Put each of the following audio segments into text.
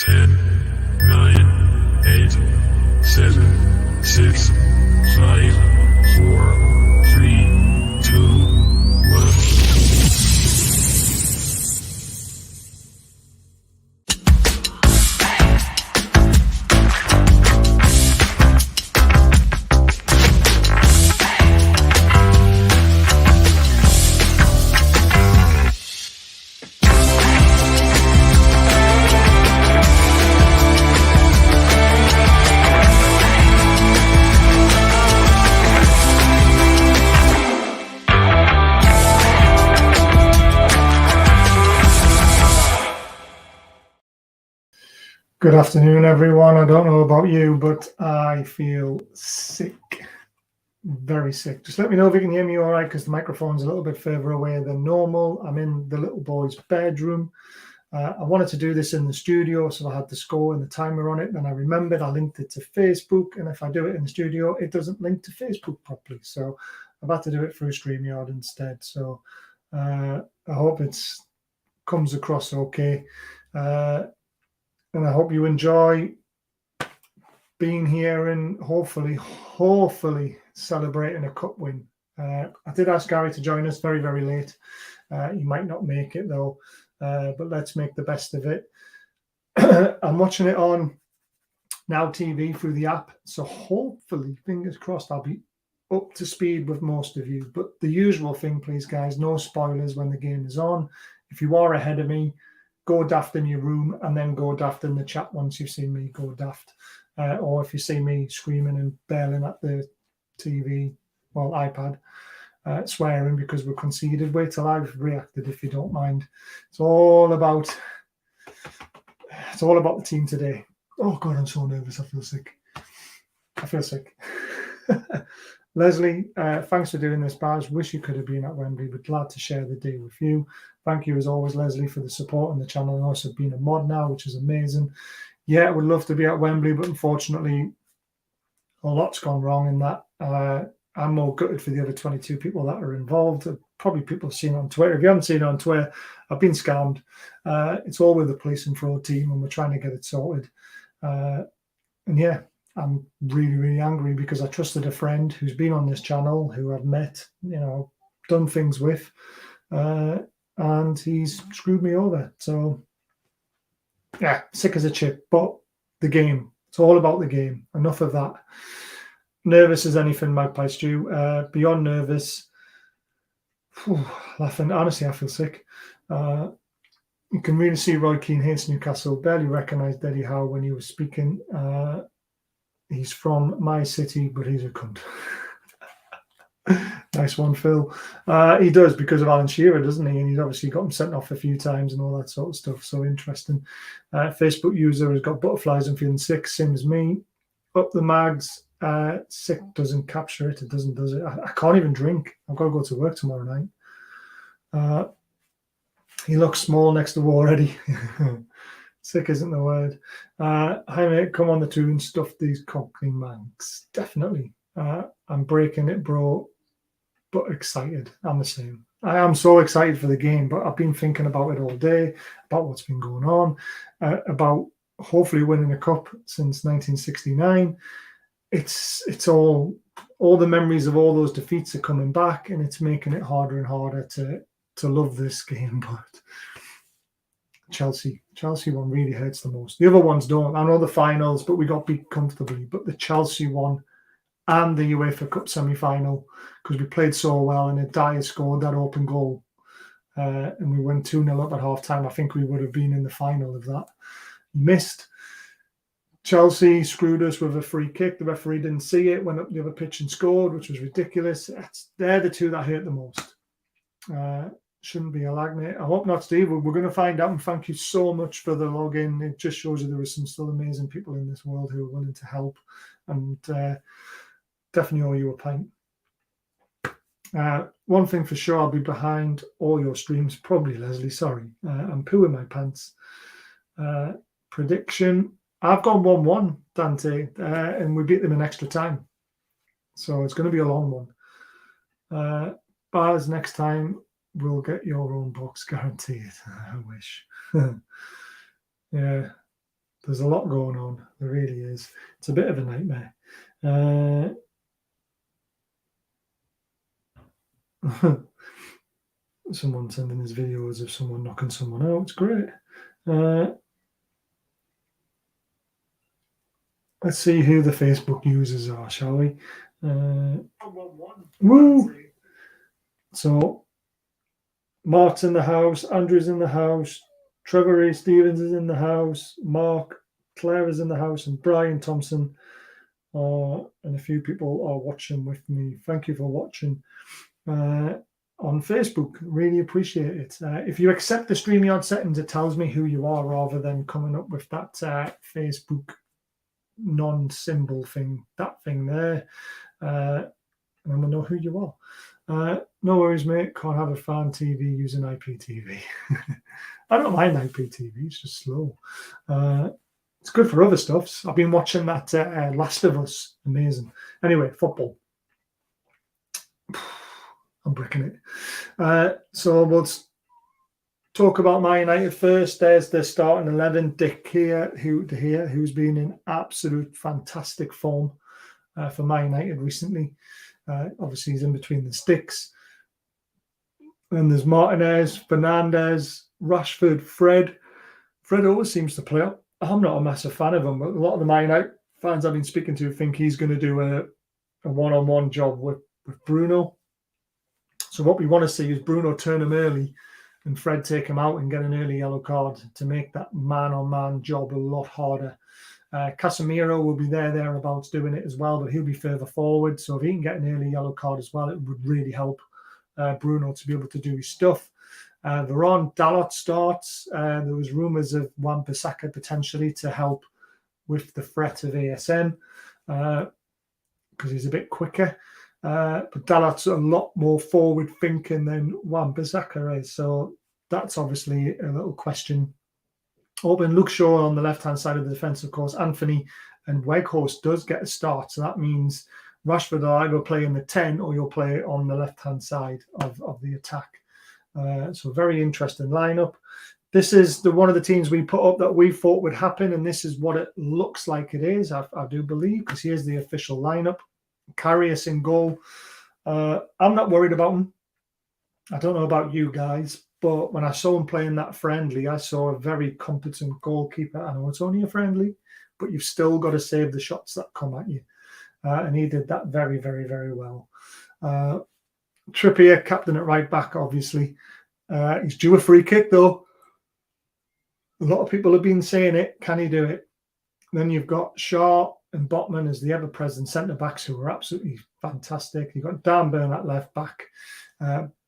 10, 9, 8, 7, 6, 5, 4, 3, 2, 1. Good afternoon, everyone. I don't know about you, but I feel sick, very sick. Just let me know if you can hear me all right, because the microphone's a little bit further away than normal. I'm in the little boy's bedroom. I wanted to do this in the studio, so I had the score and the timer on it. Then I remembered I linked it to Facebook, and if I do it in the studio, it doesn't link to Facebook properly. So I've had to do it through StreamYard instead. So I hope it comes across okay. And I hope you enjoy being here and hopefully celebrating a cup win. I did ask Gary to join us very, very late. He might not make it though, but let's make the best of it. I'm watching it on Now TV through the app, so hopefully, fingers crossed, I'll be up to speed with most of you. But the usual thing, please, guys, no spoilers when the game is on. If you are ahead of me, go daft in your room and then go daft in the chat once you've seen me go daft. Or if you see me screaming and bailing at the TV, well, iPad, swearing because we're conceded, wait till I've reacted if you don't mind. It's all about the team today. Oh, God, I'm so nervous. I feel sick. Leslie, thanks for doing this, Baz. Wish you could have been at Wembley, but glad to share the day with you. Thank you, as always, Leslie, for the support on the channel and also being a mod now, which is amazing. Yeah, I would love to be at Wembley, but unfortunately, a lot's gone wrong in that. I'm more gutted for the other 22 people that are involved. Probably people have seen on Twitter. If you haven't seen it on Twitter, I've been scammed. It's all with the police and fraud team, and we're trying to get it sorted. And yeah, I'm really, really angry because I trusted a friend who's been on this channel, who I've met, done things with, and he's screwed me over. So, yeah, sick as a chip. But the game, it's all about the game. Enough of that. Nervous as anything, Magpie Stew. Beyond nervous. Laughing. Honestly, I feel sick. You can really see Roy Keane hates Newcastle. Barely recognised Eddie Howe when he was speaking. He's from my city, but he's a cunt. Nice one, Phil. He does, because of Alan Shearer, doesn't he? And he's obviously got him sent off a few times and all that sort of stuff. So interesting. Facebook user has got butterflies and feeling sick, same as me. Up the mags. Sick doesn't capture it. It doesn't, does it? I can't even drink. I've got to go to work tomorrow night. He looks small next to War Eddie. Sick isn't the word. Hi, mate. Come on the tune. Stuff these cockney manx. Definitely. I'm breaking it, bro. But excited. I'm the same. I am so excited for the game, but I've been thinking about it all day, about what's been going on, about hopefully winning a cup since 1969. It's all the memories of all those defeats are coming back, and it's making it harder and harder to love this game. But Chelsea one really hurts the most. The other ones don't. I know the finals, but we got beat comfortably. But the Chelsea one and the UEFA Cup semi-final, because we played so well, and Dyer scored that open goal, and we went 2-0 up at half-time. I think we would have been in the final of that. Missed. Chelsea screwed us with a free kick. The referee didn't see it, went up the other pitch and scored, which was ridiculous. They're the two that hurt the most. Shouldn't be a lag, mate. I hope not, Steve. We're going to find out, and thank you so much for the login. It just shows you there are some still amazing people in this world who are willing to help, and definitely owe you a pint. One thing for sure, I'll be behind all your streams, probably, Leslie. Sorry. I'm pooing my pants. Prediction. I've gone 1-1, Dante, and we beat them in extra time. So it's going to be a long one. Bars, next time, we'll get your own box, guaranteed. I wish. Yeah. There's a lot going on. There really is. It's a bit of a nightmare. Someone sending us videos of someone knocking someone out. It's great. Let's see who the Facebook users are, shall we? Woo! So, Mark's in the house, Andrew's in the house, Trevor A. Stevens is in the house, Mark, Claire is in the house, and Brian Thompson. And a few people are watching with me. Thank you for watching on Facebook. Really appreciate it. If you accept the StreamYard settings, it tells me who you are rather than coming up with that Facebook non-symbol thing, that thing there. And I'm going to know who you are. No worries, mate. Can't have a fan TV using IPTV. I don't mind IPTV. It's just slow. It's good for other stuff. I've been watching that Last of Us. Amazing. Anyway, football. I'm bricking it. So we'll talk about Man United first. There's the starting 11. De Gea, who's been in absolute fantastic form for Man United recently. Obviously, he's in between the sticks. Then there's Martinez, Fernandes, Rashford, Fred. Fred always seems to play up. I'm not a massive fan of him, but a lot of the Man United fans I've been speaking to think he's going to do a one-on-one job with Bruno. So what we want to see is Bruno turn him early and Fred take him out and get an early yellow card to make that man-on-man job a lot harder. Casemiro will be thereabouts doing it as well, but he'll be further forward. So if he can get an early yellow card as well, it would really help Bruno to be able to do his stuff. Varane, Dalot starts. There was rumours of Wan-Bissaka potentially to help with the threat of ASM because he's a bit quicker. But Dalot's a lot more forward thinking than Wan-Bissaka is. So that's obviously a little question. Open Luke Shaw on the left-hand side of the defence, of course. Anthony and Weghorst does get a start. So that means Rashford will either play in the 10 or you'll play on the left-hand side of the attack. So very interesting lineup. This is one of the teams we put up that we thought would happen, and this is what it looks like it is, I do believe, because here's the official lineup. Karius in goal. I'm not worried about him. I don't know about you guys, but when I saw him playing that friendly, I saw a very competent goalkeeper. I know it's only a friendly, but you've still got to save the shots that come at you. And he did that very, very, very well. Trippier, captain at right back, obviously. He's due a free kick, though. A lot of people have been saying it. Can he do it? Then you've got Shaw and Botman as the ever-present centre-backs who are absolutely fantastic. You've got Dan Burn at left back.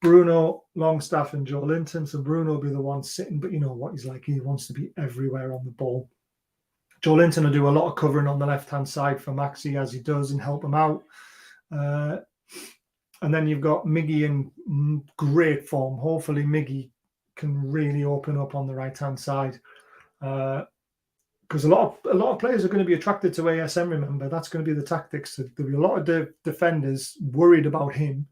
Bruno, Longstaff and Joe Linton. So Bruno will be the one sitting, but you know what he's like. He wants to be everywhere on the ball. Joe Linton will do a lot of covering on the left-hand side for Maxi as he does and help him out. And then you've got Miggy in great form. Hopefully Miggy can really open up on the right-hand side. Because a lot of players are going to be attracted to ASM, remember. That's going to be the tactics. There'll be a lot of defenders worried about him.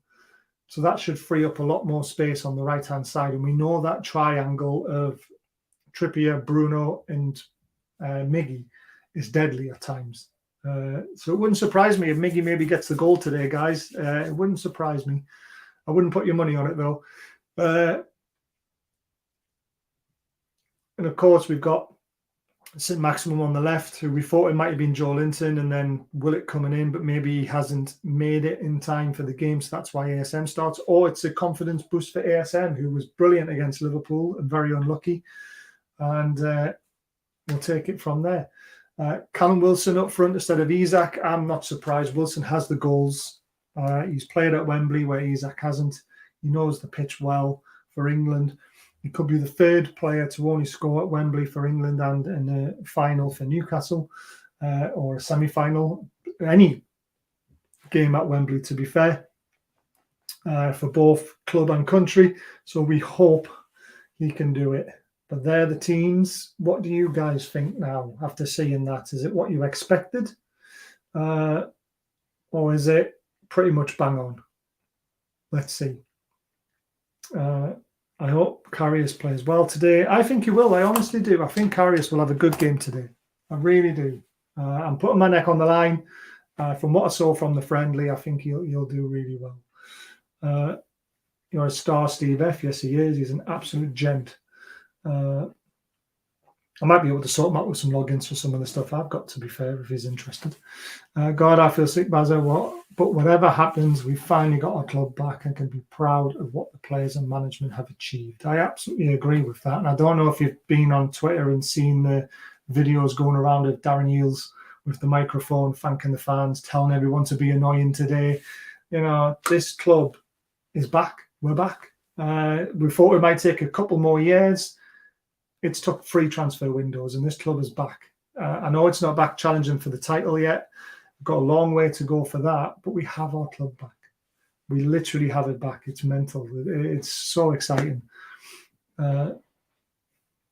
So that should free up a lot more space on the right-hand side. And we know that triangle of Trippier, Bruno, and Miggy is deadly at times. So it wouldn't surprise me if Miggy maybe gets the goal today, guys. It wouldn't surprise me. I wouldn't put your money on it, though. And, of course, we've got St. Maximum on the left, who we thought it might have been Joe Linton, and then Willett coming in, but maybe he hasn't made it in time for the game, so that's why ASM starts. Or it's a confidence boost for ASM, who was brilliant against Liverpool and very unlucky. And we'll take it from there. Callum Wilson up front instead of Isak. I'm not surprised. Wilson has the goals. He's played at Wembley where Isak hasn't. He knows the pitch well for England. He could be the third player to only score at Wembley for England and in a final for Newcastle or a semi-final. Any game at Wembley, to be fair, for both club and country. So we hope he can do it. But they're the teams. What do you guys think now after seeing that? Is it what you expected? Or is it pretty much bang on? Let's see. I hope Karius plays well today. I think he will. I honestly do. I think Karius will have a good game today. I really do. I'm putting my neck on the line. From what I saw from the friendly, I think he'll do really well. You're a star, Steve F. Yes, he is. He's an absolute gent. I might be able to sort him out with some logins for some of the stuff I've got, to be fair, if he's interested. God, I feel sick, Bazza. But whatever happens, we've finally got our club back and can be proud of what the players and management have achieved. I absolutely agree with that. And I don't know if you've been on Twitter and seen the videos going around of Darren Eales with the microphone, thanking the fans, telling everyone to be annoying today. You know, this club is back. We're back. We thought it might take a couple more years. It's took 3 transfer windows, and this club is back. I know it's not back challenging for the title yet. We've got a long way to go for that, but we have our club back. We literally have it back. It's mental. It's so exciting.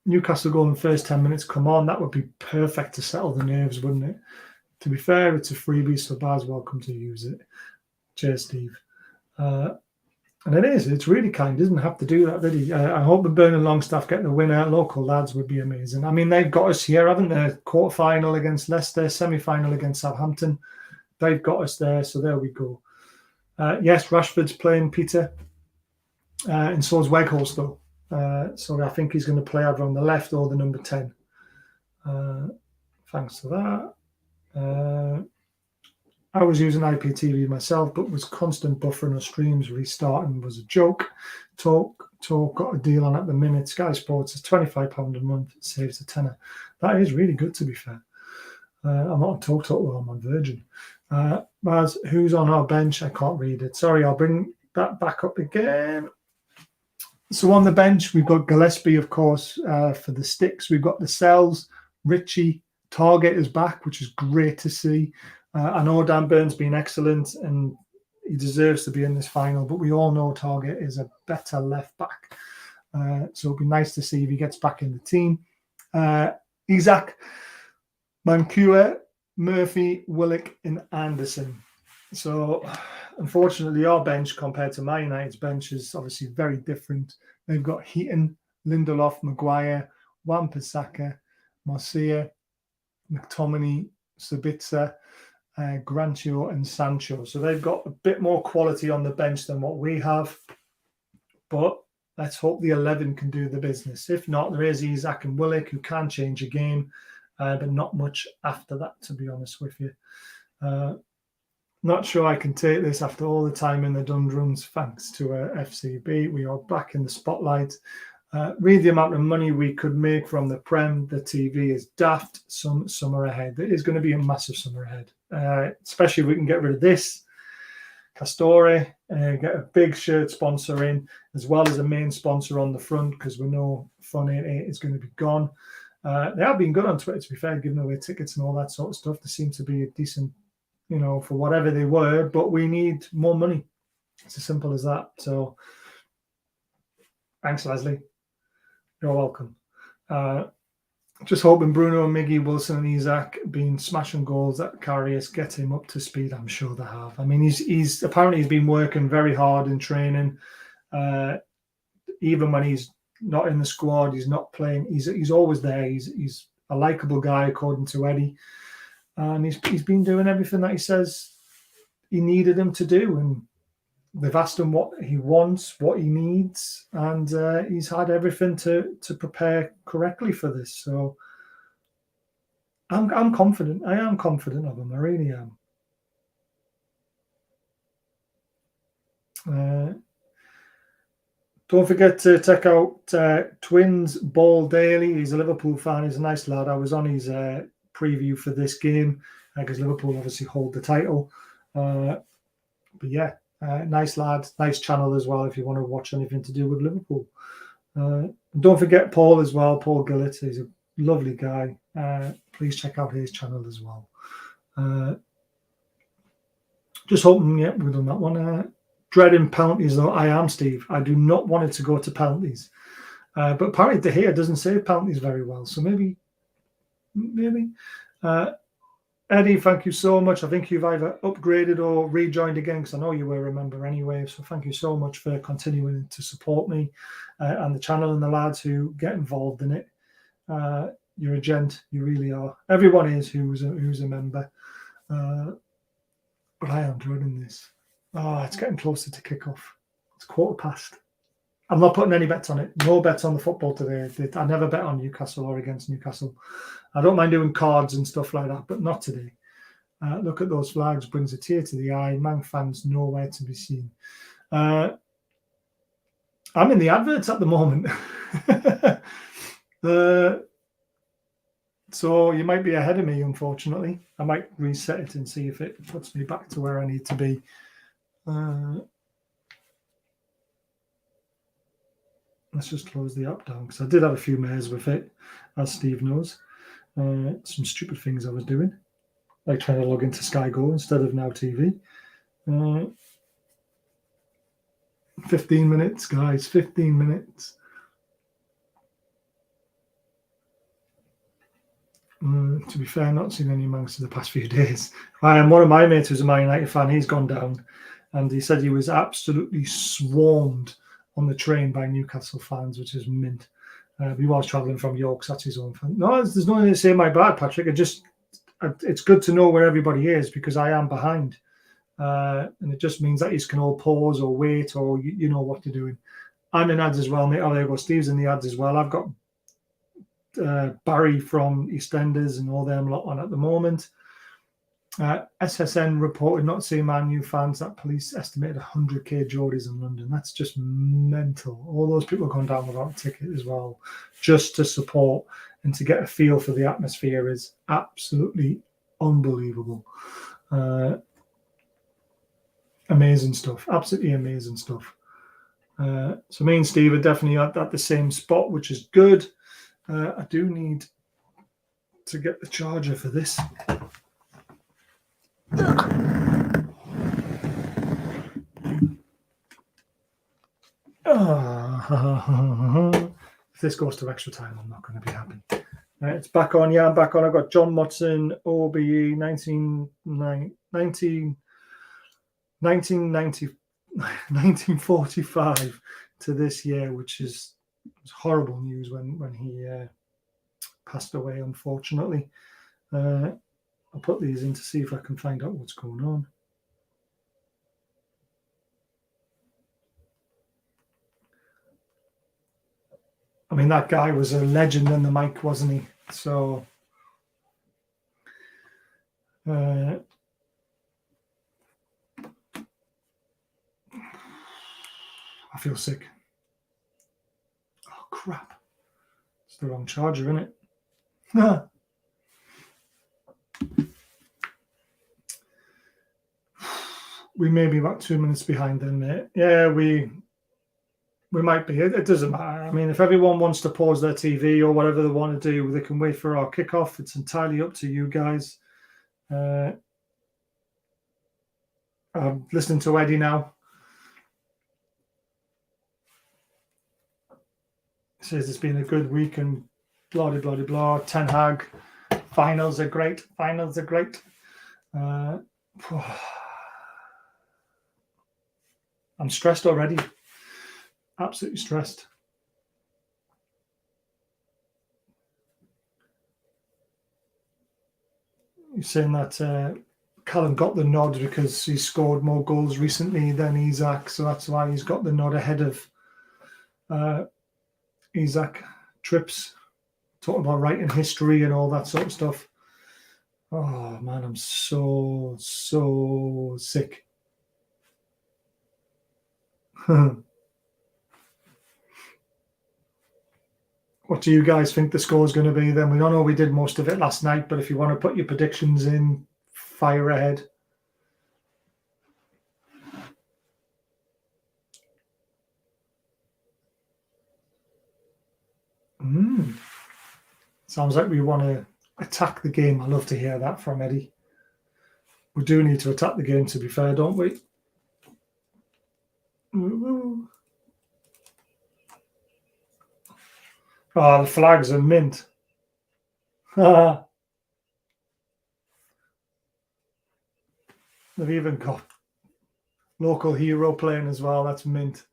Newcastle goal in the first 10 minutes. Come on, that would be perfect to settle the nerves, wouldn't it? To be fair, it's a freebie, so Bar's welcome to use it. Cheers, Steve. And it is. It's really kind. He doesn't have to do that, did he? I hope the Burnham Longstaff get the winner. Local lads would be amazing. I mean, they've got us here, haven't they? Quarter-final against Leicester, semi-final against Southampton. They've got us there, so there we go. Yes, Rashford's playing, Peter. And so is Weghorst, though. So I think he's going to play either on the left or the number 10. Thanks for that. I was using IPTV myself, but was constant buffering of streams restarting was a joke. Talk got a deal on at the minute. Sky Sports is £25 a month. It saves a tenner. That is really good, to be fair. I'm not on Talk, I'm on Virgin. Baz, who's on our bench? I can't read it. Sorry, I'll bring that back up again. So on the bench, we've got Gillespie, of course, for the sticks. We've got the Cells, Richie, Target is back, which is great to see. I know Dan Burn's been excellent and he deserves to be in this final, but we all know Target is a better left back. So it'll be nice to see if he gets back in the team. Isaac, Mantua, Murphy, Willock, and Anderson. So unfortunately, our bench compared to Man United's bench is obviously very different. They've got Heaton, Lindelof, Maguire, Wan-Bissaka, Marcia, McTominay, Sabitzer, Grancio and Sancho. So they've got a bit more quality on the bench than what we have. But let's hope the 11 can do the business. If not, there is Isaac and Willock who can change a game, but not much after that, to be honest with you. Not sure I can take this after all the time in the Dundrums, thanks to FCB. We are back in the spotlight. Read the amount of money we could make from the Prem. The TV is daft. Some summer ahead. There is going to be a massive summer ahead, especially if we can get rid of this Castore, get a big shirt sponsor in, as well as a main sponsor on the front, because we know Fun 88 is going to be gone. They have been good on Twitter, to be fair, giving away tickets and all that sort of stuff. They seem to be a decent, for whatever they were, but we need more money. It's as simple as that. So thanks, Leslie. You're welcome. Just hoping Bruno, Miggy, Wilson, and Isaac been smashing goals at Karius, get him up to speed. I'm sure they have. I mean, he's apparently been working very hard in training. Even when he's not in the squad, he's not playing. He's always there. He's a likable guy, according to Eddie, and he's been doing everything that he says he needed him to do. And they've asked him what he wants, what he needs, and he's had everything to prepare correctly for this. So I'm confident. I am confident of him. I really am. Don't forget to check out Twins Ball Daily. He's a Liverpool fan. He's a nice lad. I was on his preview for this game because Liverpool obviously hold the title. But yeah. Nice lad, nice channel as well if you want to watch anything to do with Liverpool. Don't forget Paul as well, Paul Gillett. He's a lovely guy. Please check out his channel as well. Just hoping, yeah, we've done that one. Dreading penalties, though. I am, Steve. I do not want it to go to penalties. But apparently De Gea doesn't save penalties very well. So maybe. Eddie, thank you so much. I think you've either upgraded or rejoined again, because I know you were a member anyway. So thank you so much for continuing to support me and the channel and the lads who get involved in it. You're a gent. You really are. Everyone is who's a member. But I am dreading this. Oh, it's getting closer to kickoff. It's 1:15. I'm not putting any bets on it. No bets on the football today. I never bet on Newcastle or against Newcastle. I don't mind doing cards and stuff like that, but not today. Look at those flags. Brings a tear to the eye. Man fans nowhere to be seen. I'm in the adverts at the moment. So you might be ahead of me, unfortunately. I might reset it and see if it puts me back to where I need to be. Let's just close the app down, because I did have a few mares with it, as Steve knows. Some stupid things I was doing, like trying to log into Sky Go instead of Now TV. 15 minutes, guys, 15 minutes. To be fair, not seen any amounts in the past few days. One of my mates who's a Man United fan, he's gone down, and he said he was absolutely swarmed on the train by Newcastle fans, which is mint. He was travelling from York, so that's his own fan. No, there's nothing to say my bad, Patrick. It's good to know where everybody is, because I am behind. And it just means that you can all pause or wait, or you know what you're doing. I'm in ads as well, mate. Oh, there you go. Steve's in the ads as well. I've got Barry from EastEnders and all them lot on at the moment. SSN reported not seeing Man U fans. That police estimated 100k Geordies in London. That's just mental. All those people have gone down without a ticket as well, just to support and to get a feel for the atmosphere is absolutely unbelievable. Amazing stuff. Absolutely amazing stuff. So me and Steve are definitely at the same spot, which is good. I do need to get the charger for this. If this goes to extra time, I'm not going to be happy. It's back on. Yeah, I'm back on. I've got John Motson, OBE, 1945 to this year, which is horrible news when he passed away, unfortunately. I'll put these in to see if I can find out what's going on. I mean, that guy was a legend in the mic, wasn't he? So I feel sick. Oh, crap. It's the wrong charger, isn't it? We may be about 2 minutes behind then, mate. Yeah, we might be. It doesn't matter. I mean, if everyone wants to pause their TV or whatever they want to do, they can wait for our kickoff. It's entirely up to you guys. I'm listening to Eddie now. He says it's been a good week and blah, blah, blah, blah. Ten Hag. Finals are great. Finals are great. I'm stressed already. Absolutely stressed. You're saying that Callum got the nod because he scored more goals recently than Isak, so that's why he's got the nod ahead of Isak. Trips, talking about writing history and all that sort of stuff. Oh man, I'm so sick. What do you guys think the score is going to be then? We don't know. We did most of it last night, but if you want to put your predictions in, fire ahead. Sounds like we want to attack the game. I love to hear that from Eddie. We do need to attack the game, to be fair, don't we? Oh, the flags are mint. They've even got local hero playing as well. That's mint.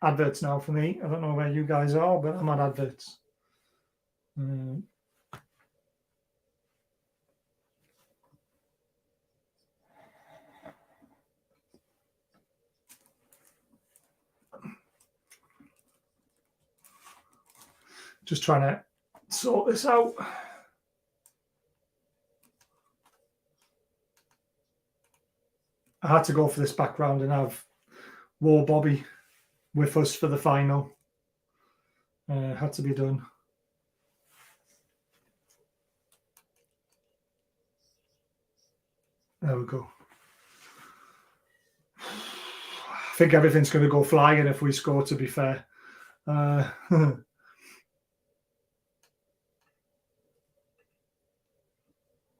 adverts now for me. I don't know where you guys are, but I'm at adverts. Just trying to sort this out. I had to go for this background and have War Bobby with us for the final. Had to be done. There we go. I think everything's going to go flying if we score, to be fair.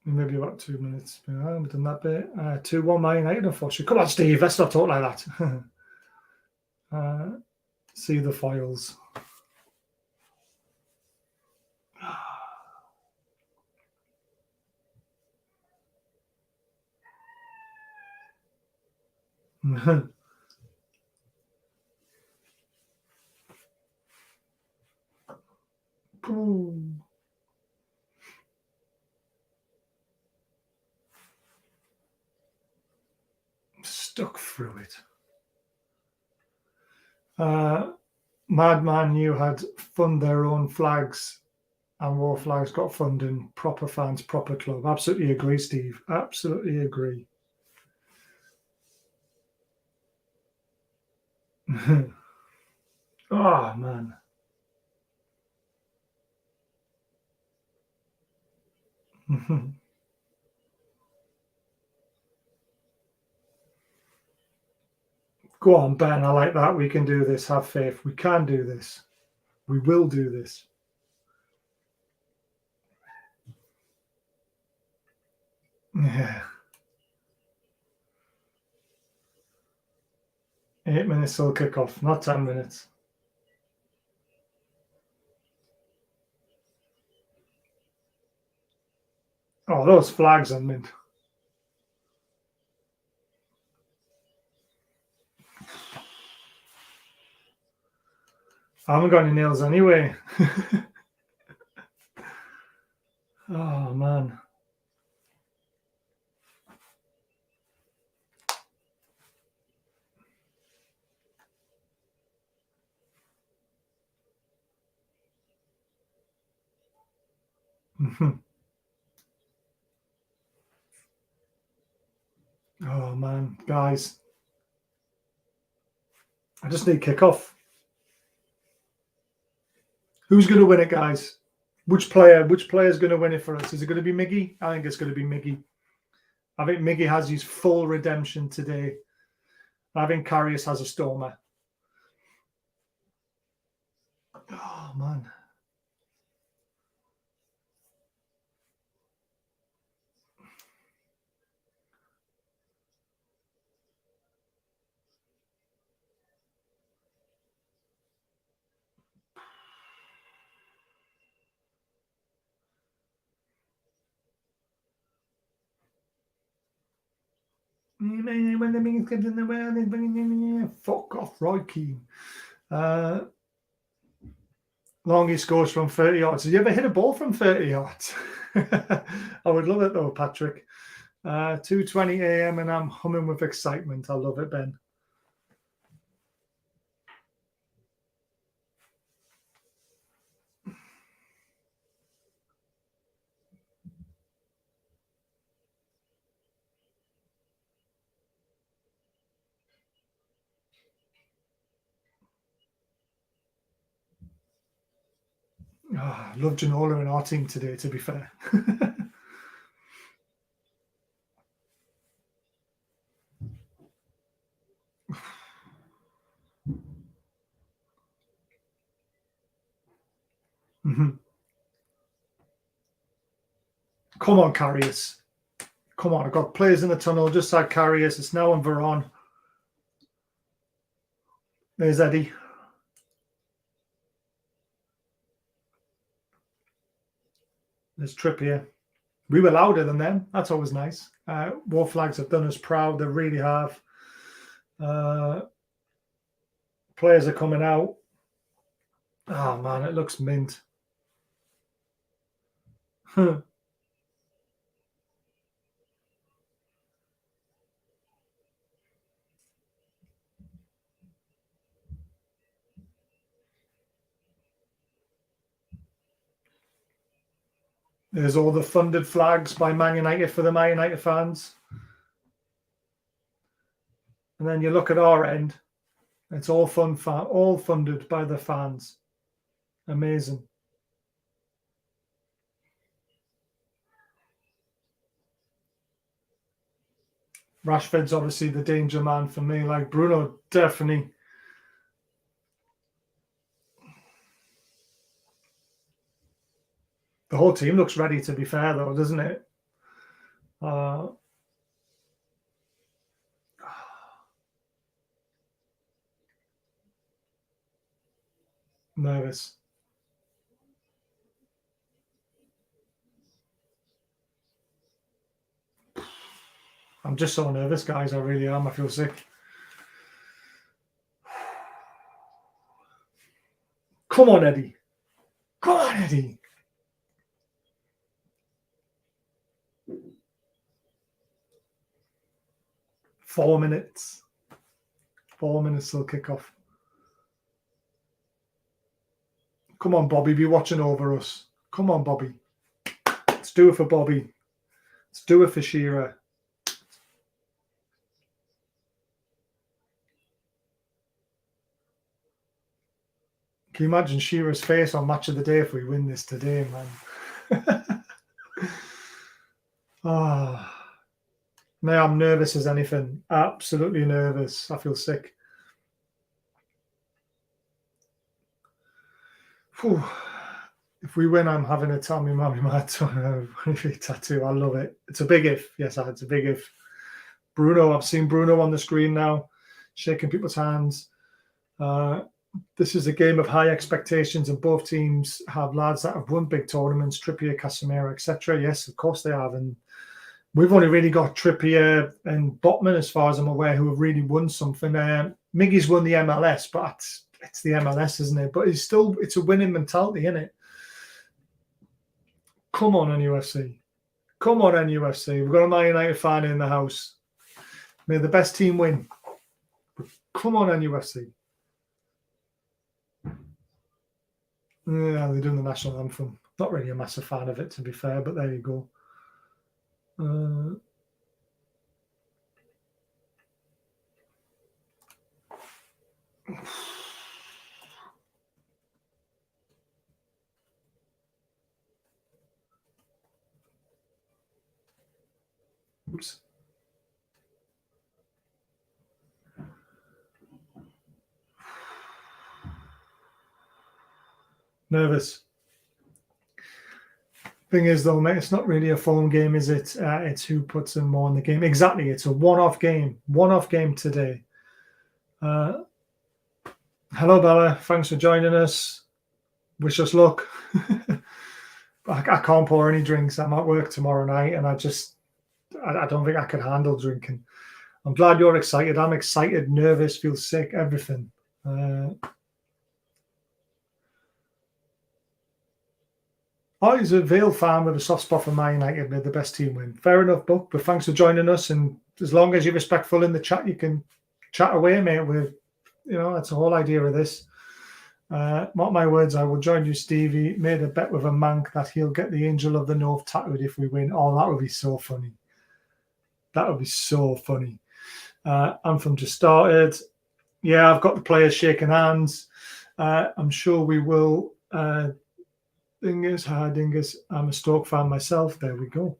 Maybe about 2 minutes. We've done that bit. 2-1 Man United, unfortunately. Come on, Steve. Let's not talk like that. See the files. Stuck through it. Madman U had fund their own flags, and War Flags got funding. Proper fans, proper club. Absolutely agree, Steve. Absolutely agree. Oh, man. Go on, Ben. I like that. We can do this. Have faith. We can do this. We will do this. Yeah. 8 minutes till kick-off, not 10 minutes. Oh, those flags are mint. I haven't got any nails anyway. Oh, man. Oh, man. Guys. I just need kickoff. Who's going to win it, guys? Which player is going to win it for us? Is it going to be Miggy? I think it's going to be Miggy. I think Miggy has his full redemption today. I think Karius has a stormer. Oh, man. When the means comes in the world, fuck off, Roy Keane. Longest scores from 30 yards. Did you ever hit a ball from 30 yards? I would love it though, Patrick. 2:20 a.m. and I'm humming with excitement. I love it, Ben. Oh, I love Janola in our team today, to be fair. Come on, Karius. Come on, I've got players in the tunnel, just like Karius. It's now on Veron. There's Eddie. There's Trippier. We were louder than them. That's always nice. War Flags have done us proud. They really have. Players are coming out. Oh man, it looks mint. There's all the funded flags by Man United for the Man United fans. And then you look at our end, it's all all funded by the fans. Amazing. Rashford's obviously the danger man for me. Like Bruno, definitely. The whole team looks ready, to be fair, though, doesn't it? Nervous. I'm just so nervous, guys. I really am. I feel sick. Come on, Eddie. Come on, Eddie. Four minutes till kick off. Come on, Bobby, be watching over us. Come on, Bobby. Let's do it for Bobby. Let's do it for Shearer. Can you imagine Shearer's face on Match of the Day if we win this today, man? Oh. Now I'm nervous as anything. Absolutely nervous. I feel sick. Whew. If we win, I'm having a Tommy Mommy Mad tattoo. I love it. It's a big if. Yes, it's a big if. Bruno, I've seen Bruno on the screen now, shaking people's hands. This is a game of high expectations, and both teams have lads that have won big tournaments, Trippier, Casemiro, etc. Yes, of course they have. And we've only really got Trippier and Botman, as far as I'm aware, who have really won something. Miggy's won the MLS, but it's the MLS, isn't it? But it's a winning mentality, isn't it? Come on, NUFC. Come on, NUFC. We've got a Man United fan in the house. May the best team win. Come on, NUFC. Yeah, they're doing the national anthem. Not really a massive fan of it, to be fair, but there you go. Oops. Nervous. Thing is, though, mate, it's not really a phone game, is it? It's who puts in more in the game. Exactly. It's a one-off game. One-off game today. Hello, Bella. Thanks for joining us. Wish us luck. I can't pour any drinks. I'm at work tomorrow night, and I don't think I could handle drinking. I'm glad you're excited. I'm excited, nervous, feel sick, everything. He's a Vale fan with a soft spot for Man United, made the best team win. Fair enough, Buck, but thanks for joining us. And as long as you're respectful in the chat, you can chat away, mate. That's the whole idea of this. Mark my words, I will join you, Stevie. Made a bet with a mank that he'll get the Angel of the North tattooed if we win. Oh, that would be so funny. That would be so funny. Anthem just started. Yeah, I've got the players shaking hands. I'm sure we will. Dingus, hi Dingus. I'm a Stoke fan myself. There we go.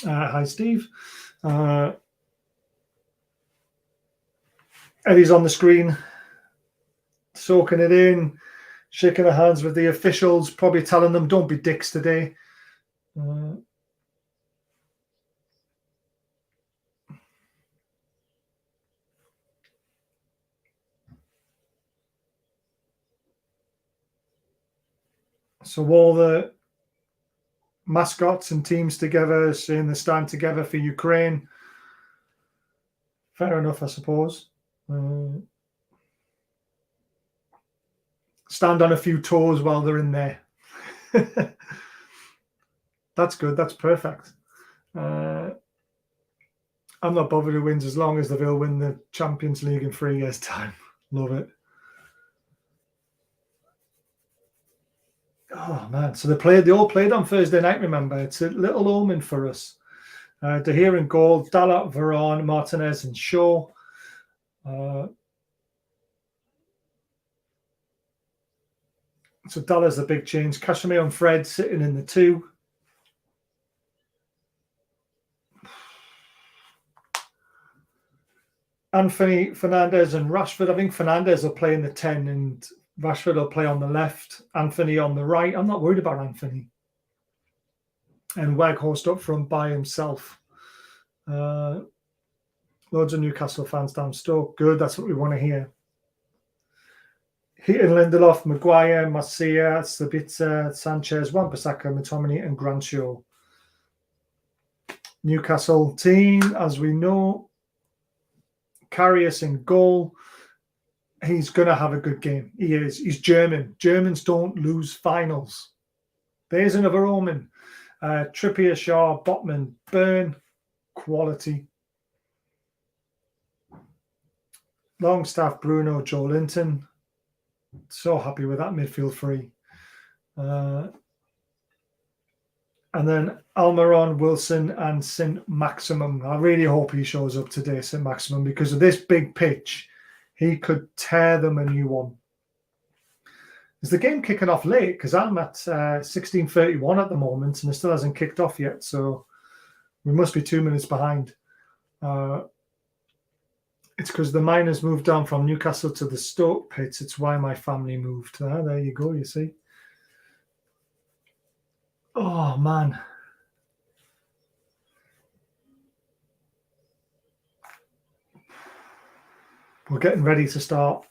Hi, Steve. Eddie's on the screen, soaking it in, shaking their hands with the officials, probably telling them, don't be dicks today. So all the mascots and teams together, saying they stand together for Ukraine. Fair enough, I suppose. stand on a few toes while they're in there. That's good. That's perfect. I'm not bothered who wins as long as they will win the Champions League in 3 years' time. Love it. Oh man! So they all played on Thursday night. Remember, it's a little omen for us. De Gea in goal, Dalla, Varane, Martinez, and Shaw. So Dalla's the big change. Casemiro and Fred sitting in the 2. Anthony, Fernandez, and Rashford. I think Fernandez will play in the 10 and Rashford will play on the left. Anthony on the right. I'm not worried about Anthony. And Weghorst up front by himself. Loads of Newcastle fans down Stoke. Good, that's what we want to hear. Heaton, Lindelof, Maguire, Marcia, Sabitzer, Sanchez, Wan-Bissaka, McTominay, and Grandshaw. Newcastle team, as we know, Karius in goal. He's going to have a good game. He is. He's German. Germans don't lose finals. There's another omen. Trippier, Shaw, Botman, Burn. Quality. Longstaff, Bruno, Joe Linton. So happy with that midfield three. And then Almiron, Wilson, and St. Maximum. I really hope he shows up today, St. Maximum, because of this big pitch. He could tear them a new one. Is the game kicking off late? Because I'm at 16:31 at the moment, and it still hasn't kicked off yet. So we must be 2 minutes behind. It's because the miners moved down from Newcastle to the Stoke pits. It's why my family moved. There you go, you see. Oh, man. We're getting ready to start.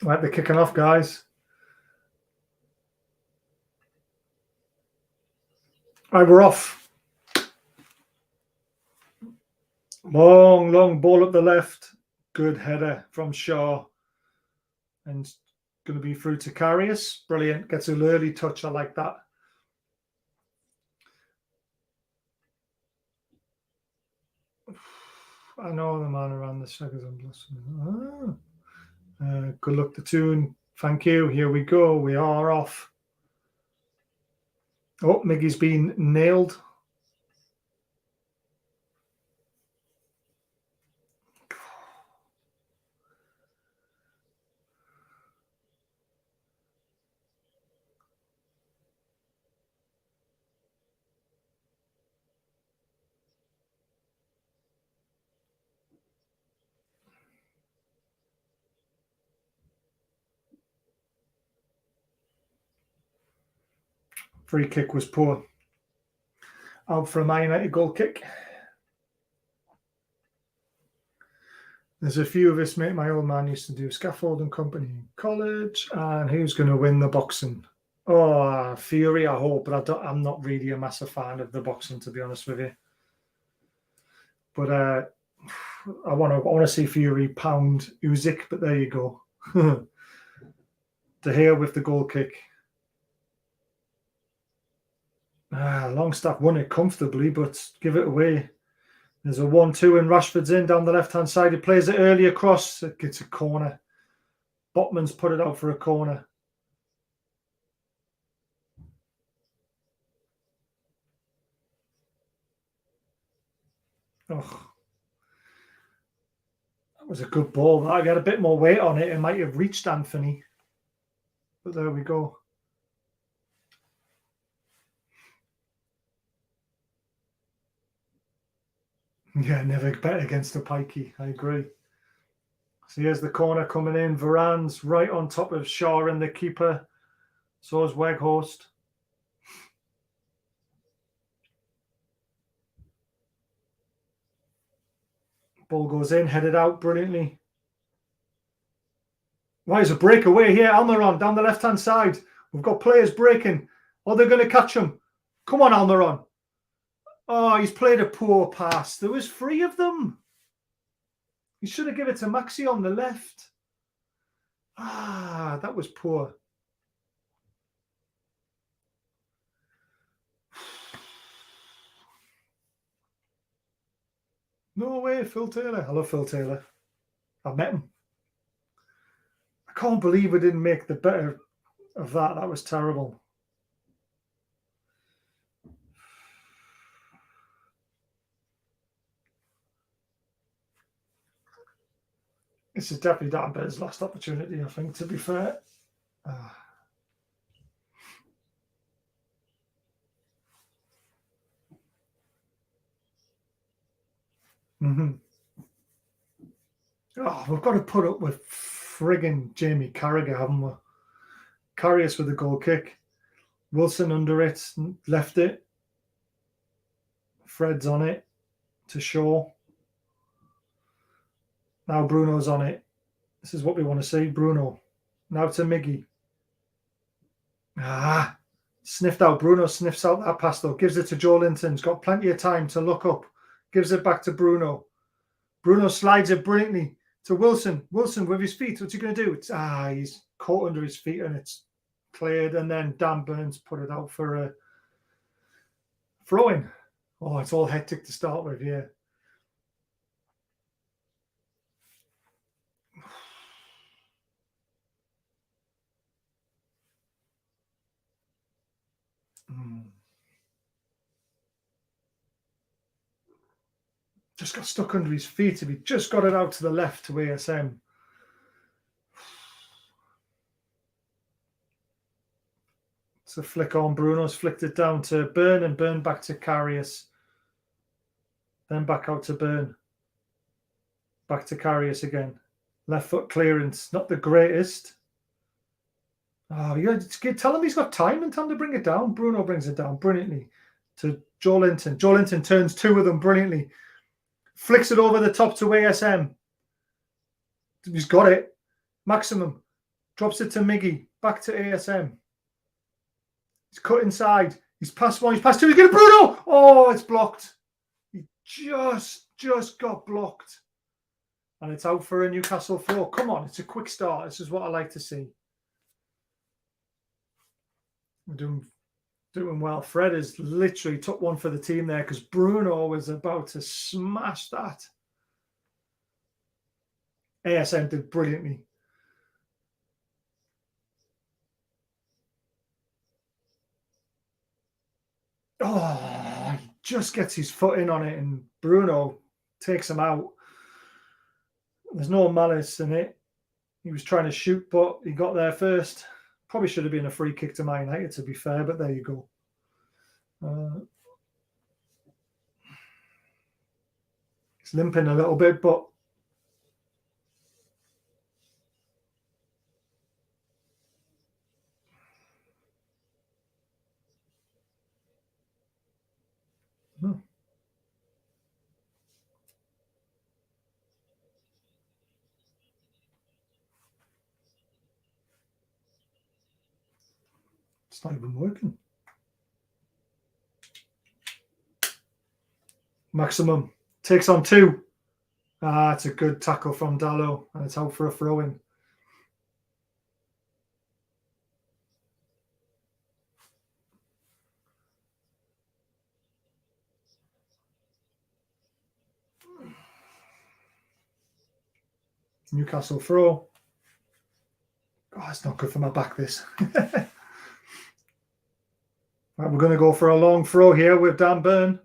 Right, they're kicking off, guys. Right, we're off. Long ball up the left. Good header from Shaw. And going to be through to Karius. Brilliant. Gets an early touch. I like that. I know the man around the seconds. Good luck to Toon. Thank you. Here we go. We are off. Oh, Miggy's been nailed. Free kick was poor. Out for a Man United goal kick. There's a few of us, mate. My old man used to do scaffolding company in college. And who's going to win the boxing? Oh, Fury, I hope. But I'm not really a massive fan of the boxing, to be honest with you. But I want to see Fury pound Usyk. But there you go. De Gea with the goal kick. Longstaff won it comfortably, but give it away. There's a 1-2 and Rashford's in down the left-hand side. He plays it early across. It gets a corner. Botman's put it out for a corner. Oh, that was a good ball. I got a bit more weight on it. It might have reached Anthony. But there we go. Yeah, never bet against a pikey. I agree. So here's the corner coming in. Varane's right on top of Shaw and the keeper. So is Weghorst. Ball goes in, headed out brilliantly. Right, there's a breakaway here. Almiron down the left-hand side. We've got players breaking. Oh, they're going to catch him. Come on, Almiron. Oh, he's played a poor pass. There was 3 of them. He should have given it to Maxi on the left. Ah, that was poor. No way, Phil Taylor. I love Phil Taylor. I've met him. I can't believe we didn't make the better of that. That was terrible. This is definitely Dan Bear's last opportunity, I think, to be fair. Oh, we've got to put up with frigging Jamie Carragher, haven't we? Karius with a goal kick. Wilson under it, left it. Fred's on it to Shaw. Now Bruno's on it. This is what we want to see. Bruno. Now to Miggy. Sniffed out. Bruno sniffs out that pass though. Gives it to Joe Linton. He's got plenty of time to look up. Gives it back to Bruno. Bruno slides it brilliantly to Wilson. Wilson with his feet. What's he going to do? He's caught under his feet and it's cleared. And then Dan Burns put it out for a throw-in. Oh, it's all hectic to start with, yeah. Just got stuck under his feet. If he just got it out to the left to ASM. It's a flick on. Bruno's flicked it down to Byrne and Byrne back to Karius. Then back out to Byrne. Back to Karius again. Left foot clearance. Not the greatest. Oh, yeah, tell him he's got time and time to bring it down. Bruno brings it down brilliantly to Joe Linton. Joe Linton turns 2 of them brilliantly. Flicks it over the top to ASM. He's got it. Maximum. Drops it to Miggy. Back to ASM. He's cut inside. He's past 1. He's past 2. He's getting Bruno. Oh, it's blocked. He just got blocked. And it's out for a Newcastle throw. Come on, it's a quick start. This is what I like to see. We're doing well. Fred has literally took one for the team there because Bruno was about to smash that. ASM did brilliantly. Oh, he just gets his foot in on it and Bruno takes him out. There's no malice in it. He was trying to shoot, but he got there first. Probably should have been a free kick to Man United, to be fair, but there you go. He's limping a little bit, but it's not even working. Maximum takes on 2. It's a good tackle from Dallo, and it's out for a throw-in. Newcastle throw. Oh, it's not good for my back, this. Right, we're going to go for a long throw here with Dan Byrne.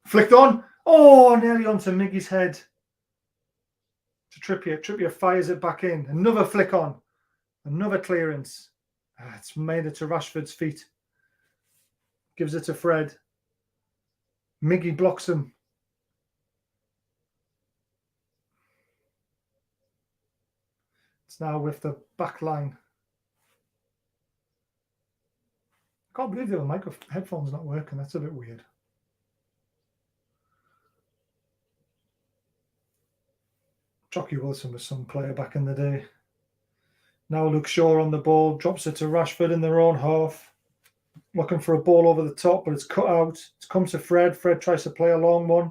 Flicked on. Oh, nearly onto Miggy's head. To Trippier. Trippier fires it back in. Another flick on. Another clearance. It's made it to Rashford's feet. Gives it to Fred. Miggy blocks him. It's now with the back line. I can't believe the headphones not working. That's a bit weird. Jockey Wilson was some player back in the day. Now Luke Shaw on the ball, drops it to Rashford in their own half. Looking for a ball over the top, but it's cut out. It's come to Fred. Fred tries to play a long one.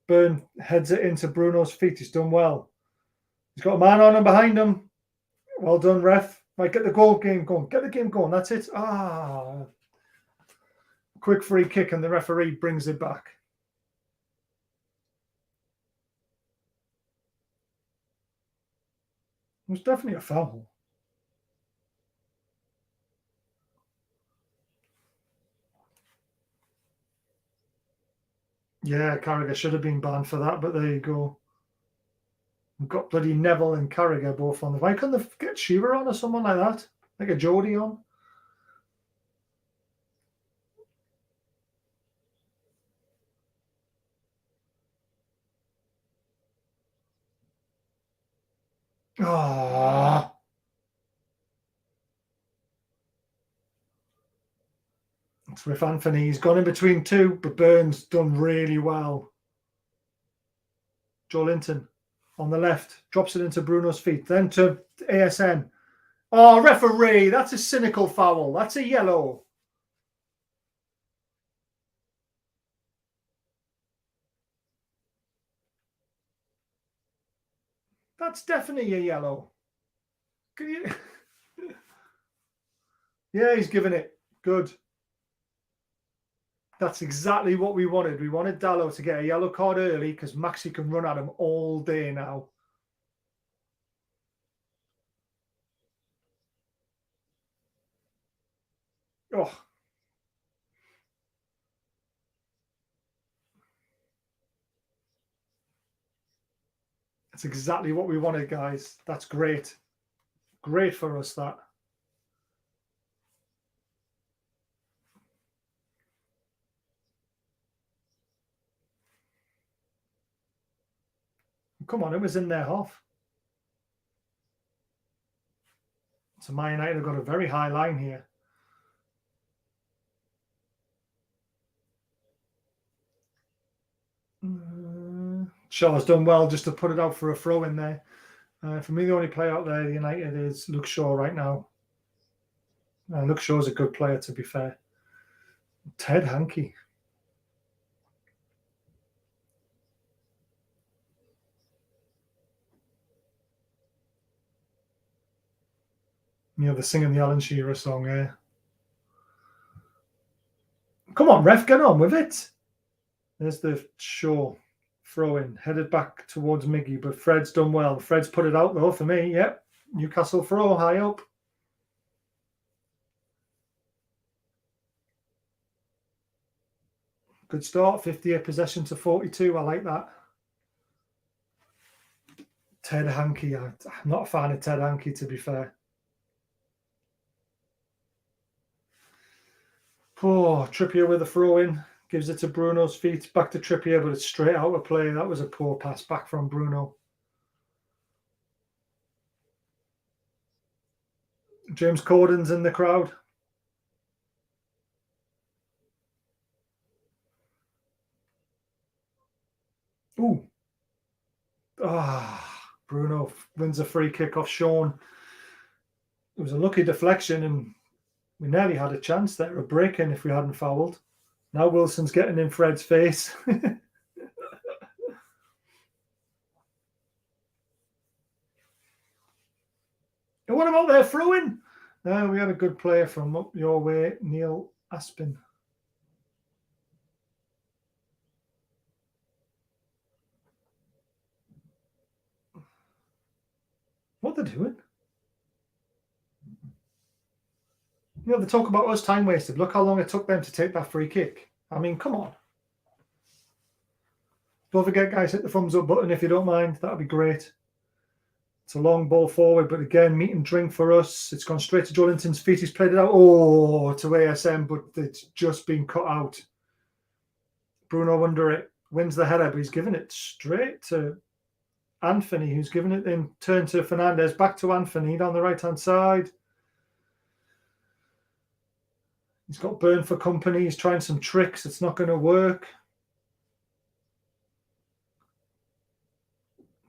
Burn heads it into Bruno's feet. He's done well. He's got a man on him behind him. Well done, ref. Might get the game going. Get the game going. That's it. Quick free kick, and the referee brings it back. It was definitely a foul. Yeah, Carragher should have been banned for that, but there you go. We've got bloody Neville and Carragher both on the... Why couldn't they get Shearer on or someone like that? Like a Jody on? It's with Anthony. He's gone in between two, but Burns done really well. Joe Linton on the left, drops it into Bruno's feet, then to ASN. Oh, referee, that's a cynical foul. That's a yellow. That's definitely a yellow. Can you... Yeah, he's given it. Good. That's exactly what we wanted. We wanted Dalot to get a yellow card early because Maxi can run at him all day now. Oh. That's exactly what we wanted, guys. That's great. Great for us, that. Come on, it was in their half. So Man United have got a very high line here. Shaw's done well just to put it out for a throw in there. For me, the only player out there, United, is Luke Shaw right now. Luke Shaw's a good player, to be fair. Ted Hankey. You know, they're singing the Alan Shearer song here. Come on, ref, get on with it. There's the Shaw throw in, headed back towards Miggy, but Fred's done well. Fred's put it out, though, for me. Yep. Newcastle throw, high up. Good start, 58 possession to 42. I like that. Ted Hankey. I'm not a fan of Ted Hankey, to be fair. Oh, Trippier with a throw in. Gives it to Bruno's feet. Back to Trippier, but it's straight out of play. That was a poor pass back from Bruno. James Corden's in the crowd. Ooh. Bruno wins a free kick off Sean. It was a lucky deflection, and we nearly had a chance there, a break-in if we hadn't fouled. Now Wilson's getting in Fred's face. And what about their throw-in? We had a good player from up your way, Neil Aspin. What they're doing? You know, they talk about us time wasted. Look how long it took them to take that free kick. I mean, come on. Don't forget, guys, hit the thumbs up button if you don't mind. That'd be great. It's a long ball forward, but again, meat and drink for us. It's gone straight to Joe Linton's feet. He's played it out. Oh, to ASM, but it's just been cut out. Bruno under it. Wins the header, but he's given it straight to Anthony, who's given it in turn to Fernandez. Back to Anthony down the right-hand side. He's got Burn for company. He's trying some tricks. It's not going to work.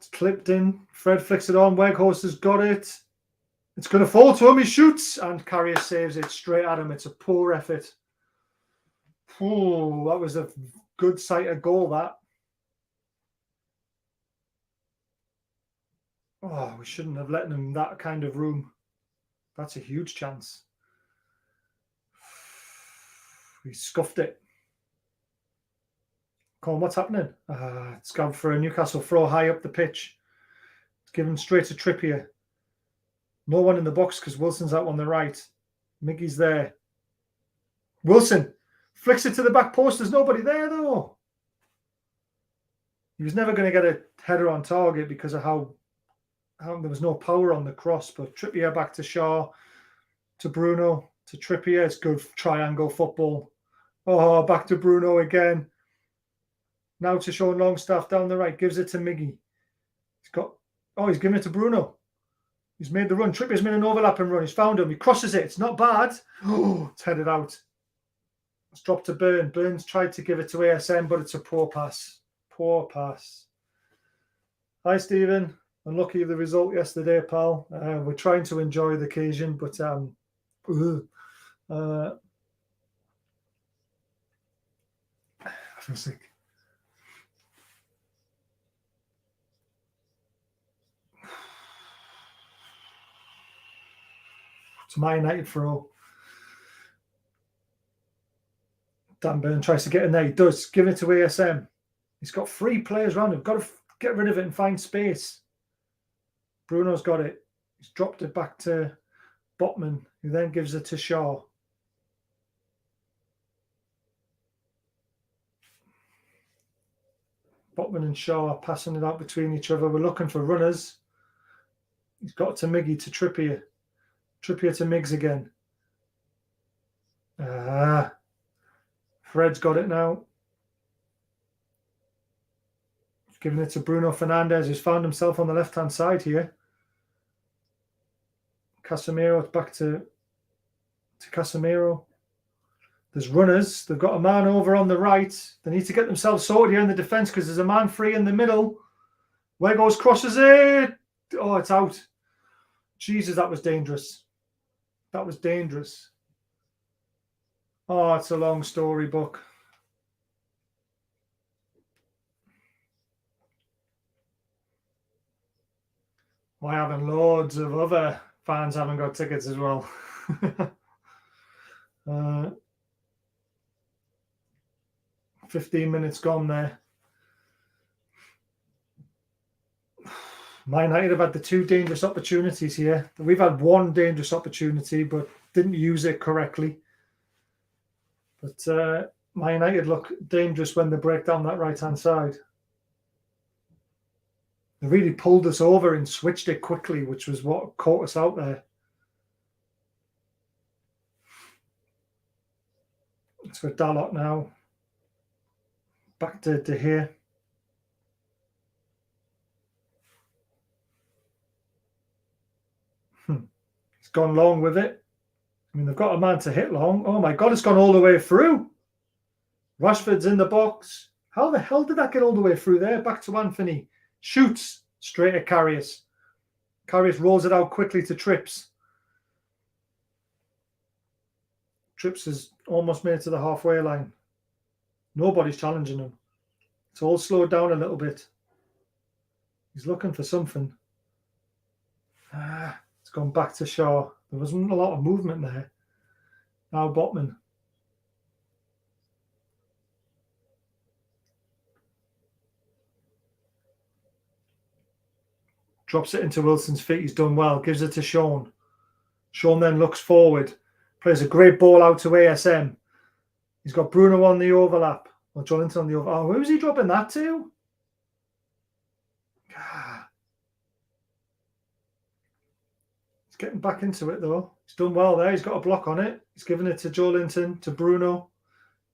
It's clipped in. Fred flicks it on. Weghorst has got it. It's going to fall to him. He shoots, and Carrier saves it straight at him. It's a poor effort. Oh, that was a good sight of goal, that. Oh, we shouldn't have let him that kind of room. That's a huge chance. He scuffed it. Colin, what's happening? It's gone for a Newcastle throw high up the pitch. It's given straight to Trippier. No one in the box because Wilson's out on the right. Miggy's there. Wilson flicks it to the back post. There's nobody there, though. He was never going to get a header on target because of how there was no power on the cross. But Trippier back to Shaw, to Bruno, to Trippier. It's good triangle football. Oh, back to Bruno again. Now to Sean Longstaff down the right. Gives it to Miggy. He's giving it to Bruno. He's made the run. Trippier's made an overlapping run. He's found him. He crosses it. It's not bad. Oh, it's headed out. It's dropped to Burn. Burns tried to give it to ASM, but it's a poor pass. Poor pass. Hi, Stephen. Unlucky the result yesterday, pal. We're trying to enjoy the occasion, but I feel sick. It's my United throw. Dan Burn tries to get in there. He does. Give it to ASM. He's got 3 players around him. Got to get rid of it and find space. Bruno's got it. He's dropped it back to Botman, who then gives it to Shaw. Botman and Shaw are passing it out between each other. We're looking for runners. He's got to Miggy, to Trippier. Trippier to Miggs again. Fred's got it now. He's giving it to Bruno Fernandes, who's found himself on the left-hand side here. Casemiro back to Casemiro. There's runners. They've got a man over on the right. They need to get themselves sorted here in the defence because there's a man free in the middle. Weghorst crosses it. Oh, it's out. Jesus, that was dangerous. That was dangerous. Oh, it's a long story book. Why haven't loads of other fans haven't got tickets as well? 15 minutes gone there. Man United have had the 2 dangerous opportunities here. We've had 1 dangerous opportunity, but didn't use it correctly. But Man United look dangerous when they break down that right-hand side. They really pulled us over and switched it quickly, which was what caught us out there. It's for Dalot now. Back to here. He's gone long with it. I mean, they've got a man to hit long. Oh my God, it's gone all the way through. Rashford's in the box. How the hell did that get all the way through there? Back to Anthony. Shoots straight at Karius. Karius rolls it out quickly to Trips. Trips has almost made it to the halfway line. Nobody's challenging him. It's all slowed down a little bit. He's looking for something. It's gone back to Shaw. There wasn't a lot of movement there. Now Botman. Drops it into Wilson's feet. He's done well. Gives it to Sean. Sean then looks forward. Plays a great ball out to ASM. He's got Bruno on the overlap. Or Jolinton on the overlap. Oh, who was he dropping that to? He's getting back into it, though. He's done well there. He's got a block on it. He's given it to Jolinton, to Bruno.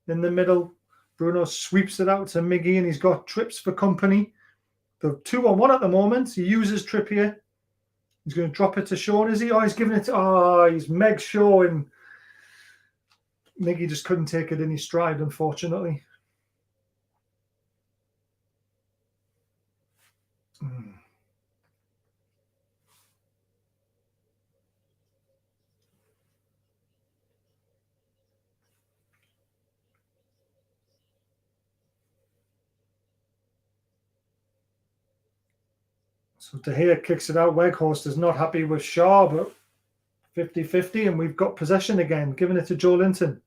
In the middle. Bruno sweeps it out to Miggy, and he's got Trips for company. The 2-on-1 at the moment. He uses Trippier. He's going to drop it to Sean, is he? Oh, he's giving it to... he's Meg Shaw, and Miggy just couldn't take it in his stride, unfortunately. So De Gea kicks it out. Weghorst is not happy with Shaw, but 50-50, and we've got possession again, giving it to Joe Linton.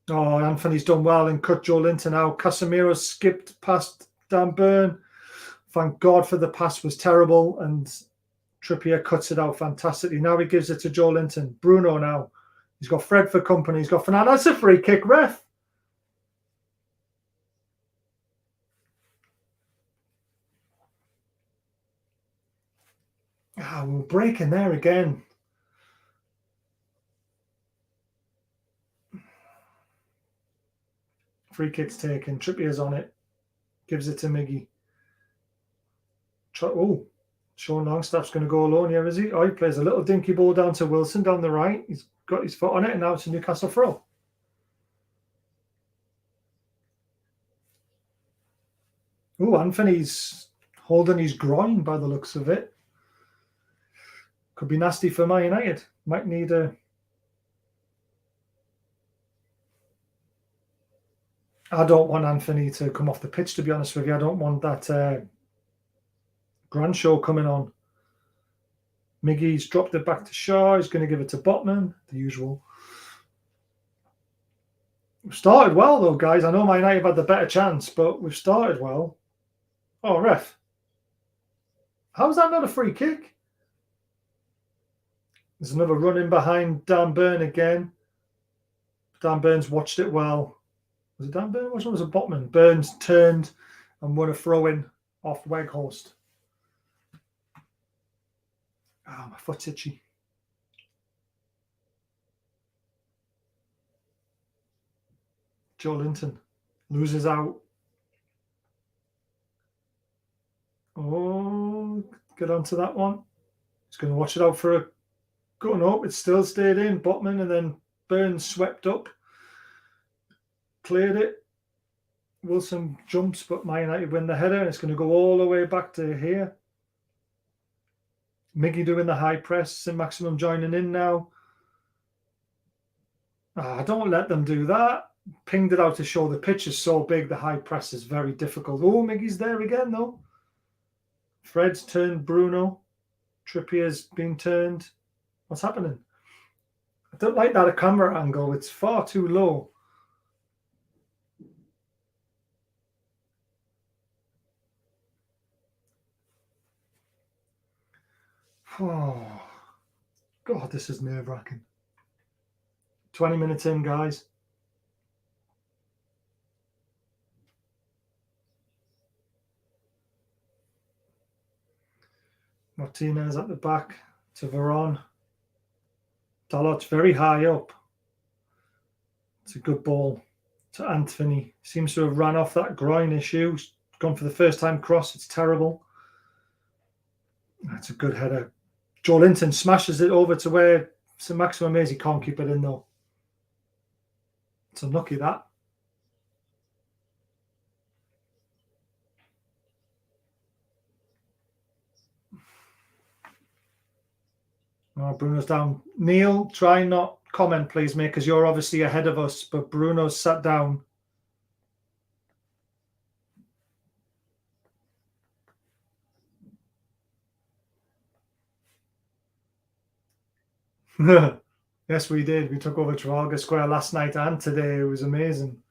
Oh, Anthony's done well and cut Joe Linton out. Casemiro skipped past Dan Burn. Thank God for the pass was terrible, and Trippier cuts it out fantastically. Now he gives it to Joe Linton. Bruno now. He's got Fred for company. He's got Fernando. That's a free kick, ref. We're breaking there again. Free kick's taken. Trippier's on it. Gives it to Miggy. Oh, Sean Longstaff's going to go alone here, is he? Oh, he plays a little dinky ball down to Wilson down the right. He's got his foot on it, and now it's a Newcastle throw. Oh, Anthony's holding his groin by the looks of it. Could be nasty for Man United. Might need a... I don't want Anthony to come off the pitch, to be honest with you. I don't want that grand show coming on. Miggy's dropped it back to Shaw. He's going to give it to Botman, the usual. We've started well, though, guys. I know Man United have had the better chance, but we've started well. Oh, ref. How's that not a free kick? There's another run in behind Dan Burn again. Dan Burn's watched it well. Was it Dan Burn? Which one was it? Botman. Burns turned and won a throw-in off Weghorst. Oh, my foot's itchy. Joe Linton loses out. Oh, get onto that one. He's going to watch it out for a gun up. It still stayed in. Botman, and then Burns swept up. Cleared it. Wilson jumps, but Man United win the header, and it's going to go all the way back to here. Miggy doing the high press. Saint-Maximin joining in now. Don't let them do that. Pinged it out to show the pitch is so big, the high press is very difficult. Oh, Miggy's there again, though. Fred's turned Bruno. Trippier's been turned. What's happening? I don't like that camera angle. It's far too low. Oh, God, this is nerve-wracking. 20 minutes in, guys. Martinez at the back to Varane. Dalot's very high up. It's a good ball to Anthony. Seems to have ran off that groin issue. Gone for the first time cross. It's terrible. That's a good header. Joe Linton smashes it over to where Saint-Maximin is. He can't keep it in, though. It's unlucky, that. Oh, Bruno's down. Neil, try not comment, please, mate, because you're obviously ahead of us, but Bruno's sat down. Yes, we did. We took over Trafalgar Square last night and today. It was amazing.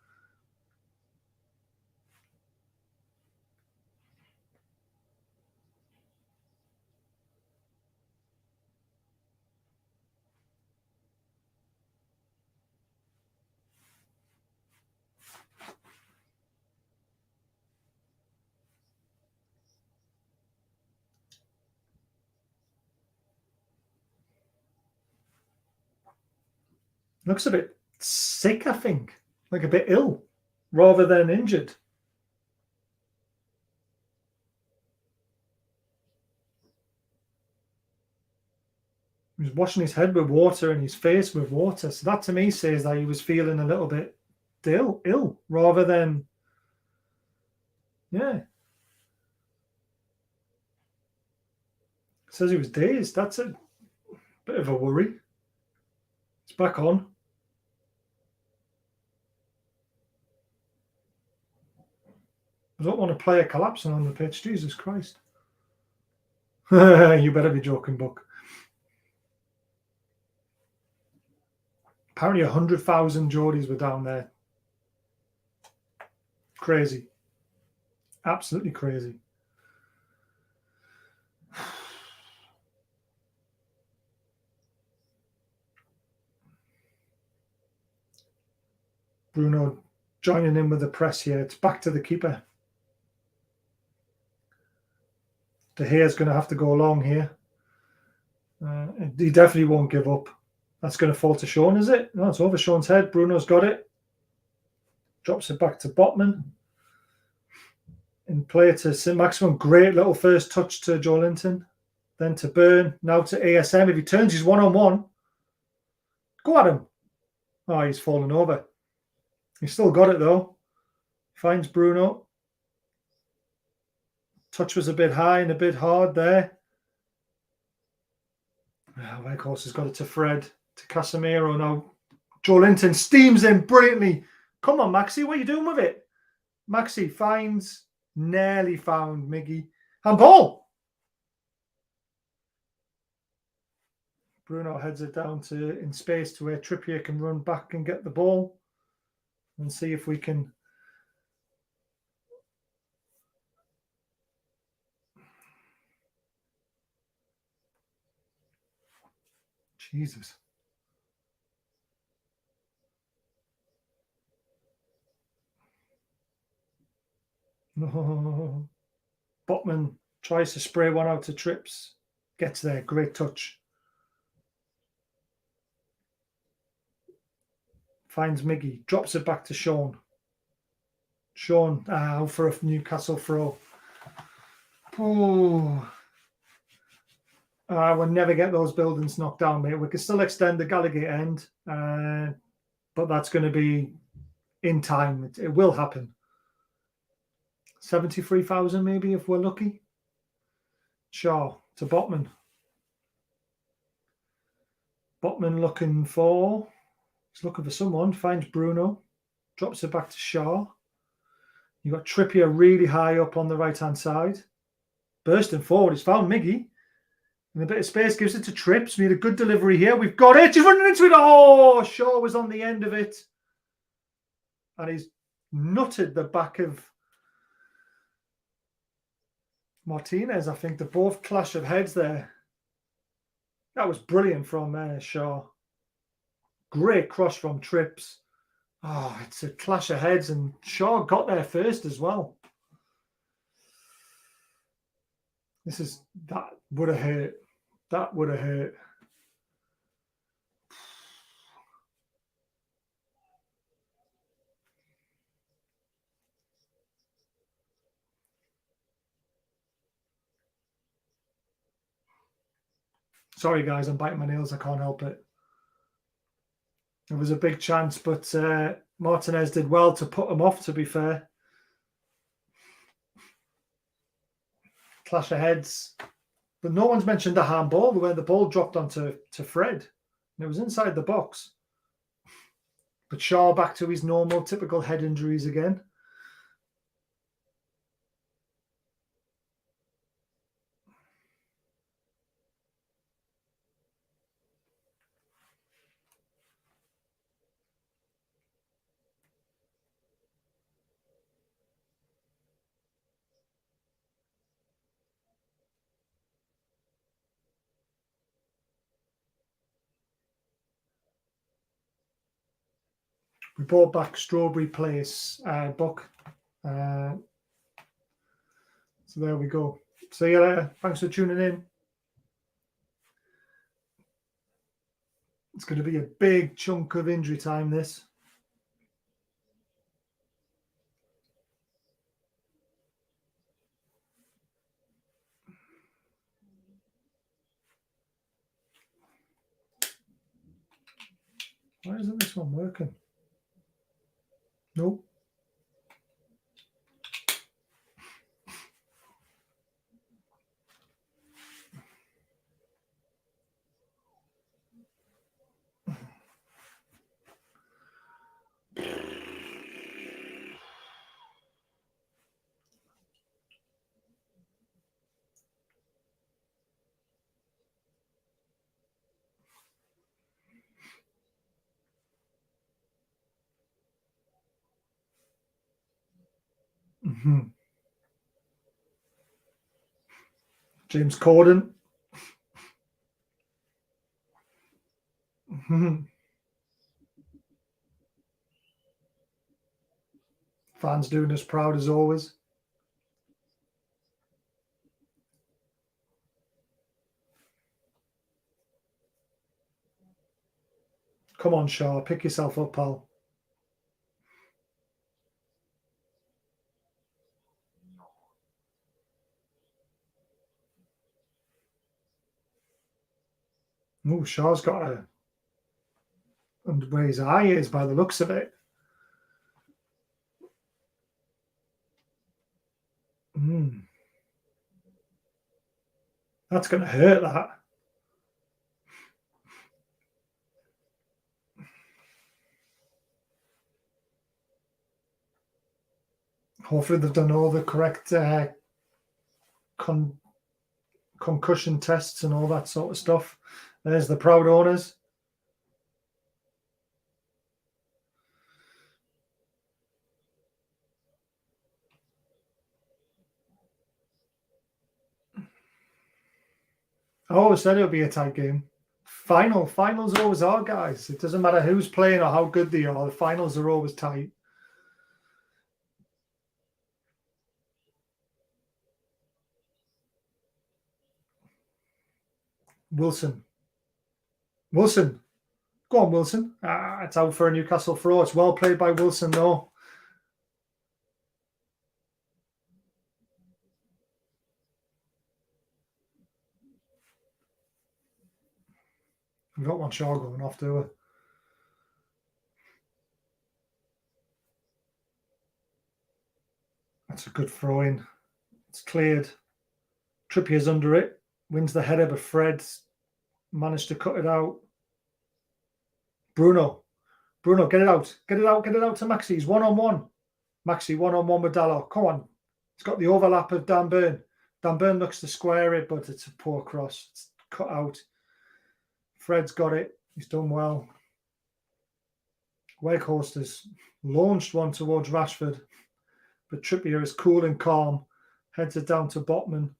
Looks a bit sick, I think. Like a bit ill, rather than injured. He was washing his head with water and his face with water. So that to me says that he was feeling a little bit ill rather than, yeah. Says he was dazed. That's a bit of a worry. It's back on. I don't want a player collapsing on the pitch. Jesus Christ. You better be joking, Buck. Apparently 100,000 Geordies were down there. Crazy. Absolutely crazy. Bruno joining in with the press here. It's back to the keeper. De Gea's going to have to go along here. He definitely won't give up. That's going to fall to Sean, is it? No, it's over Sean's head. Bruno's got it. Drops it back to Botman. In play to St. Maximum. Great little first touch to Joe Linton. Then to Byrne. Now to ASM. If he turns, he's one-on-one. Go at him. Oh, he's fallen over. He's still got it, though. Finds Bruno. Touch was a bit high and a bit hard there. Weghorst has got it to Fred. To Casemiro now. Joe Linton steams in brilliantly. Come on, Maxi. What are you doing with it? Maxi finds, nearly found Miggy. Handball. Bruno heads it down to in space to where Trippier can run back and get the ball and see if we can. Jesus. No. Botman tries to spray one out to Trips. Gets there. Great touch. Finds Miggy. Drops it back to Sean. Sean out for a Newcastle throw. Oh. We'll never get those buildings knocked down, mate. We can still extend the Gallagher end. But that's going to be in time. It will happen. 73,000 maybe if we're lucky. Shaw to Botman. Botman looking for someone. Finds Bruno. Drops it back to Shaw. You've got Trippier really high up on the right-hand side. Bursting forward. He's found Miggy. And a bit of space gives it to Trips. We need a good delivery here. We've got it. He's running into it. Oh, Shaw was on the end of it. And he's nutted the back of Martinez. I think the both clash of heads there. That was brilliant from Shaw. Great cross from Trips. Oh, it's a clash of heads, and Shaw got there first as well. That would have hurt. That would have hurt. Sorry, guys, I'm biting my nails. I can't help it. It was a big chance, but Martinez did well to put him off, to be fair. Clash of heads. But no one's mentioned the handball, where the ball dropped onto Fred. And it was inside the box. But Shaw back to his normal, typical head injuries again. We brought back Strawberry Place book. So there we go. See you later. Thanks for tuning in. It's going to be a big chunk of injury time, this. Why isn't this one working? Nope. James Corden. Fans doing us proud as always. Come on, Shaw, pick yourself up, pal. Oh, Shaw's got a... and where his eye is by the looks of it. That's going to hurt, that. Hopefully they've done all the correct concussion tests and all that sort of stuff. There's the proud owners. I always said it would be a tight game. Finals always are, guys. It doesn't matter who's playing or how good they are. The finals are always tight. Wilson. Go on, Wilson. It's out for a Newcastle throw. It's well played by Wilson, though. We've got one Shaw going off, do we? That's a good throw-in. It's cleared. Trippier's under it. Wins the header, but Fred managed to cut it out. Bruno, get it out. Get it out to Maxi. He's one-on-one. Maxi, one-on-one with Dalot. Come on. It's got the overlap of Dan Burn. Dan Burn looks to square it, but it's a poor cross. It's cut out. Fred's got it. He's done well. Wakehorst has launched one towards Rashford, but Trippier is cool and calm. Heads it down to Botman,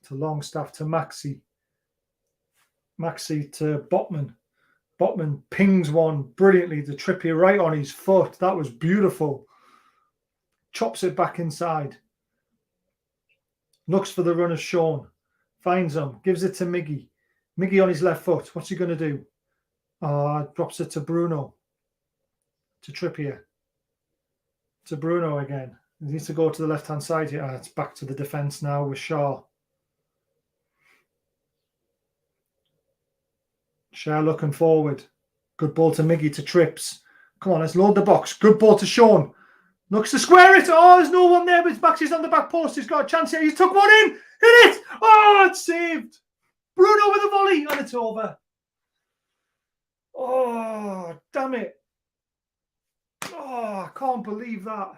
to Longstaff, to Maxi. Maxi to Botman. Botman pings one brilliantly to Trippier right on his foot. That was beautiful. Chops it back inside. Looks for the run of Sean. Finds him. Gives it to Miggy. Miggy on his left foot. What's he going to do? Drops it to Bruno. To Trippier. To Bruno again. He needs to go to the left-hand side here. It's back to the defence now with Shaw. Shaw looking forward. Good ball to Miggy, to Trips. Come on, let's load the box. Good ball to Sean. Looks to square it. Oh, there's no one there, but Maxie's on the back post. He's got a chance here. He's took one in. Hit it. Oh, it's saved. Bruno with a volley, and it's over. Oh, damn it. Oh, I can't believe that.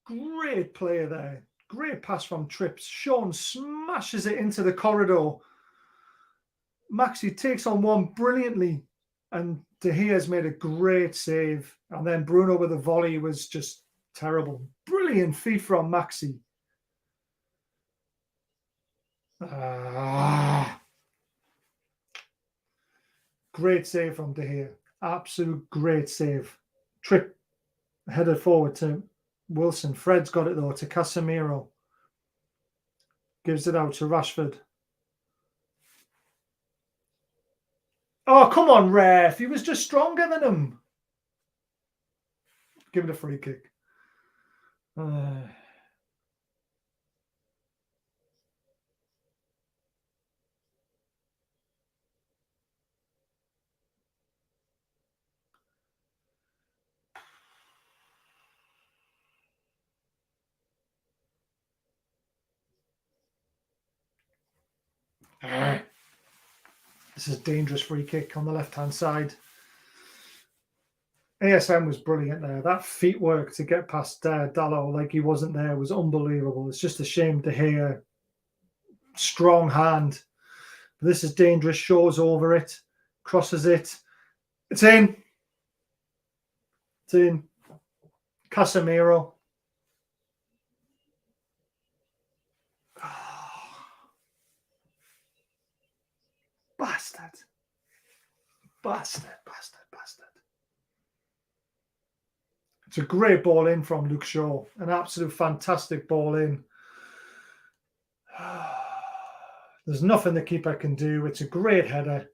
Great player there. Great pass from Trips. Sean smashes it into the corridor. Maxi takes on one brilliantly, and De Gea's made a great save. And then Bruno with a volley was just terrible. Brilliant feed from Maxi. Great save from De Gea. Absolute great save. Trip headed forward to Wilson. Fred's got it though to Casemiro. Gives it out to Rashford. Oh, come on, ref. He was just stronger than him. Give it a free kick. This is a dangerous free kick on the left-hand side. ASM was brilliant there. That feet work to get past Dalot like he wasn't there was unbelievable. It's just a shame to hear strong hand. But this is dangerous. Shaw's over it. Crosses it. It's in. It's in. Casemiro. Bastard. Bastard. It's a great ball in from Luke Shaw. An absolute fantastic ball in. There's nothing the keeper can do. It's a great header.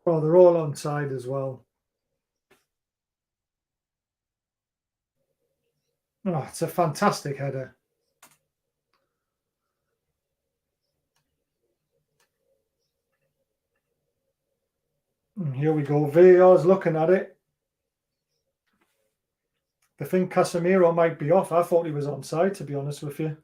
Oh, they're all onside as well. Oh, it's a fantastic header. And here we go. VAR's looking at it. They think Casemiro might be off. I thought he was onside, to be honest with you.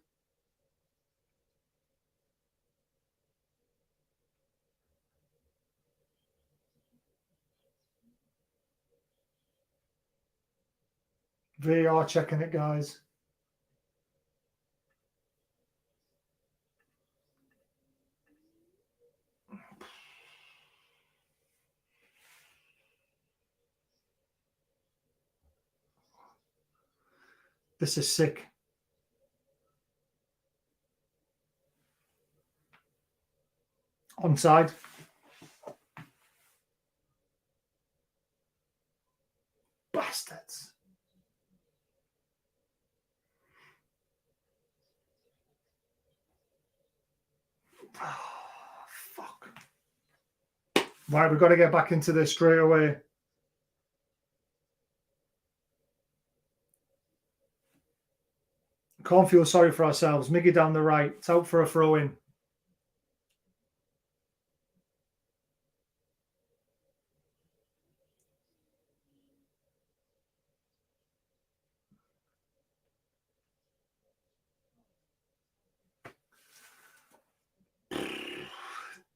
VAR checking it, guys. This is sick. Onside. Bastards. Oh, fuck. Right, we've got to get back into this straight away. Can't feel sorry for ourselves. Miggy down the right. It's out for a throw-in.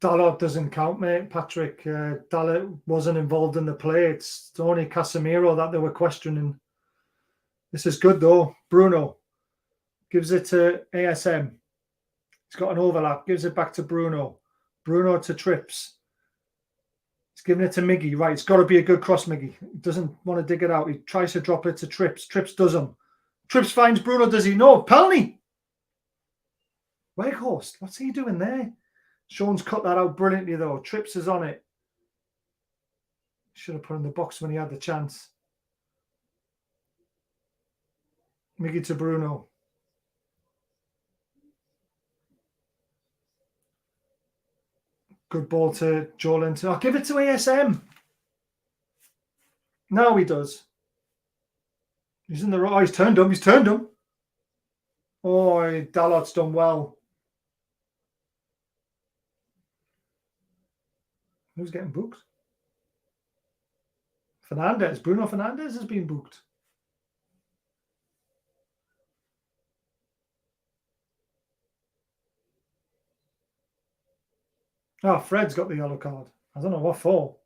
Dalot doesn't count, mate. Patrick, Dalot wasn't involved in the play. It's only Casemiro that they were questioning. This is good, though. Bruno gives it to ASM. He's got an overlap. Gives it back to Bruno. Bruno to Trips. He's giving it to Miggy. Right, it's got to be a good cross, Miggy. He doesn't want to dig it out. He tries to drop it to Trips. Trips doesn't. Trips finds Bruno. Does he? No. Pelney. Weghorst. What's he doing there? Sean's cut that out brilliantly, though. Trips is on it. Should have put in the box when he had the chance. Miggy to Bruno. Good ball to Joelinton. I'll give it to ASM. Now he does. He's in the right. Oh, he's turned him. He's turned him. Oh, Dalot's done well. Who's getting booked? Fernandez. Bruno Fernandez has been booked. Oh, Fred's got the yellow card. I don't know what for.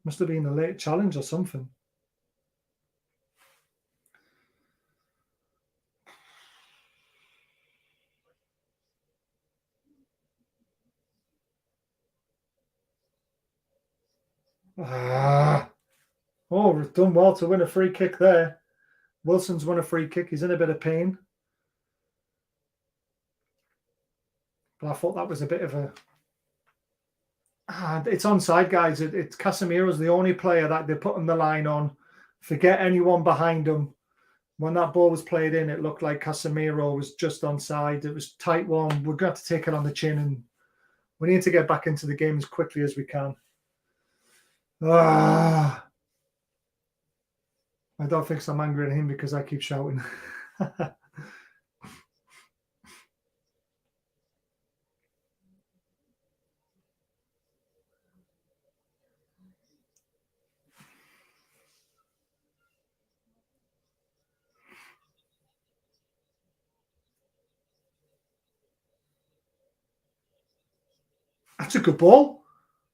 Must have been a late challenge or something. Oh, we've done well to win a free kick there. Wilson's won a free kick. He's in a bit of pain. But I thought that was a bit of a... it's onside, guys. It's Casemiro's the only player that they're putting the line on. Forget anyone behind him. When that ball was played in, it looked like Casemiro was just onside. It was tight one. We're going to have to take it on the chin, and we need to get back into the game as quickly as we can. I don't think I'm angry at him because I keep shouting. That's a good ball.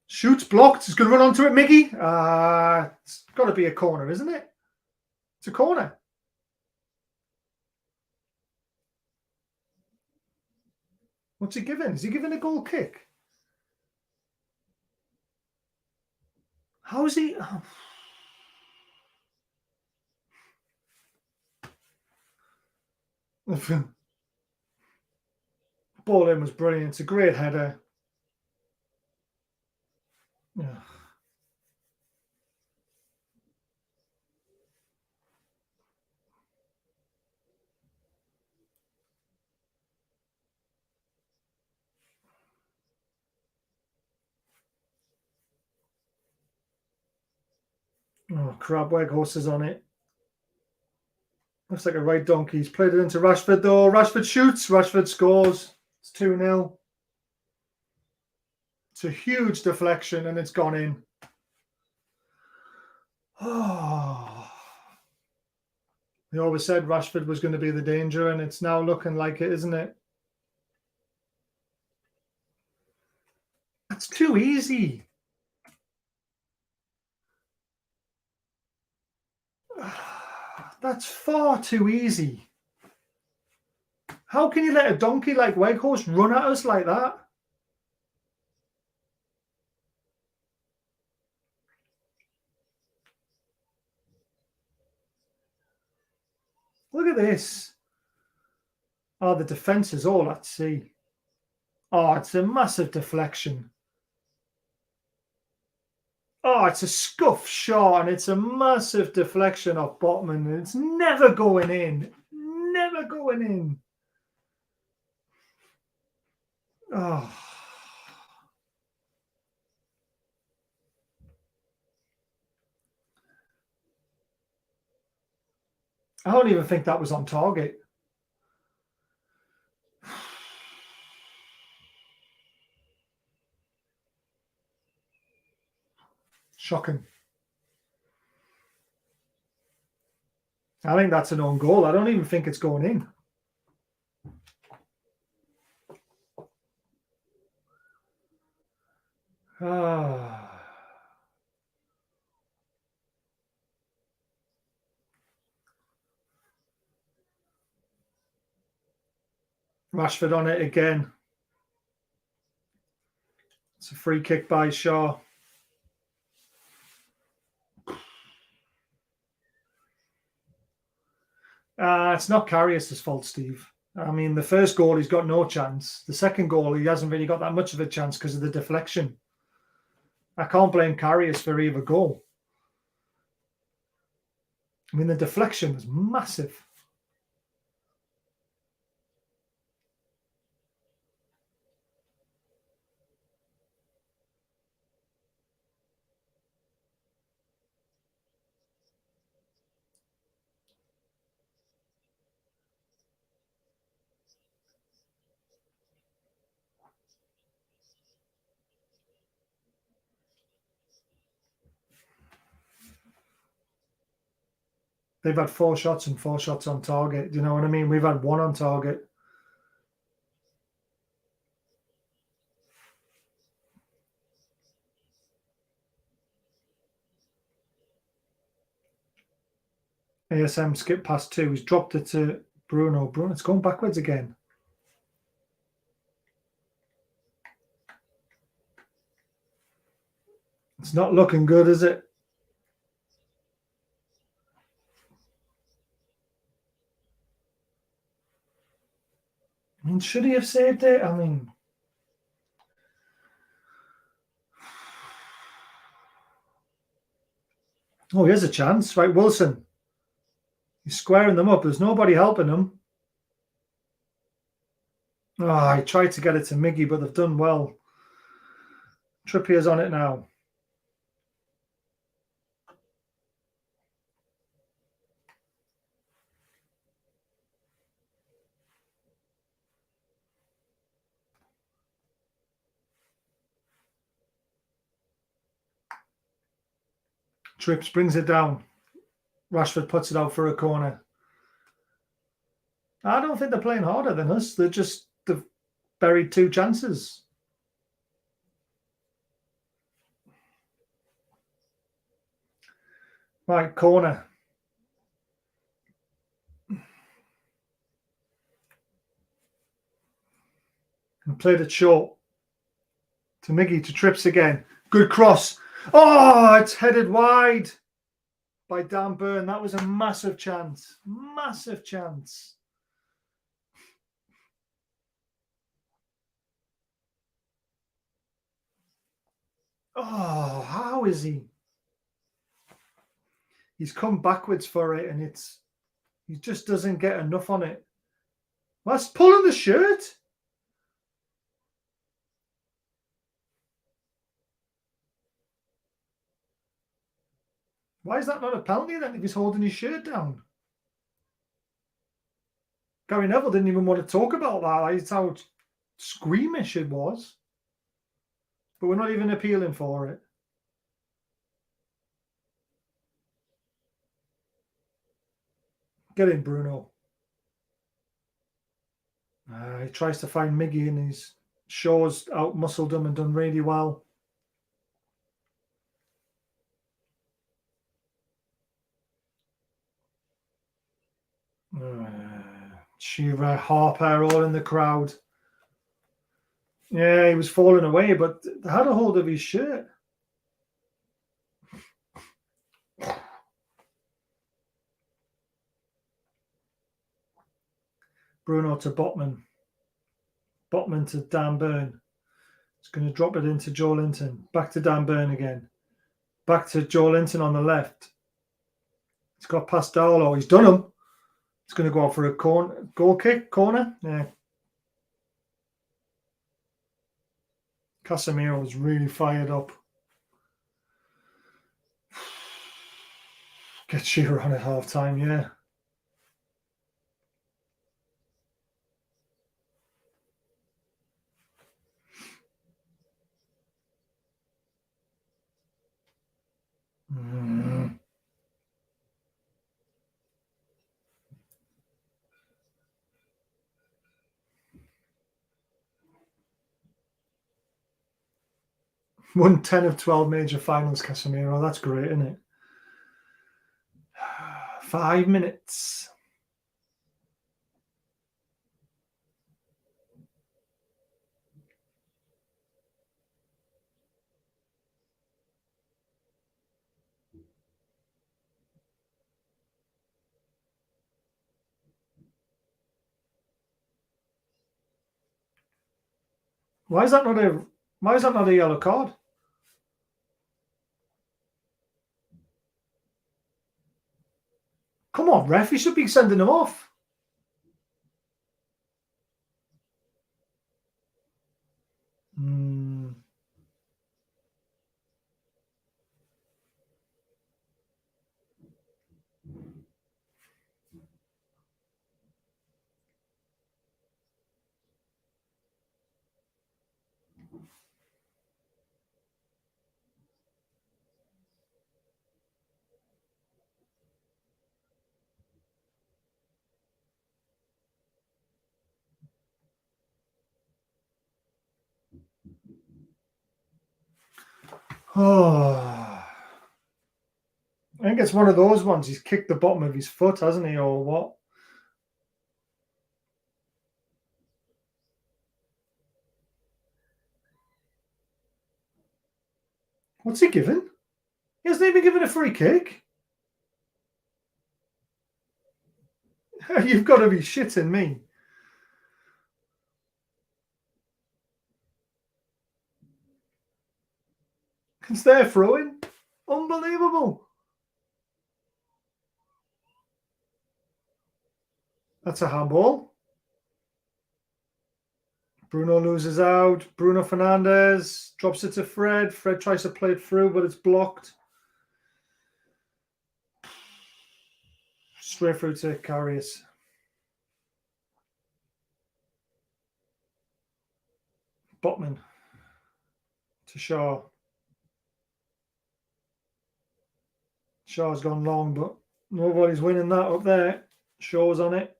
Shoots, blocked. He's going to run onto it, Miggy. It's got to be a corner, isn't it? It's a corner. What's he giving? Is he giving a goal kick? How is he? Oh. Ball in was brilliant. It's a great header. Yeah. Oh, crap. Weghorst is on it. Looks like a right donkey. He's played it into Rashford, though. Rashford shoots. Rashford scores. It's 2-0. It's a huge deflection, and it's gone in. Oh. They always said Rashford was going to be the danger, and it's now looking like it, isn't it? That's too easy. That's far too easy. How can you let a donkey like Weghorst run at us like that? Look at this. Oh, the defence is all at sea. Oh, it's a massive deflection. Oh, it's a scuff shot, and it's a massive deflection off Botman, and it's never going in. Never going in. Oh. I don't even think that was on target. Shocking. I think that's an own goal. I don't even think it's going in. Rashford on it again. It's a free kick by Shaw. It's not Karius' fault, Steve. I mean, the first goal, he's got no chance. The second goal, he hasn't really got that much of a chance because of the deflection. I can't blame Karius for either goal. I mean, the deflection was massive. They've had 4 shots and 4 shots on target. Do you know what I mean? We've had 1 on target. ASM skipped past 2. He's dropped it to Bruno. Bruno, it's going backwards again. It's not looking good, is it? I mean, should he have saved it? I mean, oh, here's a chance. Right, Wilson. He's squaring them up. There's nobody helping him. Oh, I tried to get it to Miggy, but they've done well. Trippier's on it now. Trips brings it down. Rashford puts it out for a corner. I don't think they're playing harder than us. They've buried 2 chances. Right, corner. and played it short to Miggy, to Trips again. Good cross. Oh, it's headed wide by Dan Burn. That was a massive chance. Massive chance. Oh, how is he? He's come backwards for it, and he just doesn't get enough on it. That's pulling the shirt. Why is that not a penalty then if he's holding his shirt down? Gary Neville didn't even want to talk about that. That's how squeamish it was. But we're not even appealing for it. Get in, Bruno. He tries to find Miggy, and his Shaw's out-muscled him and done really well. Shearer, Harper, all in the crowd. Yeah, he was falling away, but they had a hold of his shirt. Bruno to Botman. Botman to Dan Burn. He's going to drop it into Joe Linton. Back to Dan Burn again. Back to Joe Linton on the left. He's got past Darlow. He's done him. He's going to go out for a goal kick, corner. Yeah. Casemiro was really fired up. Get Shearer on at half time, yeah. Mm. Won 10 of 12 major finals, Casemiro. That's great, isn't it? 5 minutes. Why is that not a yellow card? Come on, ref, you should be sending him off. Oh, I think it's one of those ones. He's kicked the bottom of his foot, hasn't he, or what? What's he given? He hasn't even given a free kick. You've got to be shitting me. It's their throwing. Unbelievable. That's a handball. Bruno loses out. Bruno Fernandes drops it to Fred. Fred tries to play it through, but it's blocked. Straight through to Karius. Botman to Shaw. Shaw's gone long, but nobody's winning that up there. Shaw's on it.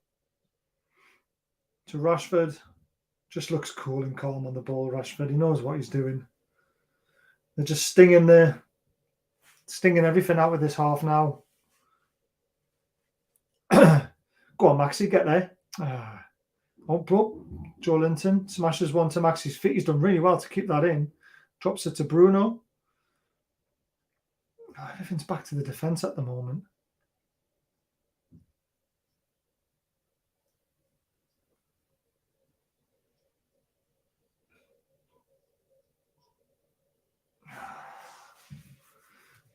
To Rashford. Just looks cool and calm on the ball, Rashford. He knows what he's doing. They're just stinging everything out with this half now. Go on, Maxi, get there. Oh, bro. Joe Linton smashes one to Max's feet. He's done really well to keep that in. Drops it to Bruno. Oh, everything's back to the defence at the moment.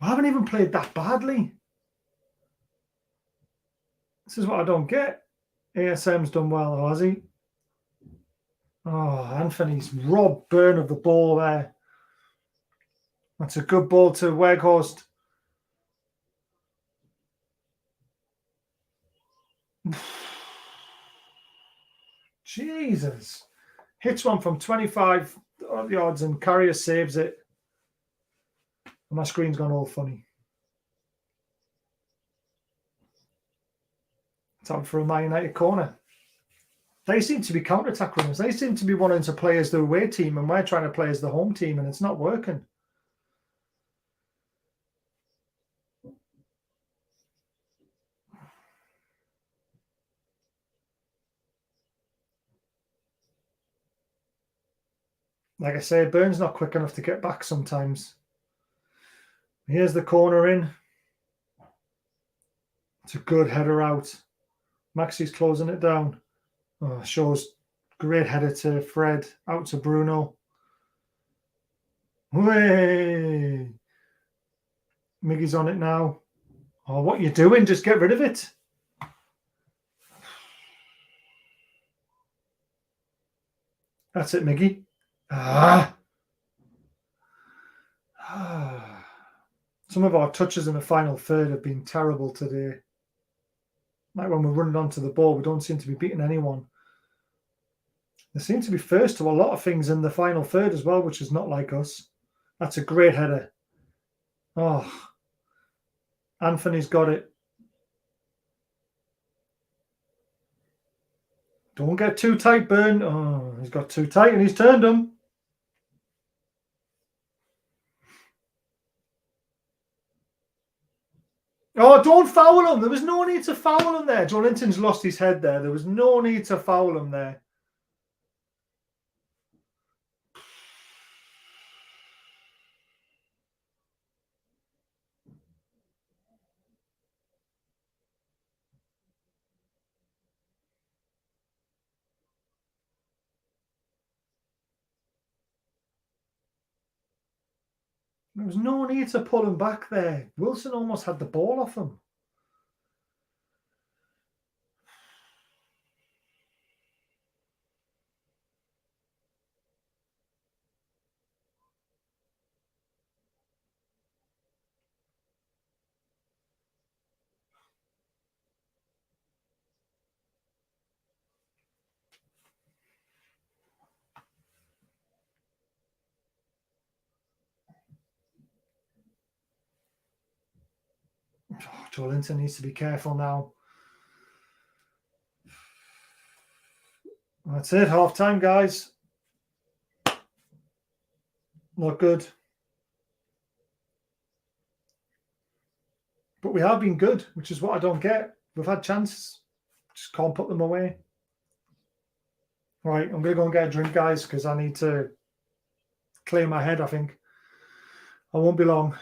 I haven't even played that badly. This is what I don't get. ASM's done well, has he? Oh, Anthony's robbed Burn of the ball there. That's a good ball to Weghorst. Jesus. Hits one from 25 yards and Carrier saves it. And my screen's gone all funny. It's out for a Man United corner. They seem to be counter-attack runners. They seem to be wanting to play as the away team, and we're trying to play as the home team, and it's not working. Like I say, Burns not quick enough to get back sometimes. Here's the corner in. It's a good header out. Maxi's closing it down. Oh, shows great header to Fred. Out to Bruno. Way. Miggy's on it now. Oh, what are you doing? Just get rid of it. That's it, Miggy. Some of our touches in the final third have been terrible today. Like when we're running onto the ball, we don't seem to be beating anyone. They seem to be first to a lot of things in the final third as well, which is not like us. That's a great header. Oh, Anthony's got it. Don't get too tight, Burn. Oh, he's got too tight and he's turned him. Oh, don't foul him. There was no need to foul him there. Joe Linton's lost his head there. There was no need to foul him there. There was no need to pull him back there. Wilson almost had the ball off him. Oh, Joe Linton needs to be careful now. That's it. Half time, guys. Not good. But we have been good, which is what I don't get. We've had chances. Just can't put them away. Right, I'm going to go and get a drink, guys, because I need to clear my head, I think. I won't be long.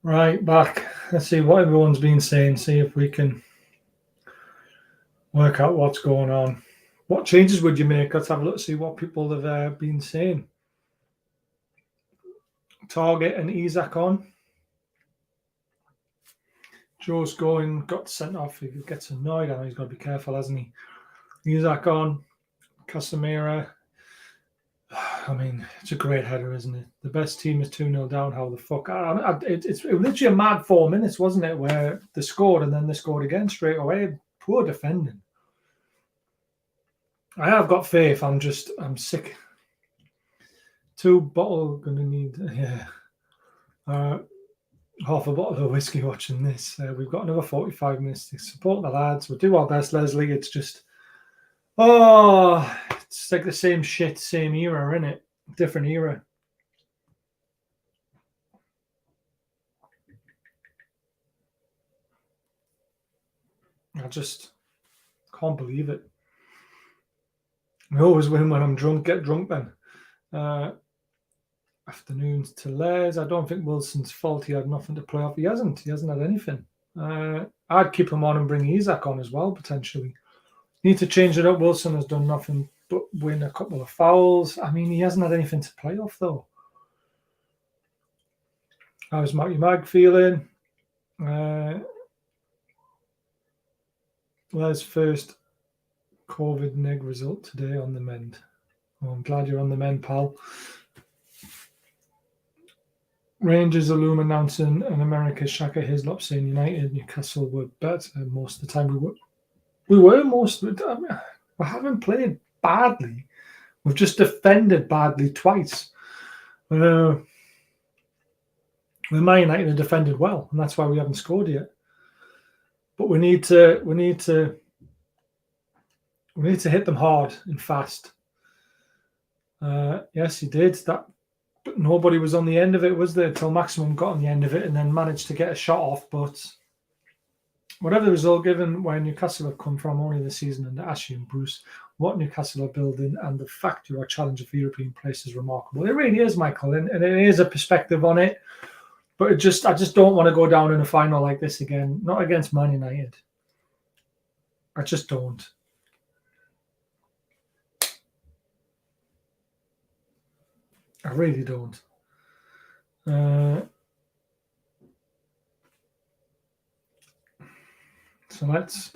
Right, back. Let's see what everyone's been saying, see if we can work out what's going on. What changes would you make? Let's have a look, see what people have been saying. Target and Isak on. Joe's going, got sent off. He gets annoyed. I know he's got to be careful, hasn't he? Isak on. Casemiro. I mean, it's a great header, isn't it? The best team is 2-0 down. How the fuck? It was literally a mad 4 minutes, wasn't it? Where they scored and then they scored again straight away. Poor defending. I have got faith. I'm sick. 2 bottle gonna need, yeah. Half a bottle of whiskey watching this. We've got another 45 minutes to support the lads. We'll do our best, Leslie. It's just, it's like the same shit, same era, isn't it? Different era. I just can't believe it. I always win when I'm drunk. Get drunk then. Afternoons to Les. I don't think Wilson's fault. He had nothing to play off. He hasn't had anything. I'd keep him on and bring Isak on as well, potentially. Need to change it up. Wilson has done nothing but win a couple of fouls. I mean, he hasn't had anything to play off, though. How's Matty Mag feeling? Les' first COVID neg result today on the mend. Oh, I'm glad you're on the mend, pal. Rangers are loom announcing an America Shaka Hislop saying United, Newcastle were better most of the time. We were most of the time. We haven't played badly. We've just defended badly twice. Man United have defended well, and that's why we haven't scored yet. But we need to hit them hard and fast. Yes, he did that. But nobody was on the end of it, was there? Till Maximum got on the end of it and then managed to get a shot off. But whatever the result, given where Newcastle have come from only this season under Ashley and Bruce, what Newcastle are building, and the fact you are challenging for European place is remarkable. It really is, Michael, and it is a perspective on it. But I just don't want to go down in a final like this again. Not against Man United. I just don't. I really don't. So let's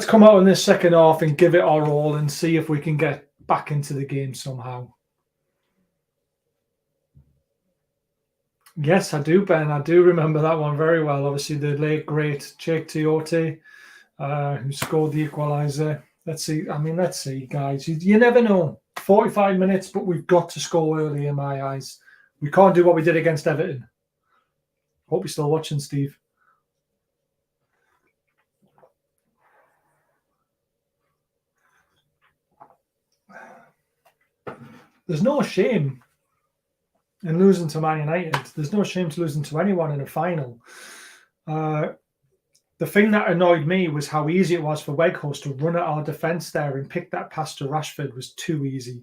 come out in this second half and give it our all and see if we can get back into the game somehow. Yes, I do, Ben. I do remember that one very well. Obviously, the late, great Jake Tiote, who scored the equaliser. Let's see, guys. You never know. 45 minutes, but we've got to score early in my eyes. We can't do what we did against Everton. Hope you're still watching, Steve. There's no shame in losing to Man United. There's no shame to losing to anyone in a final. The thing that annoyed me was how easy it was for Weghorst to run at our defence there and pick that pass to Rashford was too easy.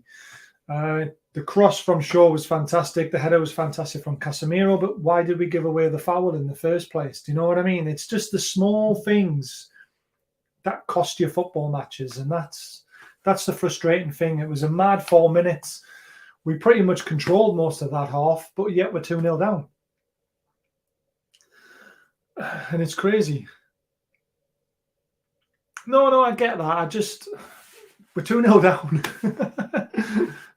The cross from Shaw was fantastic. The header was fantastic from Casemiro, but why did we give away the foul in the first place? Do you know what I mean? It's just the small things that cost you football matches, and that's the frustrating thing. It was a mad 4 minutes. We pretty much controlled most of that half, but yet we're 2-0 down. And it's crazy. No, I get that. We're 2-0 down.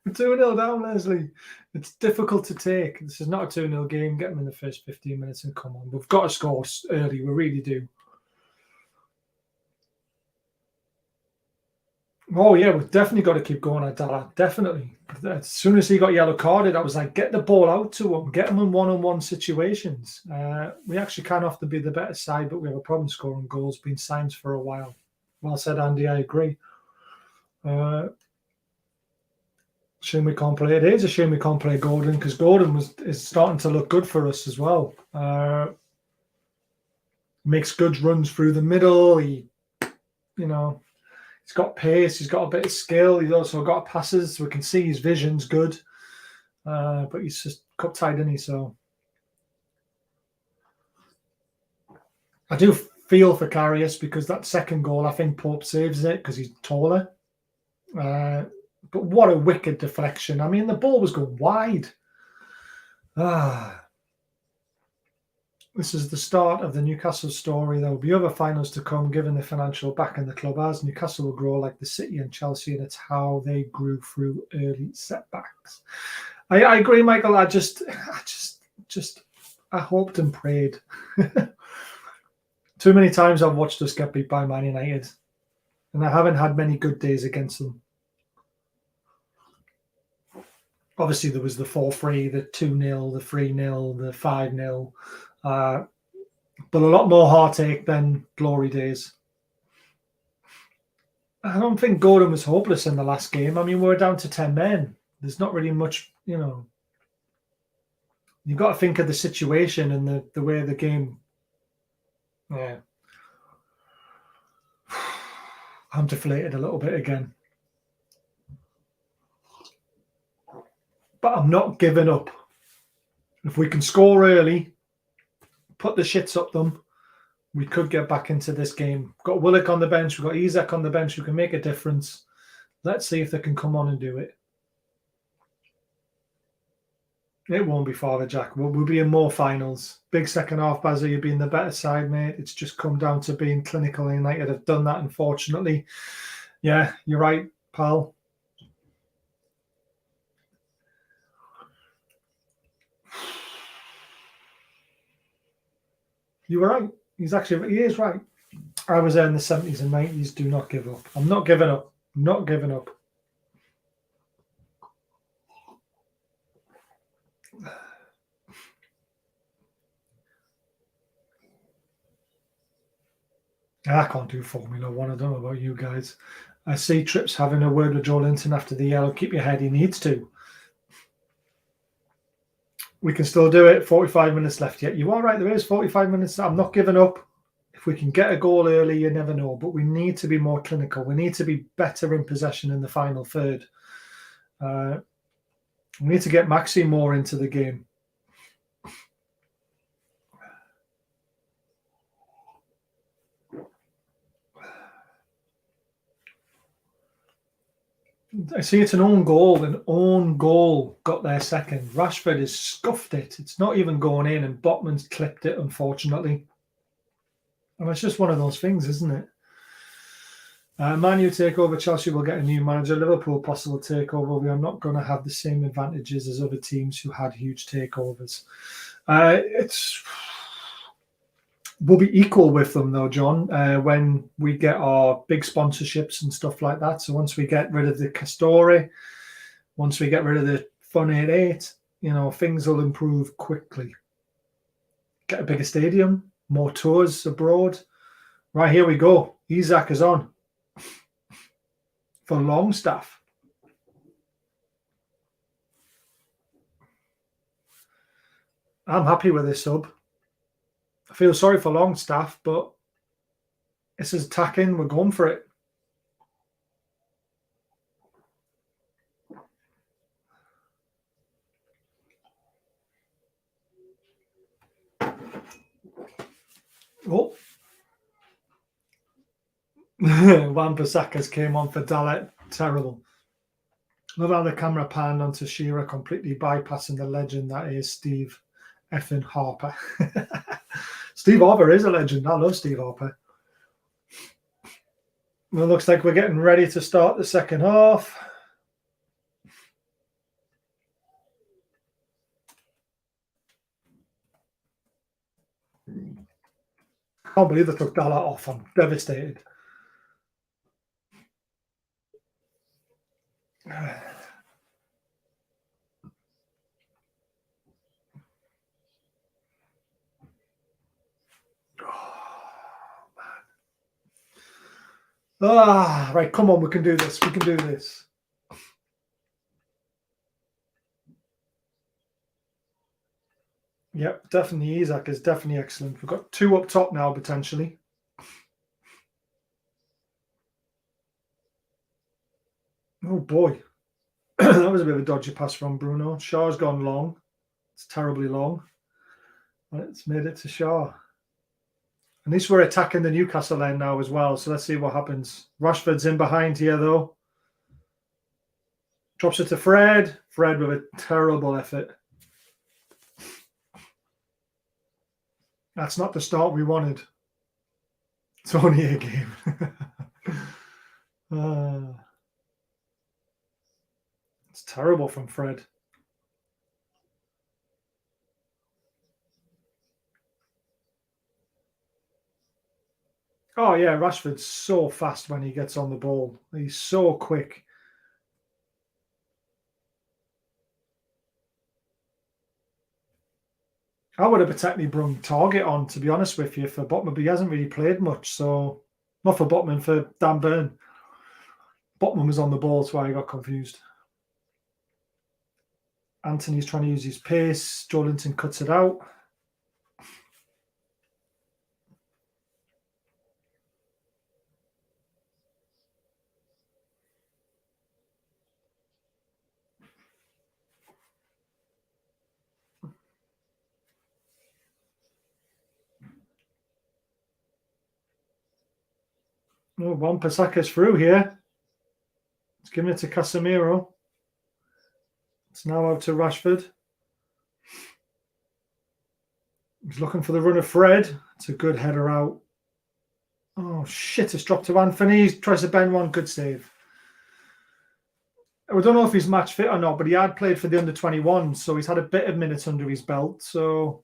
We're 2-0 down, Leslie. It's difficult to take. This is not a 2-0 game. Get them in the first 15 minutes and come on. We've got to score early. We really do. Oh, yeah, we've definitely got to keep going at that. Definitely. As soon as he got yellow carded, I was like, get the ball out to him. Get him in one-on-one situations. We actually can often be the better side, but we have a problem scoring goals. Been signs for a while. Well said, Andy. I agree. Shame we can't play. It is a shame we can't play Gordon, because Gordon is starting to look good for us as well. Makes good runs through the middle. He's got pace. He's got a bit of skill. He's also got passes. We can see his vision's good. But he's just cup tied, isn't he? So I do feel for Karius because that second goal, I think Pope saves it because he's taller. But what a wicked deflection. I mean, the ball was going wide. This is the start of the Newcastle story. There will be other finals to come, given the financial backing the club has. Newcastle will grow like the City and Chelsea, and it's how they grew through early setbacks. I agree, Michael. I hoped and prayed. Too many times I've watched us get beat by Man United, and I haven't had many good days against them. Obviously, there was the 4-3, the 2-0, the 3-0, the 5-0, but a lot more heartache than glory days. I don't think Gordon was hopeless in the last game. I mean, we're down to 10 men. There's not really much, you know. You've got to think of the situation and the way the game. Yeah. I'm deflated a little bit again. But I'm not giving up. If we can score early, put the shits up them, we could get back into this game. We've got Willock on the bench. We've got Isak on the bench who can make a difference. Let's see if they can come on and do it. It won't be Father Jack. We'll be in more finals. Big second half, Bazza. You've been the better side, mate. It's just come down to being clinical. United have done that, unfortunately. Yeah, you're right, pal. You were right. He is right. I was there in the 70s and 90s. Do not give up. I'm not giving up. I'm not giving up. I can't do Formula One. I don't know about you guys. I see Trips having a word with Joel Linton after the yellow. Keep your head. He needs to. We can still do it. 45 minutes left yet. You are right. There is 45 minutes. I'm not giving up. If we can get a goal early, you never know. But we need to be more clinical. We need to be better in possession in the final third. We need to get Maxi more into the game. I see it's an own goal. An own goal got their second. Rashford has scuffed it. It's not even going in, and Botman's clipped it, unfortunately. And it's just one of those things, isn't it? Man U takeover. Chelsea will get a new manager. Liverpool possible takeover. We are not going to have the same advantages as other teams who had huge takeovers. We'll be equal with them, though, John, when we get our big sponsorships and stuff like that. So once we get rid of the Castore, once we get rid of the Fun 88, things will improve quickly. Get a bigger stadium, more tours abroad. Right, here we go. Isak is on for Longstaff. I'm happy with this sub. I feel sorry for Longstaff, but this is attacking. We're going for it. Oh. Wan-Bissaka's came on for Dalet. Terrible. Love how the camera panned onto Shearer, completely bypassing the legend that is Steve effing Harper. Steve Harper is a legend. I love Steve Harper. Well, it looks like we're getting ready to start the second half. I can't believe they took Dalla off. I'm devastated. Right, come on, we can do this. We can do this. Yep, definitely. Isak is definitely excellent. We've got two up top now, potentially. Oh, boy. That was a bit of a dodgy pass from Bruno. Shaw's gone long. It's terribly long. And it's made it to Shaw. At least we're attacking the Newcastle end now as well. So let's see what happens. Rashford's in behind here, though. Drops it to Fred. Fred with a terrible effort. That's not the start we wanted. It's only a game. It's terrible from Fred. Oh, yeah, Rashford's so fast when he gets on the ball. He's so quick. I would have particularly brung Target on, to be honest with you, for Botman, but he hasn't really played much. So, not for Botman, for Dan Burn. Botman was on the ball, that's why I got confused. Anthony's trying to use his pace. Joelinton cuts it out. Oh, Wan-Bissaka's through here. It's giving it to Casemiro. It's now out to Rashford. He's looking for the run of Fred. It's a good header out. Oh, shit. It's dropped to Anthony. He tries to bend one. Good save. I don't know if he's match fit or not, but he had played for the under-21, so he's had a bit of minutes under his belt. So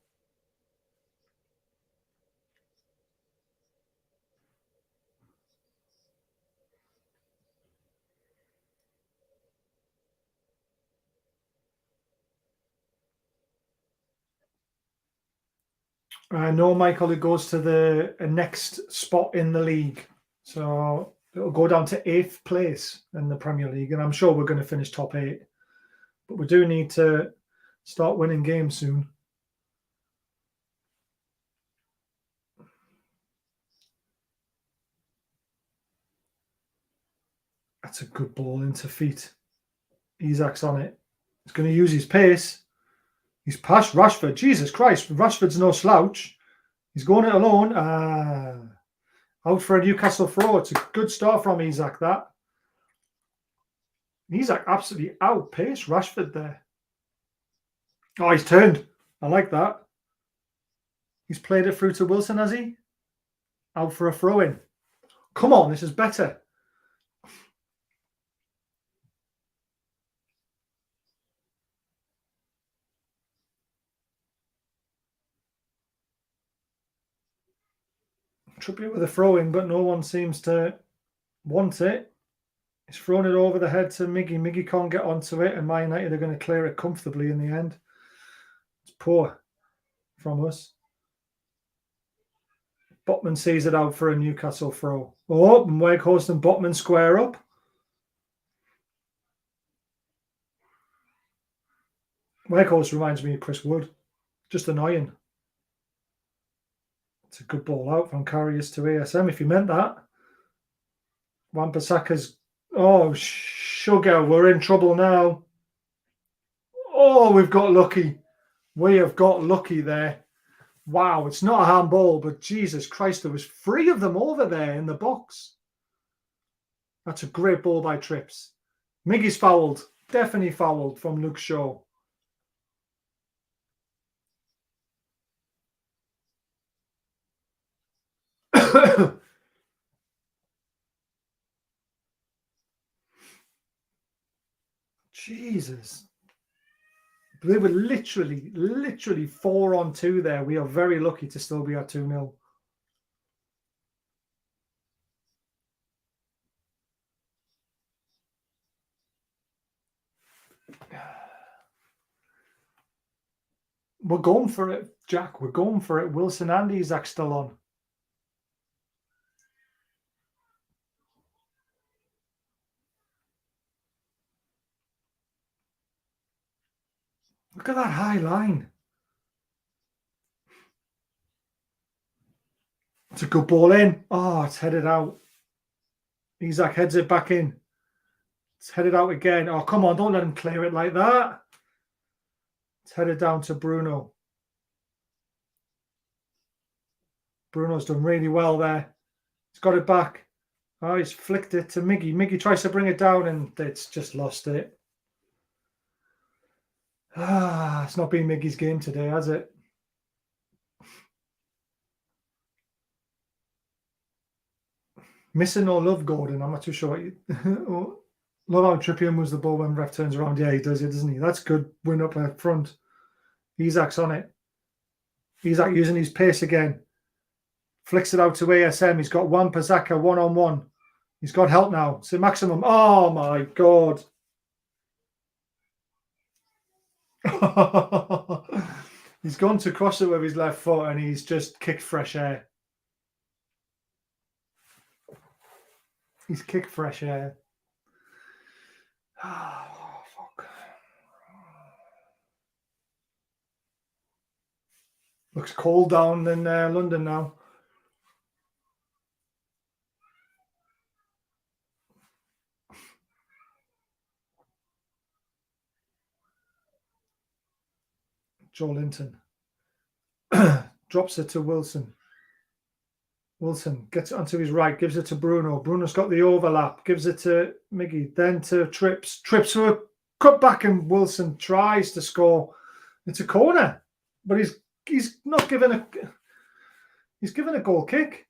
no, Michael, it goes to the next spot in the league. So it'll go down to 8th place in the Premier League. And I'm sure we're going to finish top 8. But we do need to start winning games soon. That's a good ball into feet. Isak's on it. He's going to use his pace. He's past Rashford. Jesus Christ. Rashford's no slouch. He's going it alone. Out for a Newcastle throw. It's a good start from Isak, that. Isak absolutely outpaced Rashford there. Oh, he's turned. I like that. He's played it through to Wilson, has he? Out for a throw-in. Come on, this is better. Trippier with a throw-in, but no one seems to want it. He's thrown it over the head to Miggy. Miggy can't get onto it, and Man United are going to clear it comfortably in the end. It's poor from us. Botman sees it out for a Newcastle throw. Oh, and Weghorst and Botman square up. Weghorst reminds me of Chris Wood. Just annoying. It's a good ball out from Karius to ASM, if you meant that. Wan-Bissaka's... Oh, sugar, we're in trouble now. Oh, we've got lucky. We have got lucky there. Wow, it's not a handball, but Jesus Christ, there was 3 of them over there in the box. That's a great ball by Trips. Miggy's fouled. Definitely fouled from Luke Shaw. Jesus. They were literally 4-on-2 there. We are very lucky to still be at 2-0. We're going for it, Jack. We're going for it. Wilson and Isak still on. Look at that high line. It's a good ball in. Oh, it's headed out. Isak heads it back in. It's headed out again. Oh, come on. Don't let him clear it like that. It's headed down to Bruno. Bruno's done really well there. He's got it back. Oh, he's flicked it to Miggy. Miggy tries to bring it down and it's just lost it. It's not been Miggy's game today, has it? Missing or love Gordon? I'm not too sure what you... Love how Trippier moves the ball when ref turns around. Yeah, he does it, doesn't he? That's good. Win up at front. Isak's on it. Isak using his pace again. Flicks it out to ASM. He's got Wan-Bissaka one-on-one. He's got help now. It's the maximum. Oh, my God. He's gone to cross it with his left foot and he's just kicked fresh air. He's kicked fresh air. Oh, fuck. Looks cold down in London now. Joelinton drops it to Wilson. Wilson gets it onto his right, gives it to Bruno. Bruno's got the overlap, gives it to Miggy, then to Trips. Trips for a cut back and Wilson tries to score. It's a corner, but he's not given a... He's given a goal kick.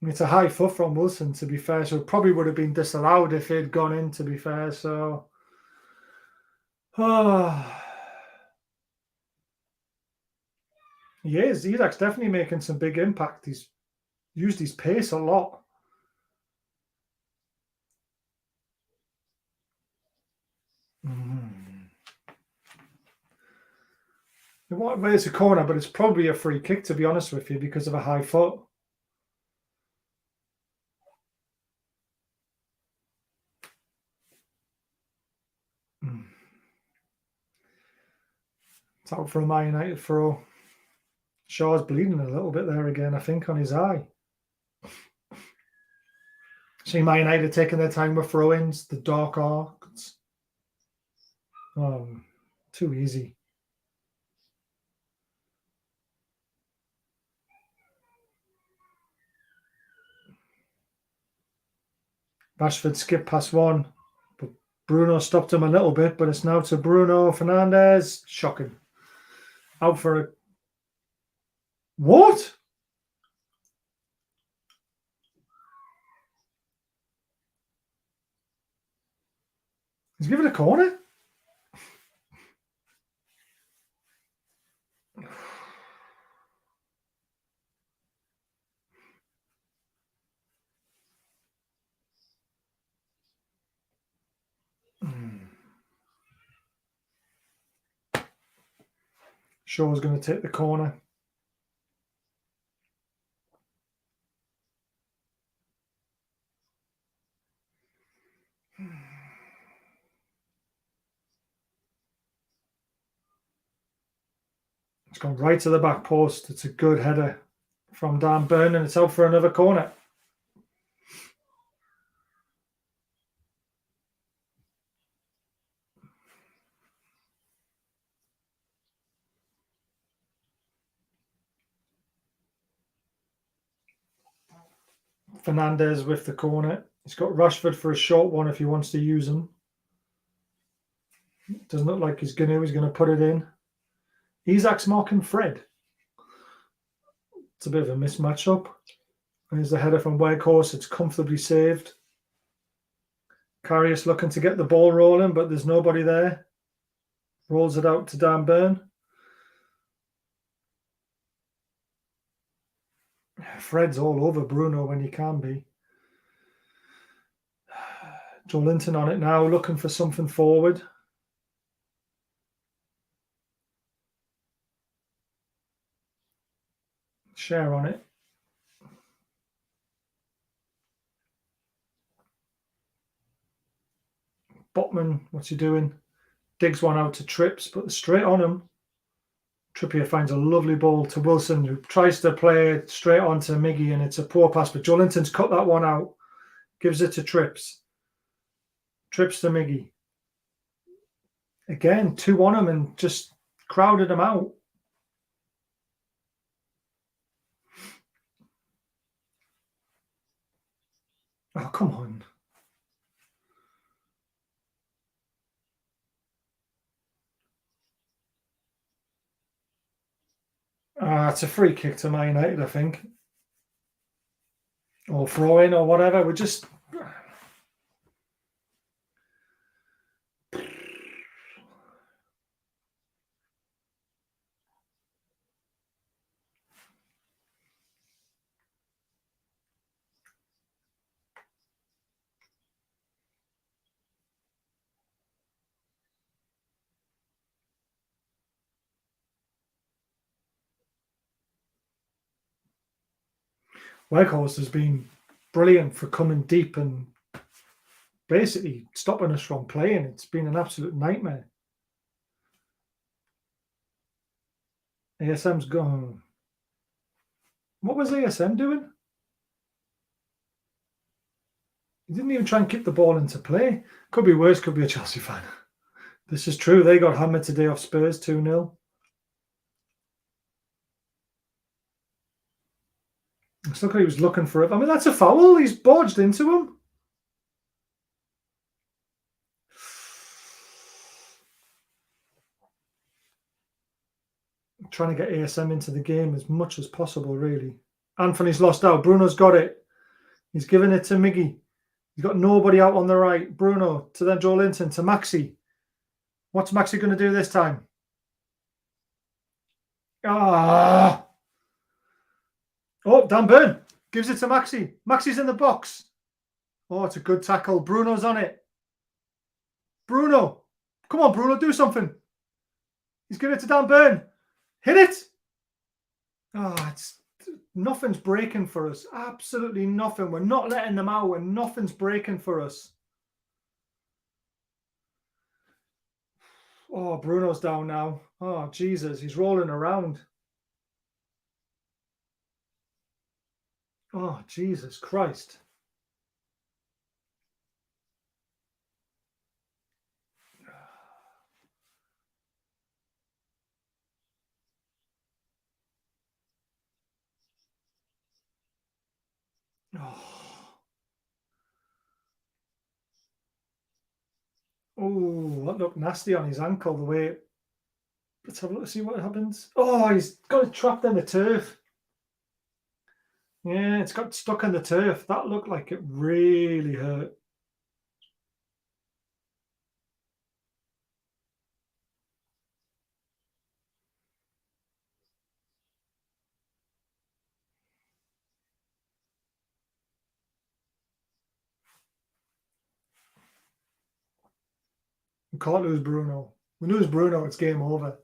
It's a high foot from Wilson, to be fair, so it probably would have been disallowed if it had gone in, to be fair, so... He is. Isak's definitely making some big impact. He's used his pace a lot. It's a corner, but it's probably a free kick, to be honest with you, because of a high foot. It's out for a Man United throw. Shaw's bleeding a little bit there again, I think, on his eye. See Man United taking their time with throw-ins, the dark arcs. Too easy. Rashford skipped past one, but Bruno stopped him a little bit, but it's now to Bruno Fernandes. Shocking. Out for a... What? He's given a corner? Shaw's going to take the corner. It's gone right to the back post. It's a good header from Dan Burn, and it's out for another corner. Fernandes with the corner. He's got Rashford for a short one if he wants to use him. Doesn't look like he's going to put it in. Isak's marking Fred. It's a bit of a mismatch up. There's the header from Weghorst. It's comfortably saved. Karius looking to get the ball rolling, but there's nobody there. Rolls it out to Dan Burn. Fred's all over Bruno when he can be. Joelinton on it now, looking for something forward. Share on it. Botman, what's he doing? Digs one out to Trips, but straight on him. Trippier finds a lovely ball to Wilson, who tries to play it straight on to Miggy, and it's a poor pass, but Joelinton's cut that one out. Gives it to Trips. Trips to Miggy. Again, 2 on him and just crowded him out. Oh, come on. It's a free kick to Man United, I think. Or throw in or whatever. We're just... Weghorst has been brilliant for coming deep and basically stopping us from playing. It's been an absolute nightmare. ASM's gone. What was ASM doing? He didn't even try and kick the ball into play. Could be worse, could be a Chelsea fan. This is true. They got hammered today off Spurs 2-0. It's like he was looking for it. I mean, that's a foul. He's bodged into him. I'm trying to get ASM into the game as much as possible, really. Anthony's lost out. Bruno's got it. He's given it to Miggy. He's got nobody out on the right. Bruno to then Joe Linton to Maxi. What's Maxi going to do this time? Oh, Dan Burn gives it to Maxi. Maxi's in the box. Oh, it's a good tackle. Bruno's on it. Bruno. Come on, Bruno, do something. He's giving it to Dan Burn. Hit it. Nothing's breaking for us. Absolutely nothing. We're not letting them out and nothing's breaking for us. Oh, Bruno's down now. Oh, Jesus. He's rolling around. Oh, Jesus Christ. Oh, that looked nasty on his ankle, the way... Let's have a look to see what happens. Oh, he's got it trapped in the turf. Yeah, it's got stuck in the turf. That looked like it really hurt. We can't lose Bruno. We lose Bruno, it's game over.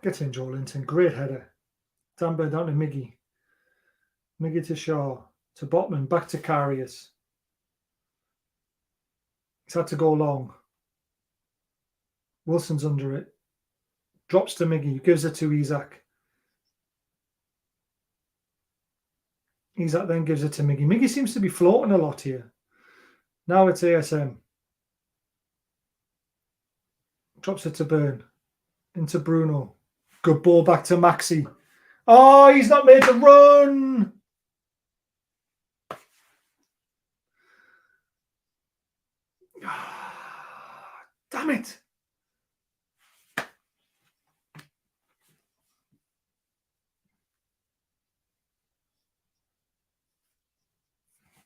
Gets in Joe Linton. Great header. Danber down to Miggy. Miggy to Shaw. To Botman. Back to Karius. He's had to go long. Wilson's under it. Drops to Miggy. Gives it to Isak. Isak then gives it to Miggy. Miggy seems to be floating a lot here. Now it's ASM. Drops it to Burn. Into Bruno. Good ball back to Maxi. Oh, he's not made the run. Damn it.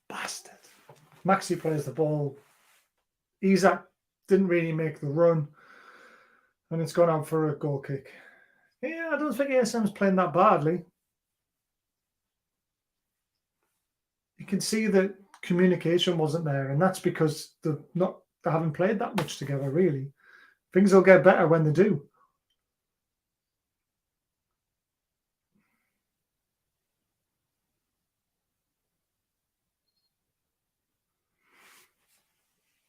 Bastard. Maxi plays the ball. Isak didn't really make the run. And it's gone out for a goal kick. Yeah, I don't think ASM's playing that badly. You can see that communication wasn't there, and that's because they haven't played that much together, really. Things will get better when they do.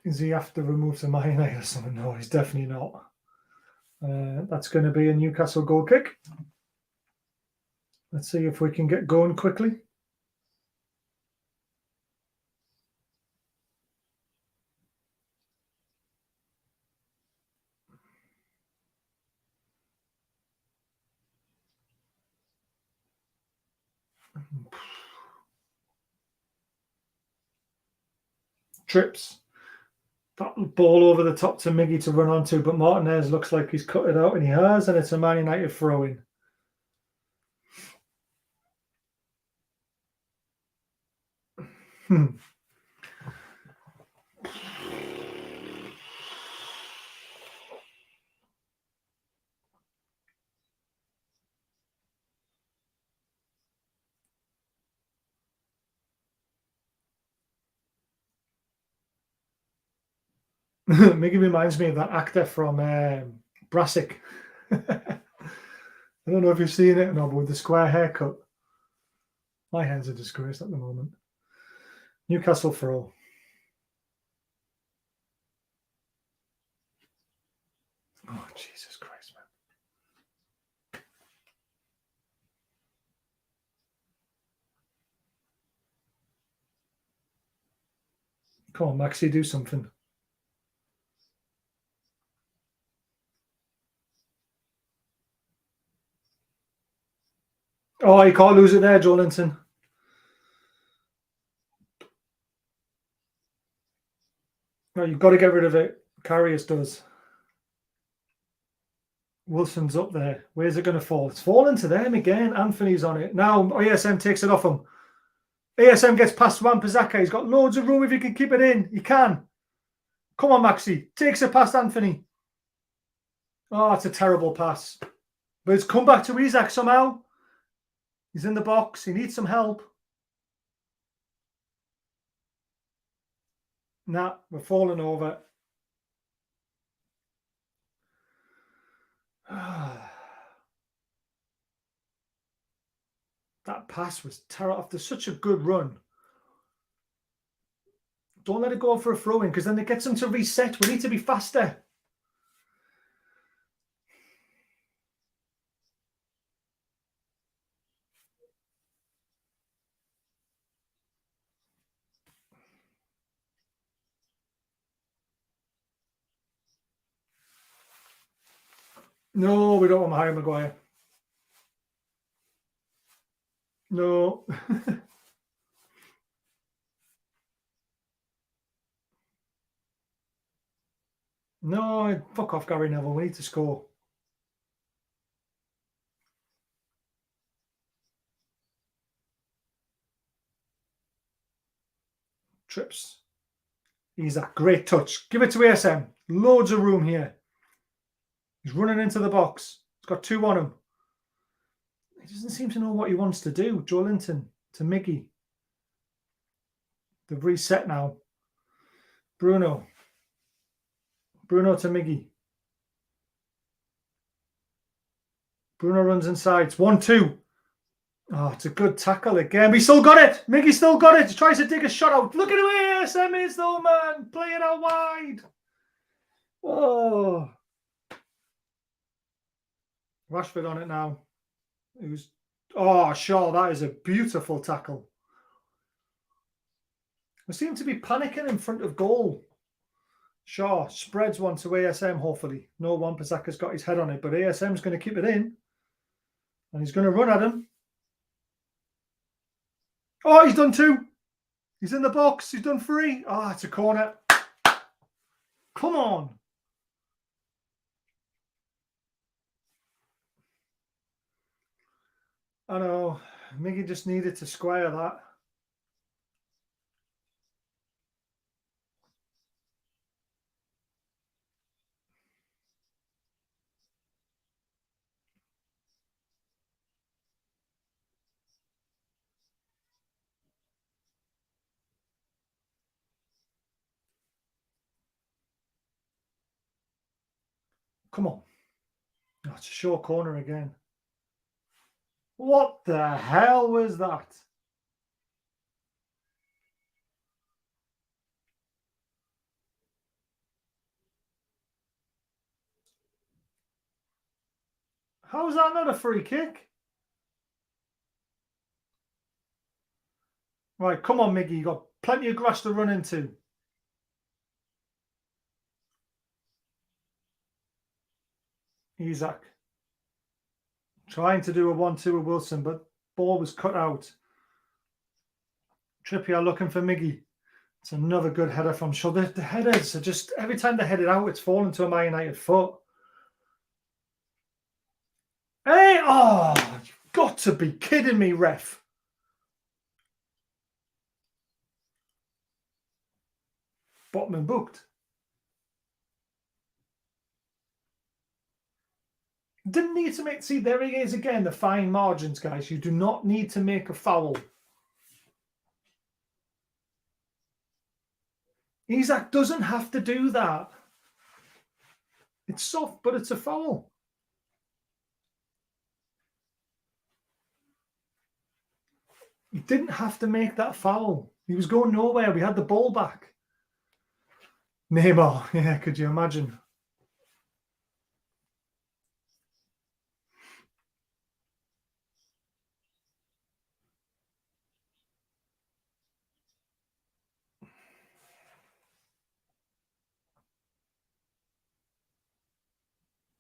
Is he have to remove some mayonnaise or something? No, he's definitely not. That's going to be a Newcastle goal kick. Let's see if we can get going quickly. Trips. That ball over the top to Miggy to run onto, but Martinez looks like he's cut it out, and he has, and it's a Man United throw-in. Miggy reminds me of that actor from Brassic. I don't know if you've seen it or not, but with the square haircut. My hair's a disgrace at the moment. Newcastle throw. Oh, Jesus Christ, man. Come on, Maxi, do something. Oh, you can't lose it there, Joelinton. No, you've got to get rid of it. Karius does. Wilson's up there. Where's it going to fall? It's falling to them again. Anthony's on it. Now ASM takes it off him. ASM gets past Wan-Bissaka. He's got loads of room if he can keep it in. He can. Come on, Maxi. Takes it past Anthony. Oh, it's a terrible pass. But it's come back to Isak somehow. He's in the box. He needs some help. Nah, we're falling over. That pass was terrible after such a good run. Don't let it go for a throw-in because then it gets them to reset. We need to be faster. No, we don't want Harry Maguire. No. No, fuck off, Gary Neville. We need to score. Trips. He's a great touch. Give it to ASM. Loads of room here. He's running into the box. He's got two on him. He doesn't seem to know what he wants to do. Joelinton to Miggy. They've reset now. Bruno. Bruno to Miggy. Bruno runs inside. It's 1-2. Oh, it's a good tackle again. We still got it. Miggy still got it. He tries to dig a shot out. Look at who ASM is though, man. Play it out wide. Oh. Rashford on it now. Oh, Shaw, that is a beautiful tackle. We seem to be panicking in front of goal. Shaw spreads one to ASM, hopefully. No, Wan-Bissaka's got his head on it, but ASM's going to keep it in. And he's going to run at him. Oh, he's done two. He's in the box. He's done three. Oh, it's a corner. Come on. I know. Miggy just needed to square that. Come on. Oh, it's a short corner again. What the hell was that? How is that not a free kick? Right, come on, Miggy. You've got plenty of grass to run into. Isaac. Trying to do a 1-2 with Wilson, but ball was cut out. Trippier looking for Miggy. It's another good header from Shaw. The headers are just, every time they head it out, it's falling to a Man United foot. Hey, oh, you've got to be kidding me, ref. Botman booked. Didn't need to make, see, there he is again, the fine margins, guys. You do not need to make a foul. Isaac doesn't have to do that. It's soft, but it's a foul. He didn't have to make that foul. He was going nowhere. We had the ball back. Neymar, yeah, could you imagine?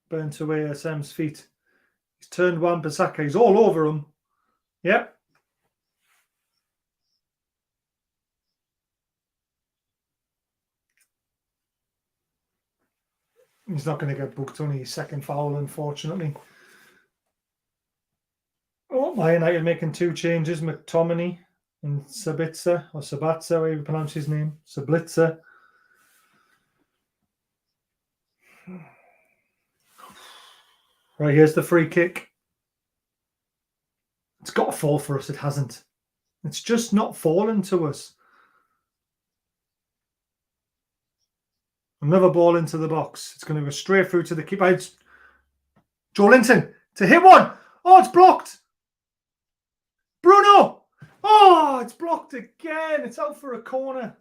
Burnt away SM's feet. He's turned Wan-Bissaka. He's all over him. Yep. He's not going to get booked on his second foul, unfortunately. Oh, Man United making 2 changes. McTominay and Sabitzer, or Sabatza, however you pronounce his name. Sablitzer. Right, here's the free kick. It's got to fall for us. It hasn't. It's just not fallen to us. Another ball into the box. It's going to go straight through to the keeper. It's Joe Linton to hit one. Oh, it's blocked. Bruno. Oh, it's blocked again. It's out for a corner.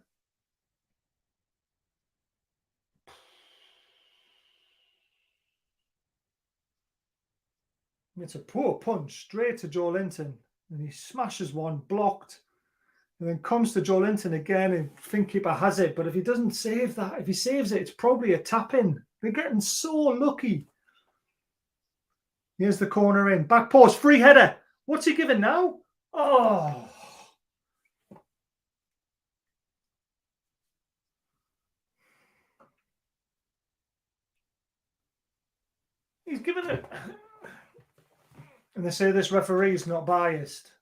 It's a poor punch straight to Joe Linton. And he smashes one, blocked. And then comes to Joe Linton again, and think keeper has it. But if he doesn't save that, if he saves it, it's probably a tap-in. They're getting so lucky. Here's the corner in. Back post, free header. What's he giving now? Oh. He's given it. And they say this referee's not biased.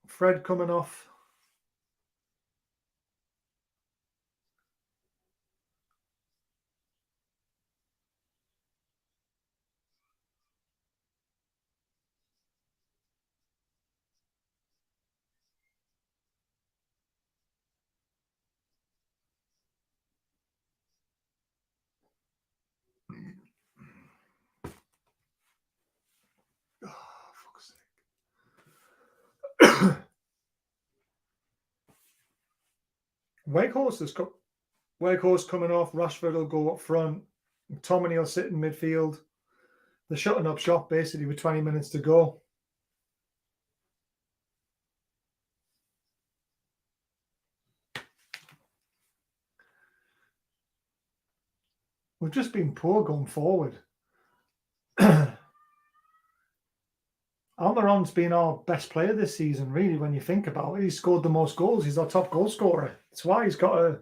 Fred coming off. Oh, fuck's sake. Wakehorse coming off. Rashford will go up front. McTominay will sit in midfield. They're shutting up shop basically with 20 minutes to go. We've just been poor going forward. Almiron's been our best player this season, really, when you think about it. He's scored the most goals. He's our top goal scorer. That's why he's got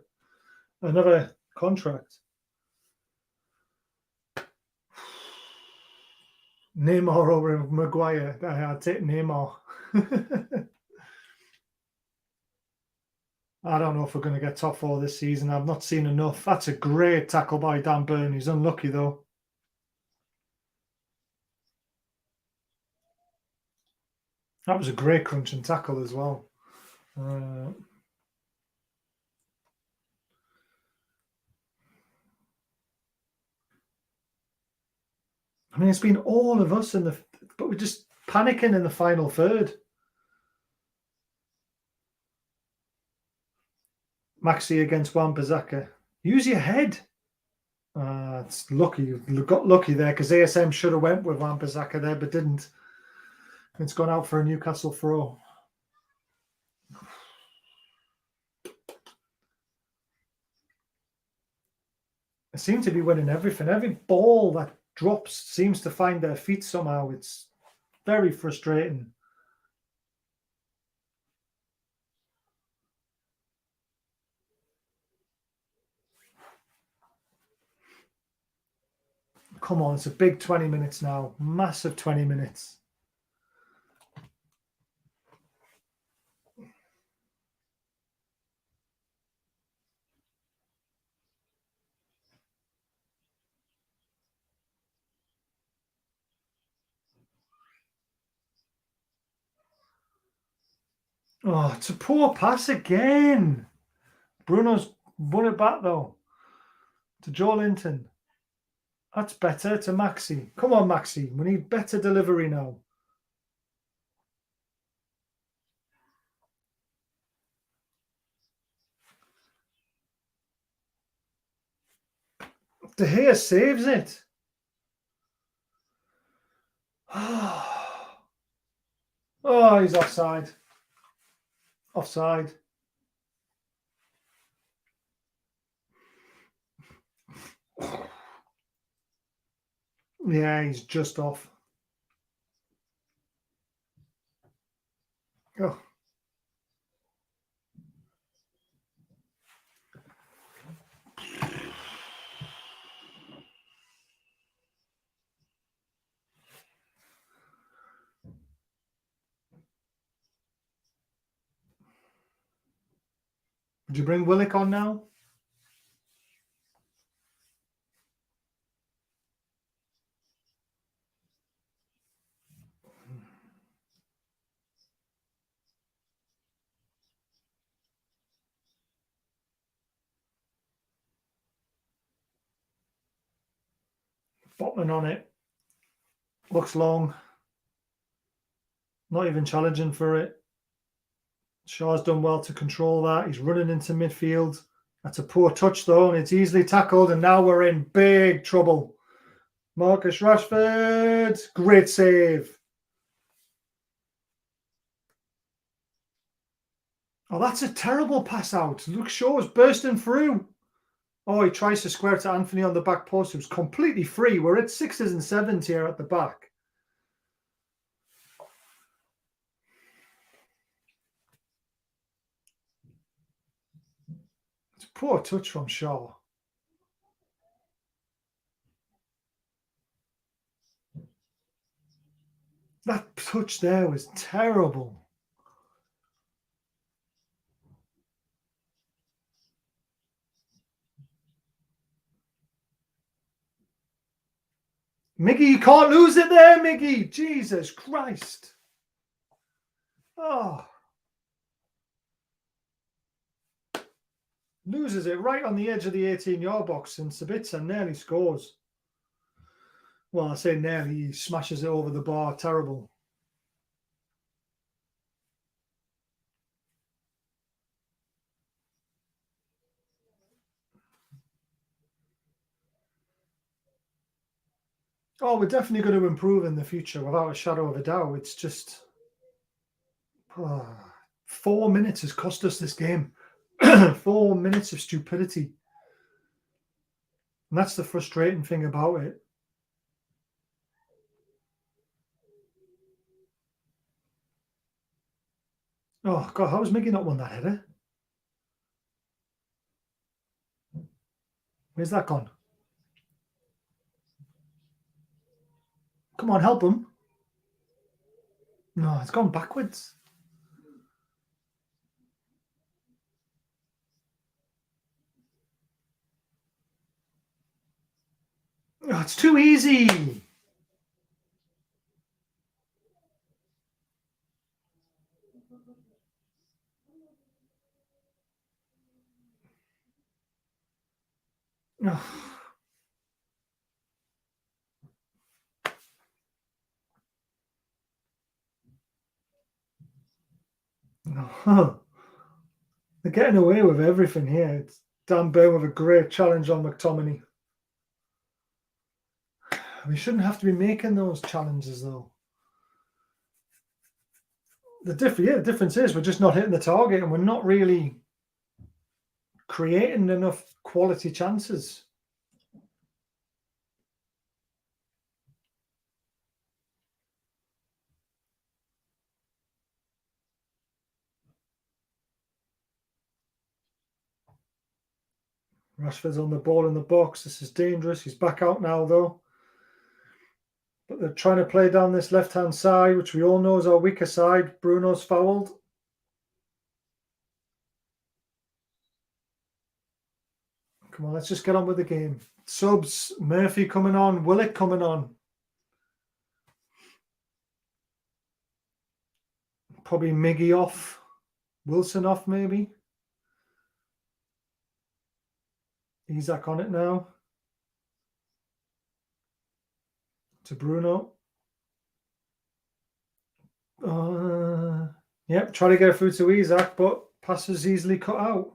another contract. Neymar over Maguire. I'd take Neymar. I don't know if we're going to get top 4 this season. I've not seen enough. That's a great tackle by Dan Burn. He's unlucky, though. That was a great crunching tackle as well. I mean, it's been all of us but we're just panicking in the final third. Maxi against Wan-Bissaka. Use your head. It's lucky. You got lucky there because ASM should have went with Wan-Bissaka there, but didn't. It's gone out for a Newcastle throw. They seem to be winning everything. Every ball that drops seems to find their feet somehow. It's very frustrating. Come on, it's a big 20 minutes now. Massive 20 minutes. Oh, it's a poor pass again. Bruno's won it back though. To Joe Linton. That's better to Maxi. Come on, Maxi. We need better delivery now. De Gea saves it. Oh, he's offside. Offside. Yeah, he's just off. Oh. Would you bring Willock on now? Botman on it. Looks long. Not even challenging for it. Shaw's done well to control that. He's running into midfield. That's a poor touch though, and it's easily tackled, and now we're in big trouble. Marcus Rashford, great save. Oh, that's a terrible pass out. Luke Shaw's bursting through. Oh, he tries to square it to Anthony on the back post. It was completely free. We're at 6s and 7s here at the back. It's a poor touch from Shaw. That touch there was terrible. Miggy, you can't lose it there, Miggy. Jesus Christ. Oh. Loses it right on the edge of the 18-yard box, and Sabitzer nearly scores. Well, I say nearly. He smashes it over the bar. Terrible. Oh, we're definitely going to improve in the future without a shadow of a doubt. It's just 4 minutes has cost us this game. 4 minutes of stupidity. And that's the frustrating thing about it. Oh, God, how has Miggy not won that header? Where's that gone? Come on, help him. No, it's gone backwards. Oh, it's too easy. Oh. No. They're getting away with everything here. It's Dan Burn with a great challenge on McTominay. We shouldn't have to be making those challenges, though. The difference is we're just not hitting the target, and we're not really creating enough quality chances. Rashford's on the ball in the box. This is dangerous. He's back out now, though. But they're trying to play down this left-hand side, which we all know is our weaker side. Bruno's fouled. Come on, let's just get on with the game. Subs, Murphy coming on, Willock coming on. Probably Miggy off. Wilson off, maybe. Isak on it now. To Bruno. Yep, try to get through to Isak, but passes easily cut out.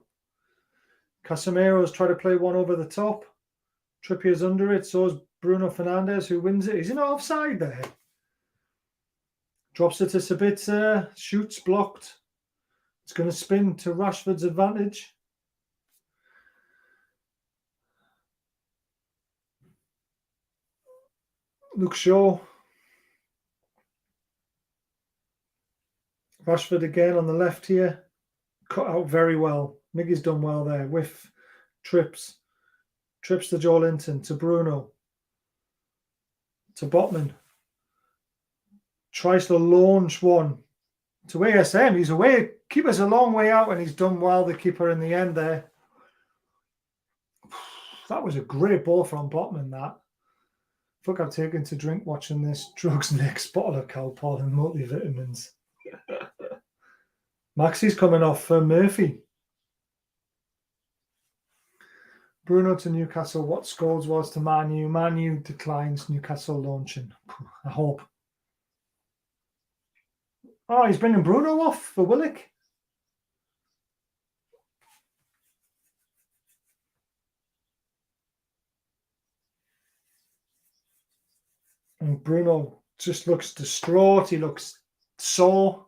Casemiro's trying to play one over the top. Trippier's under it, so is Bruno Fernandes, who wins it. He's in offside there. Drops it to Sabitzer, shoots, blocked. It's going to spin to Rashford's advantage. Luke Shaw. Rashford again on the left here. Cut out very well. Miggy's done well there. With trips. Trips to Joe Linton, to Bruno. To Botman. Tries to launch one to ASM. He's away. Keeper's a long way out, and he's done well, the keeper, in the end there. That was a great ball from Botman, that. Fuck, I've taken to drink watching this. Drugs next, bottle of Calpol and multivitamins. Maxi's coming off for Murphy. Bruno to Newcastle. What Scholes was to Man U. Man U declines, Newcastle launching. I hope. Oh, he's bringing Bruno off for Willock. And Bruno just looks distraught. He looks sore.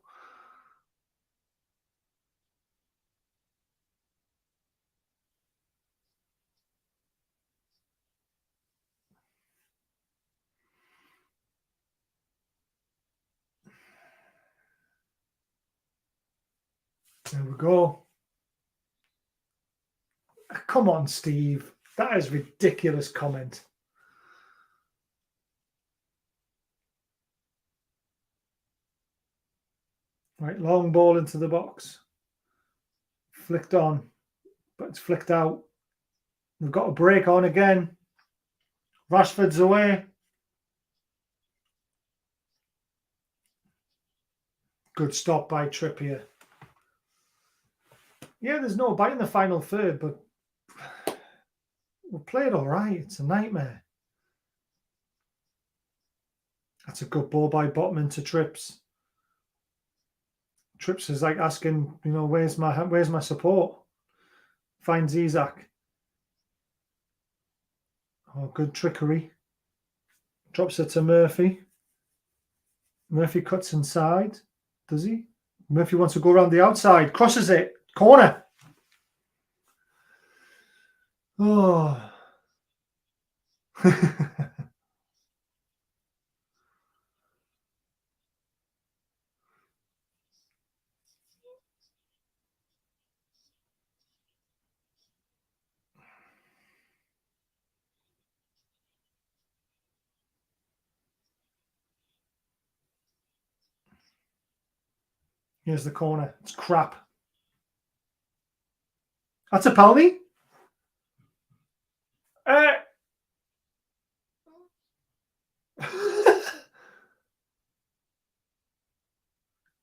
There we go. Come on, Steve. That is ridiculous comment. Right, long ball into the box. Flicked on, but it's flicked out. We've got a break on again. Rashford's away. Good stop by Trippier. Yeah, there's no bite in the final third, but we played all right. It's a nightmare. That's a good ball by Botman to Trips. Trips is like asking, you know, where's my support? Finds Isak. Oh, good trickery. Drops it to Murphy. Murphy cuts inside. Does he? Murphy wants to go around the outside. Crosses it. Corner. Oh. Here's the corner. It's crap. That's a penalty.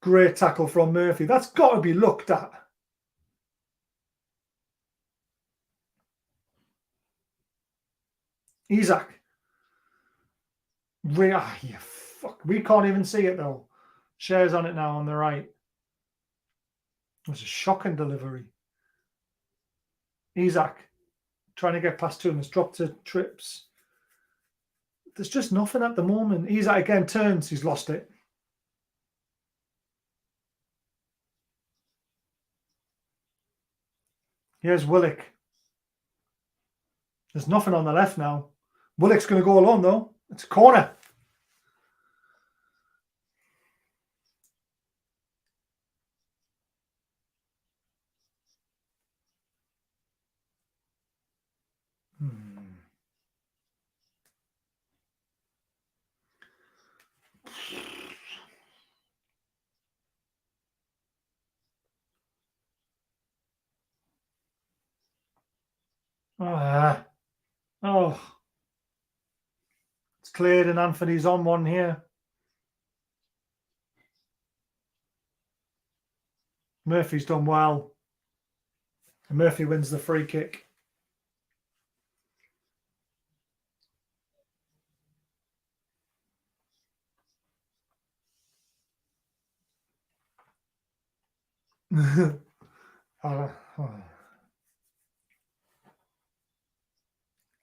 Great tackle from Murphy. That's got to be looked at. Isak. Yeah, fuck. We can't even see it though. Shares on it now on the right. It was a shocking delivery. Isak trying to get past two and has dropped to trips. There's just nothing at the moment. Isak again turns. He's lost it. Here's Willock. There's nothing on the left now. Willock's going to go alone, though. It's a corner. Oh. It's cleared and Anthony's on one here. Murphy's done well. And Murphy wins the free kick.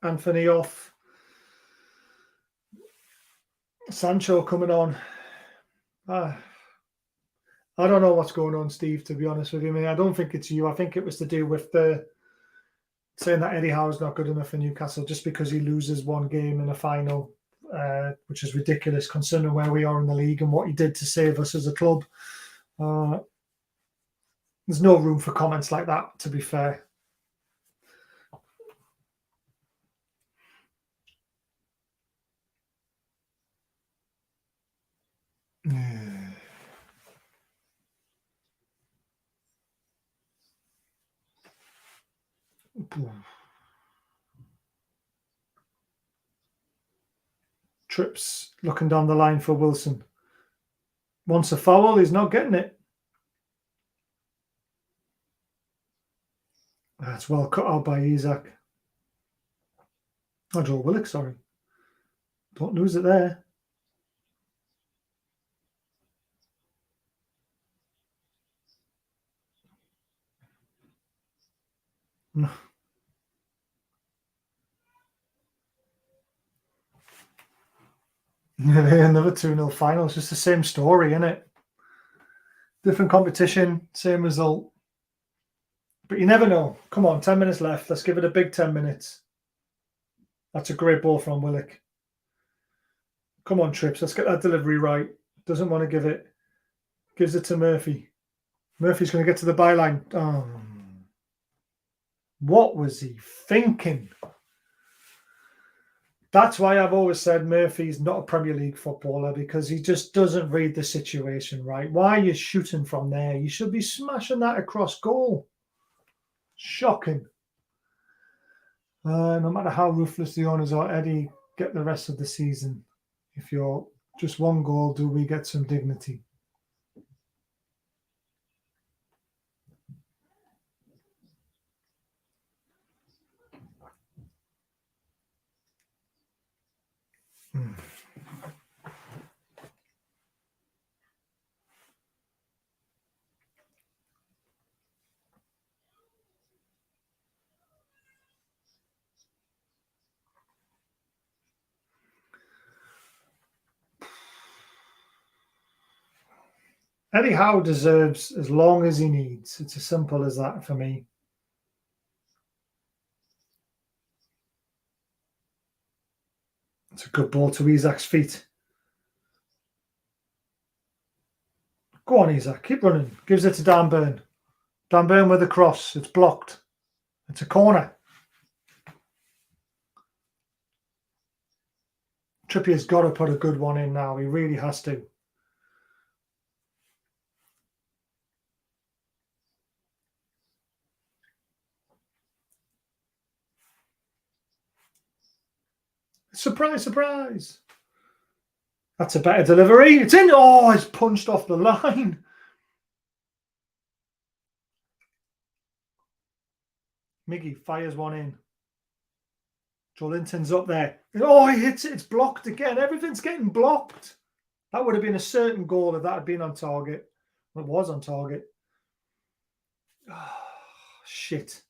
Anthony off. Sancho coming on. I don't know what's going on, Steve, to be honest with you. I mean, I don't think it's you. I think it was to do with the saying that Eddie Howe's not good enough for Newcastle just because he loses one game in a final, which is ridiculous considering where we are in the league and what he did to save us as a club. There's no room for comments like that, to be fair. Trips looking down the line for Wilson. Wants a foul, he's not getting it. That's well cut out by Isak. Oh, Joe Willock, sorry. Don't lose it there. No. Another 2-0 final. It's just the same story, isn't it? Different competition, same result. But you never know. Come on, 10 minutes left. Let's give it a big 10 minutes. That's a great ball from Willock. Come on, Trips. Let's get that delivery right. Doesn't want to give it. Gives it to Murphy. Murphy's going to get to the byline. Oh. What was he thinking? That's why I've always said Murphy's not a Premier League footballer, because he just doesn't read the situation right. Why are you shooting from there? You should be smashing that across goal. Shocking. No matter how ruthless the owners are, Eddie, get the rest of the season. If you're just one goal, do we get some dignity? Eddie Howe deserves as long as he needs. It's as simple as that for me. It's a good ball to Isak's feet. Go on, Isak. Keep running. Gives it to Dan Burn. Dan Burn with a cross. It's blocked. It's a corner. Trippier's got to put a good one in now. He really has to. Surprise, surprise. That's a better delivery. It's in. Oh, it's punched off the line. Miggy fires one in. Joelinton's up there. Oh, he hits it. It's blocked again. Everything's getting blocked. That would have been a certain goal if that had been on target. It was on target. Oh, shit.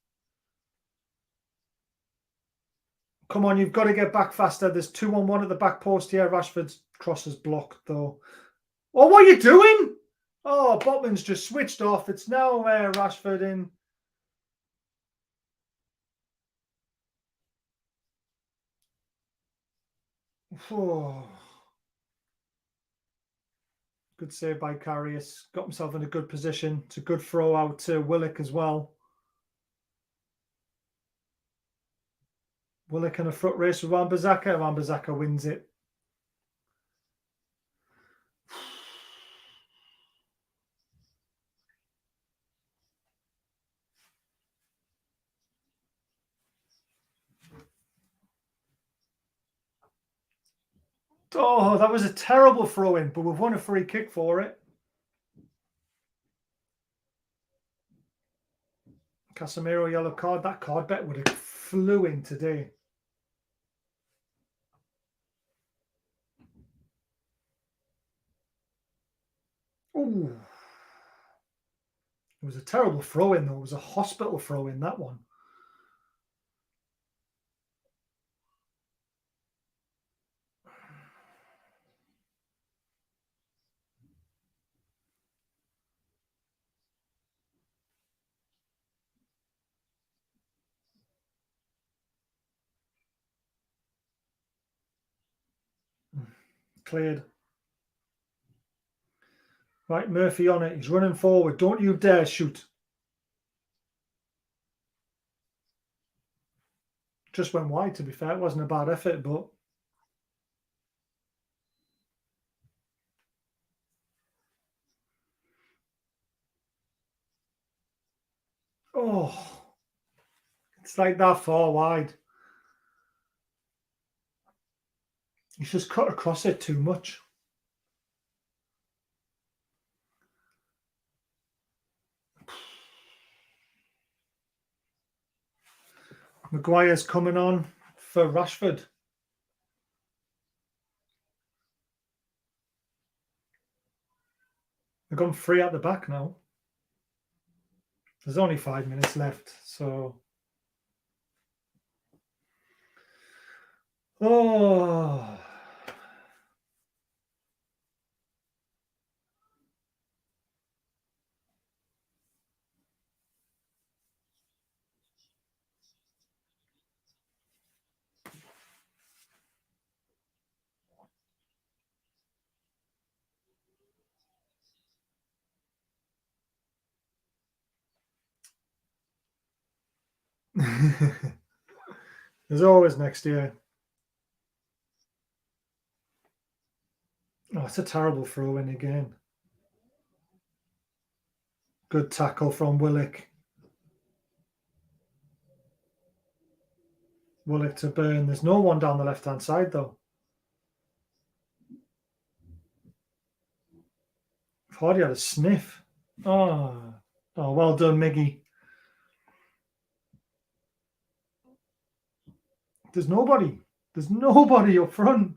Come on, you've got to get back faster. There's 2-on-1 at the back post here. Rashford's cross is blocked, though. Oh, what are you doing? Oh, Botman's just switched off. It's now Rashford in. Oh. Good save by Karius. Got himself in a good position. It's a good throw out to Willock as well. Willock in a foot race with Wan-Bissaka. Wan-Bissaka wins it. Oh, that was a terrible throw-in, but we've won a free kick for it. Casemiro yellow card. That card bet would have flew in today. Ooh. It was a terrible throw-in, though. It was a hospital throw-in, that one. Cleared. Right, Murphy on it. He's running forward. Don't you dare shoot. Just went wide, to be fair. It wasn't a bad effort, but... Oh, it's like that far wide. He's just cut across it too much. Maguire's coming on for Rashford. They've gone free at the back now. There's only 5 minutes left, so... Oh... There's always next year. Oh, it's a terrible throw-in again. Good tackle from Willock. Willock to Burn. There's no one down the left-hand side, though. Hardy had a sniff. Oh, well done, Miggy. There's nobody. There's nobody up front.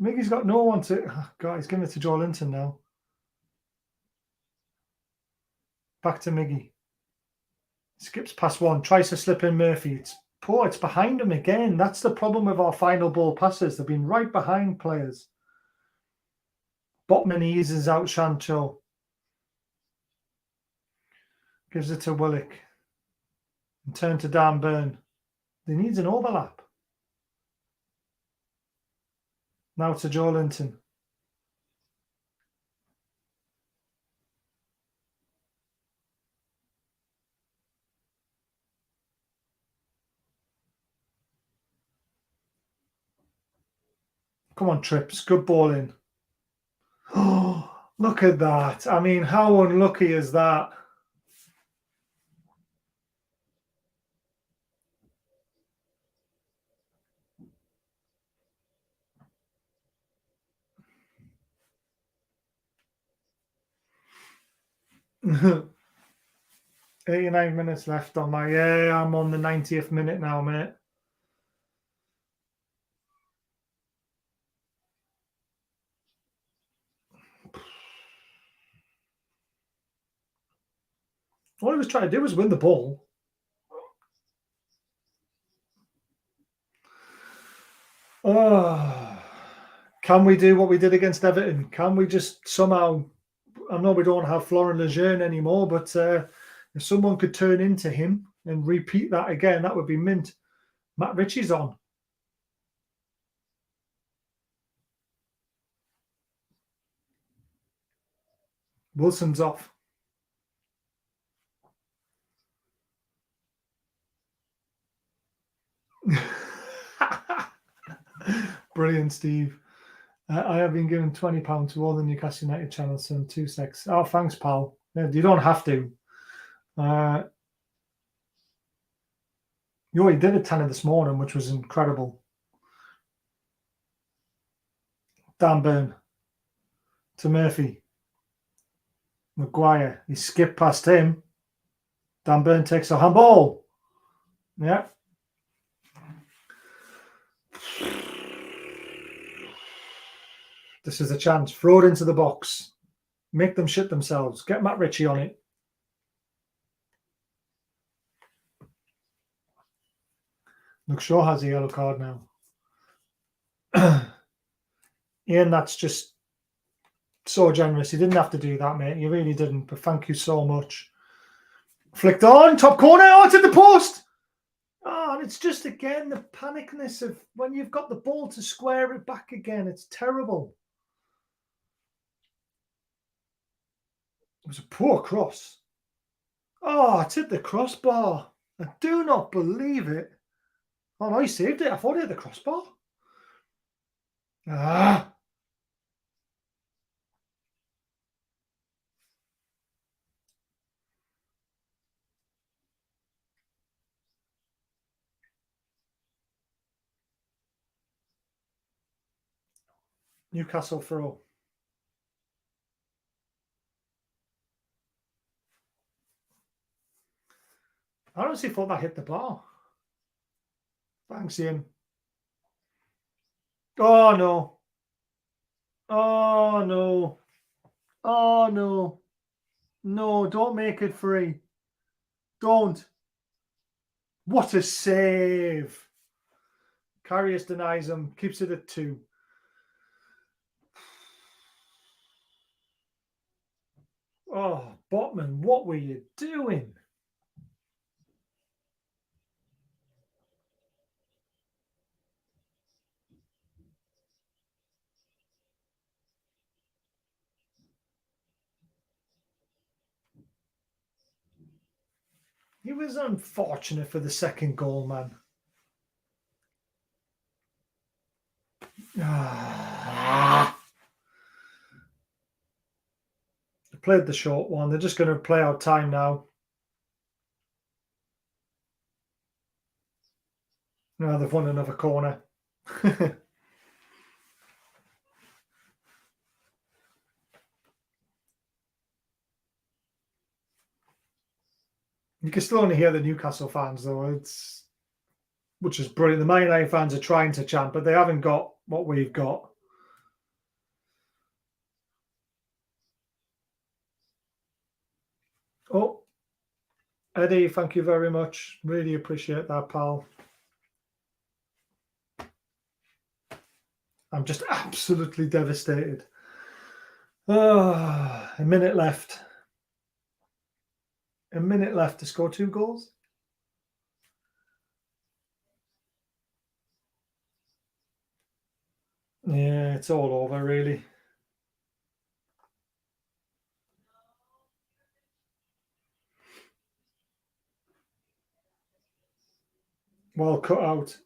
Miggy's got no one to... Oh, God, he's giving it to Joe Linton now. Back to Miggy. Skips past one. Tries to slip in Murphy. It's poor. It's behind him again. That's the problem with our final ball passes. They've been right behind players. Botman eases out Sancho. Gives it to Willock. And turn to Dan Burn. He needs an overlap. Now to Joe Linton. Come on, Trips. Good ball in. Oh, look at that. I mean, how unlucky is that? $89 minutes left on my... Yeah, I'm on the 90th minute now, mate. All he was trying to do was win the ball. Oh, can we do what we did against Everton? Can we just somehow? I know we don't have Florent Lejeune anymore, but if someone could turn into him and repeat that again, that would be mint. Matt Ritchie's on. Wilson's off. Brilliant, Steve. I have been given £20 to all the Newcastle United channels in 2 secs. Oh, thanks, pal. You don't have to. You already did a tenner this morning, which was incredible. Dan Burn to Murphy. Maguire. He skipped past him. Dan Burn takes a handball. Yeah. This is a chance. Throw it into the box. Make them shit themselves. Get Matt Ritchie on it. Look, Shaw has a yellow card now. Ian, that's just so generous. You didn't have to do that, mate. You really didn't, but thank you so much. Flicked on, top corner, oh, it's in the post. Oh, and it's just, again, the panicness of when you've got the ball to square it back again. It's terrible. It was a poor cross. Oh, it's hit the crossbar. I do not believe it. Oh, no, he saved it. I thought he hit the crossbar. Ah. Newcastle throw. I honestly thought that hit the bar. Thanks, Ian. Oh, no. Oh, no. Oh, no. No, don't make it free. Don't. What a save. Karius denies him, keeps it at 2. Oh, Botman, what were you doing? He was unfortunate for the second goal, man. They played the short one. They're just going to play out time now. Now they've won another corner. You can still only hear the Newcastle fans, though. Which is brilliant. The Man United fans are trying to chant, but they haven't got what we've got. Oh, Eddie, thank you very much. Really appreciate that, pal. I'm just absolutely devastated. Oh, a minute left. A minute left to score 2 goals. Yeah, it's all over, really. Well cut out.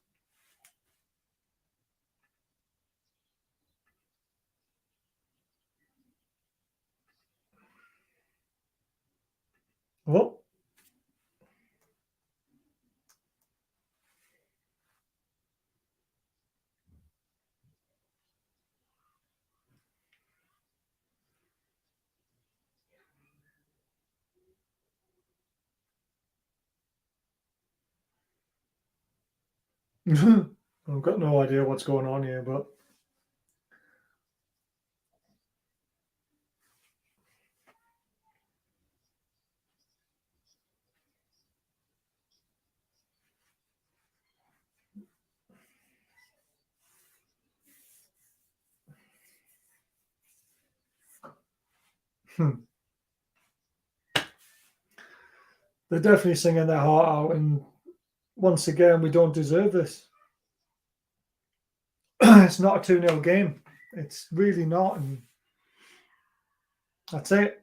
Oh. I've got no idea what's going on here, but They're definitely singing their heart out, and once again, we don't deserve this. It's not a 2-0 game. It's really not, and that's it.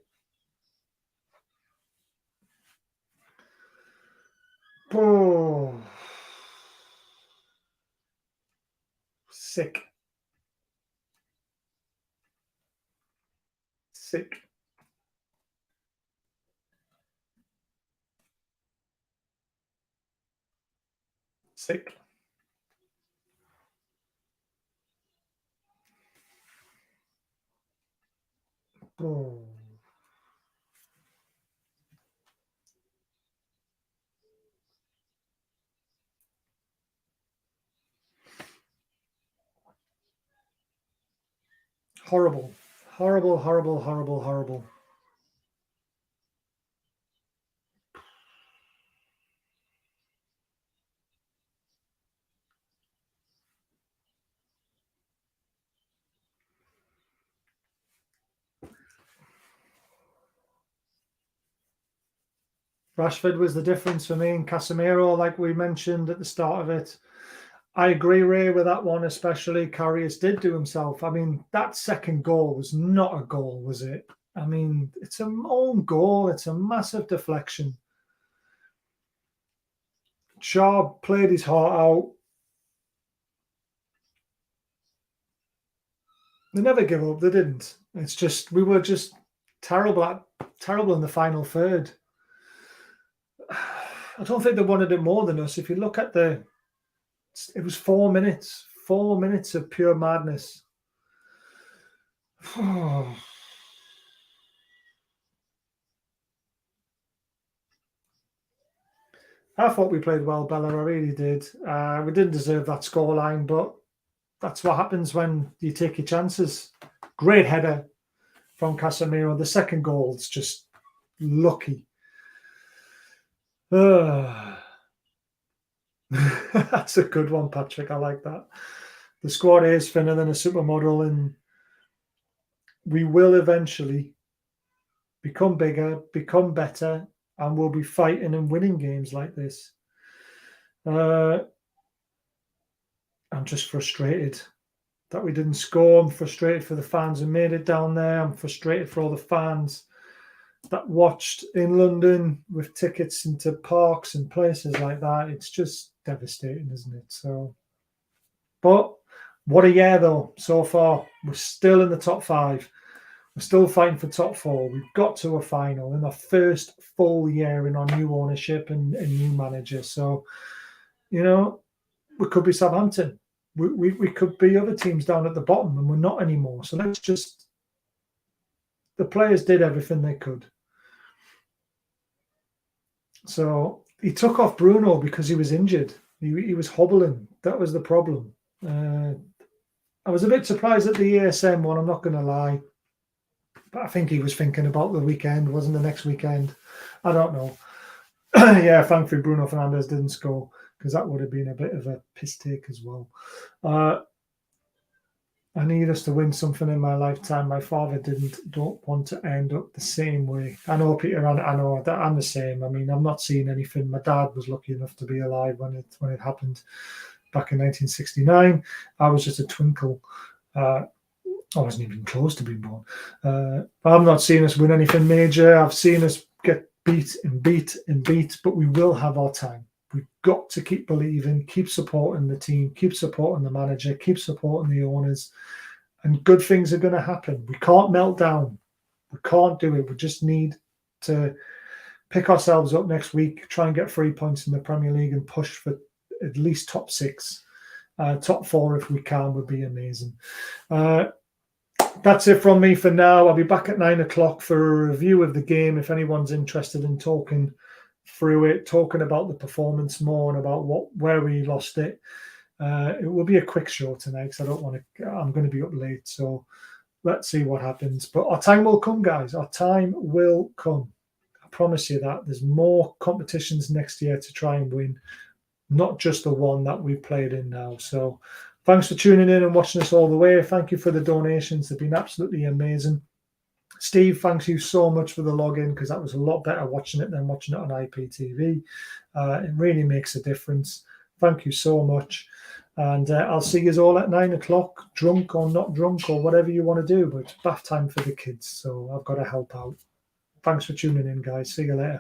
Oh, sick. Sick. Sick. Oh. Horrible. Horrible, horrible, horrible, horrible. Rashford was the difference for me, and Casemiro, like we mentioned at the start of it. I agree, Ray, with that one, especially. Karius did do himself. I mean, that second goal was not a goal, was it? I mean, it's an own goal. It's a massive deflection. Shaw played his heart out. They never give up. They didn't. It's just, we were just terrible in the final third. I don't think they wanted it more than us. If you look at it was 4 minutes of pure madness. I thought we played well, Bella. I really did. We didn't deserve that scoreline, but that's what happens when you take your chances. Great header from Casemiro. The second goal's just lucky. That's a good one, Patrick. I like that. The squad is thinner than a supermodel, and we will eventually become bigger, become better, and we'll be fighting and winning games like this. I'm just frustrated that we didn't score. I'm frustrated for the fans who made it down there. I'm frustrated for all the fans that watched in London with tickets into parks and places like that. It's just devastating, isn't it? So, but what a year though so far. We're still in the top 5. We're still fighting for top 4. We've got to a final in our first full year in our new ownership and new manager. So, you know, we could be Southampton. We could be other teams down at the bottom, and we're not anymore. So let's just, the players did everything they could. So he took off Bruno because he was injured. He was hobbling. That was the problem. I was a bit surprised at the ASM one, I'm not going to lie. But I think he was thinking about the weekend, wasn't the next weekend? I don't know. Yeah, thankfully Bruno Fernandes didn't score, because that would have been a bit of a piss take as well. I need us to win something in my lifetime. My father don't want to end up the same way. I know, Peter, I know that I'm the same. I mean, I've not seen anything. My dad was lucky enough to be alive when it happened back in 1969. I was just a twinkle. I wasn't even close to being born. I've not seen us win anything major. I've seen us get beat and beat and beat, but we will have our time. We've got to keep believing, keep supporting the team, keep supporting the manager, keep supporting the owners, and good things are going to happen. We can't melt down. We can't do it. We just need to pick ourselves up next week, try and get 3 points in the Premier League and push for at least top 6. Top 4, if we can, would be amazing. That's it from me for now. I'll be back at 9 o'clock for a review of the game if anyone's interested in talking through it, talking about the performance more and about where we lost it. It will be a quick show tonight because I'm going to be up late, so let's see what happens. But our time will come, guys. Our time will come. I promise you that. There's more competitions next year to try and win, not just the one that we've played in now. So thanks for tuning in and watching us all the way. Thank you for the donations. They've been absolutely amazing. Steve, thanks you so much for the login, because that was a lot better watching it than watching it on IPTV. It really makes a difference. Thank you so much. And I'll see you all at 9 o'clock, drunk or not drunk or whatever you want to do. But it's bath time for the kids, so I've got to help out. Thanks for tuning in, guys. See you later.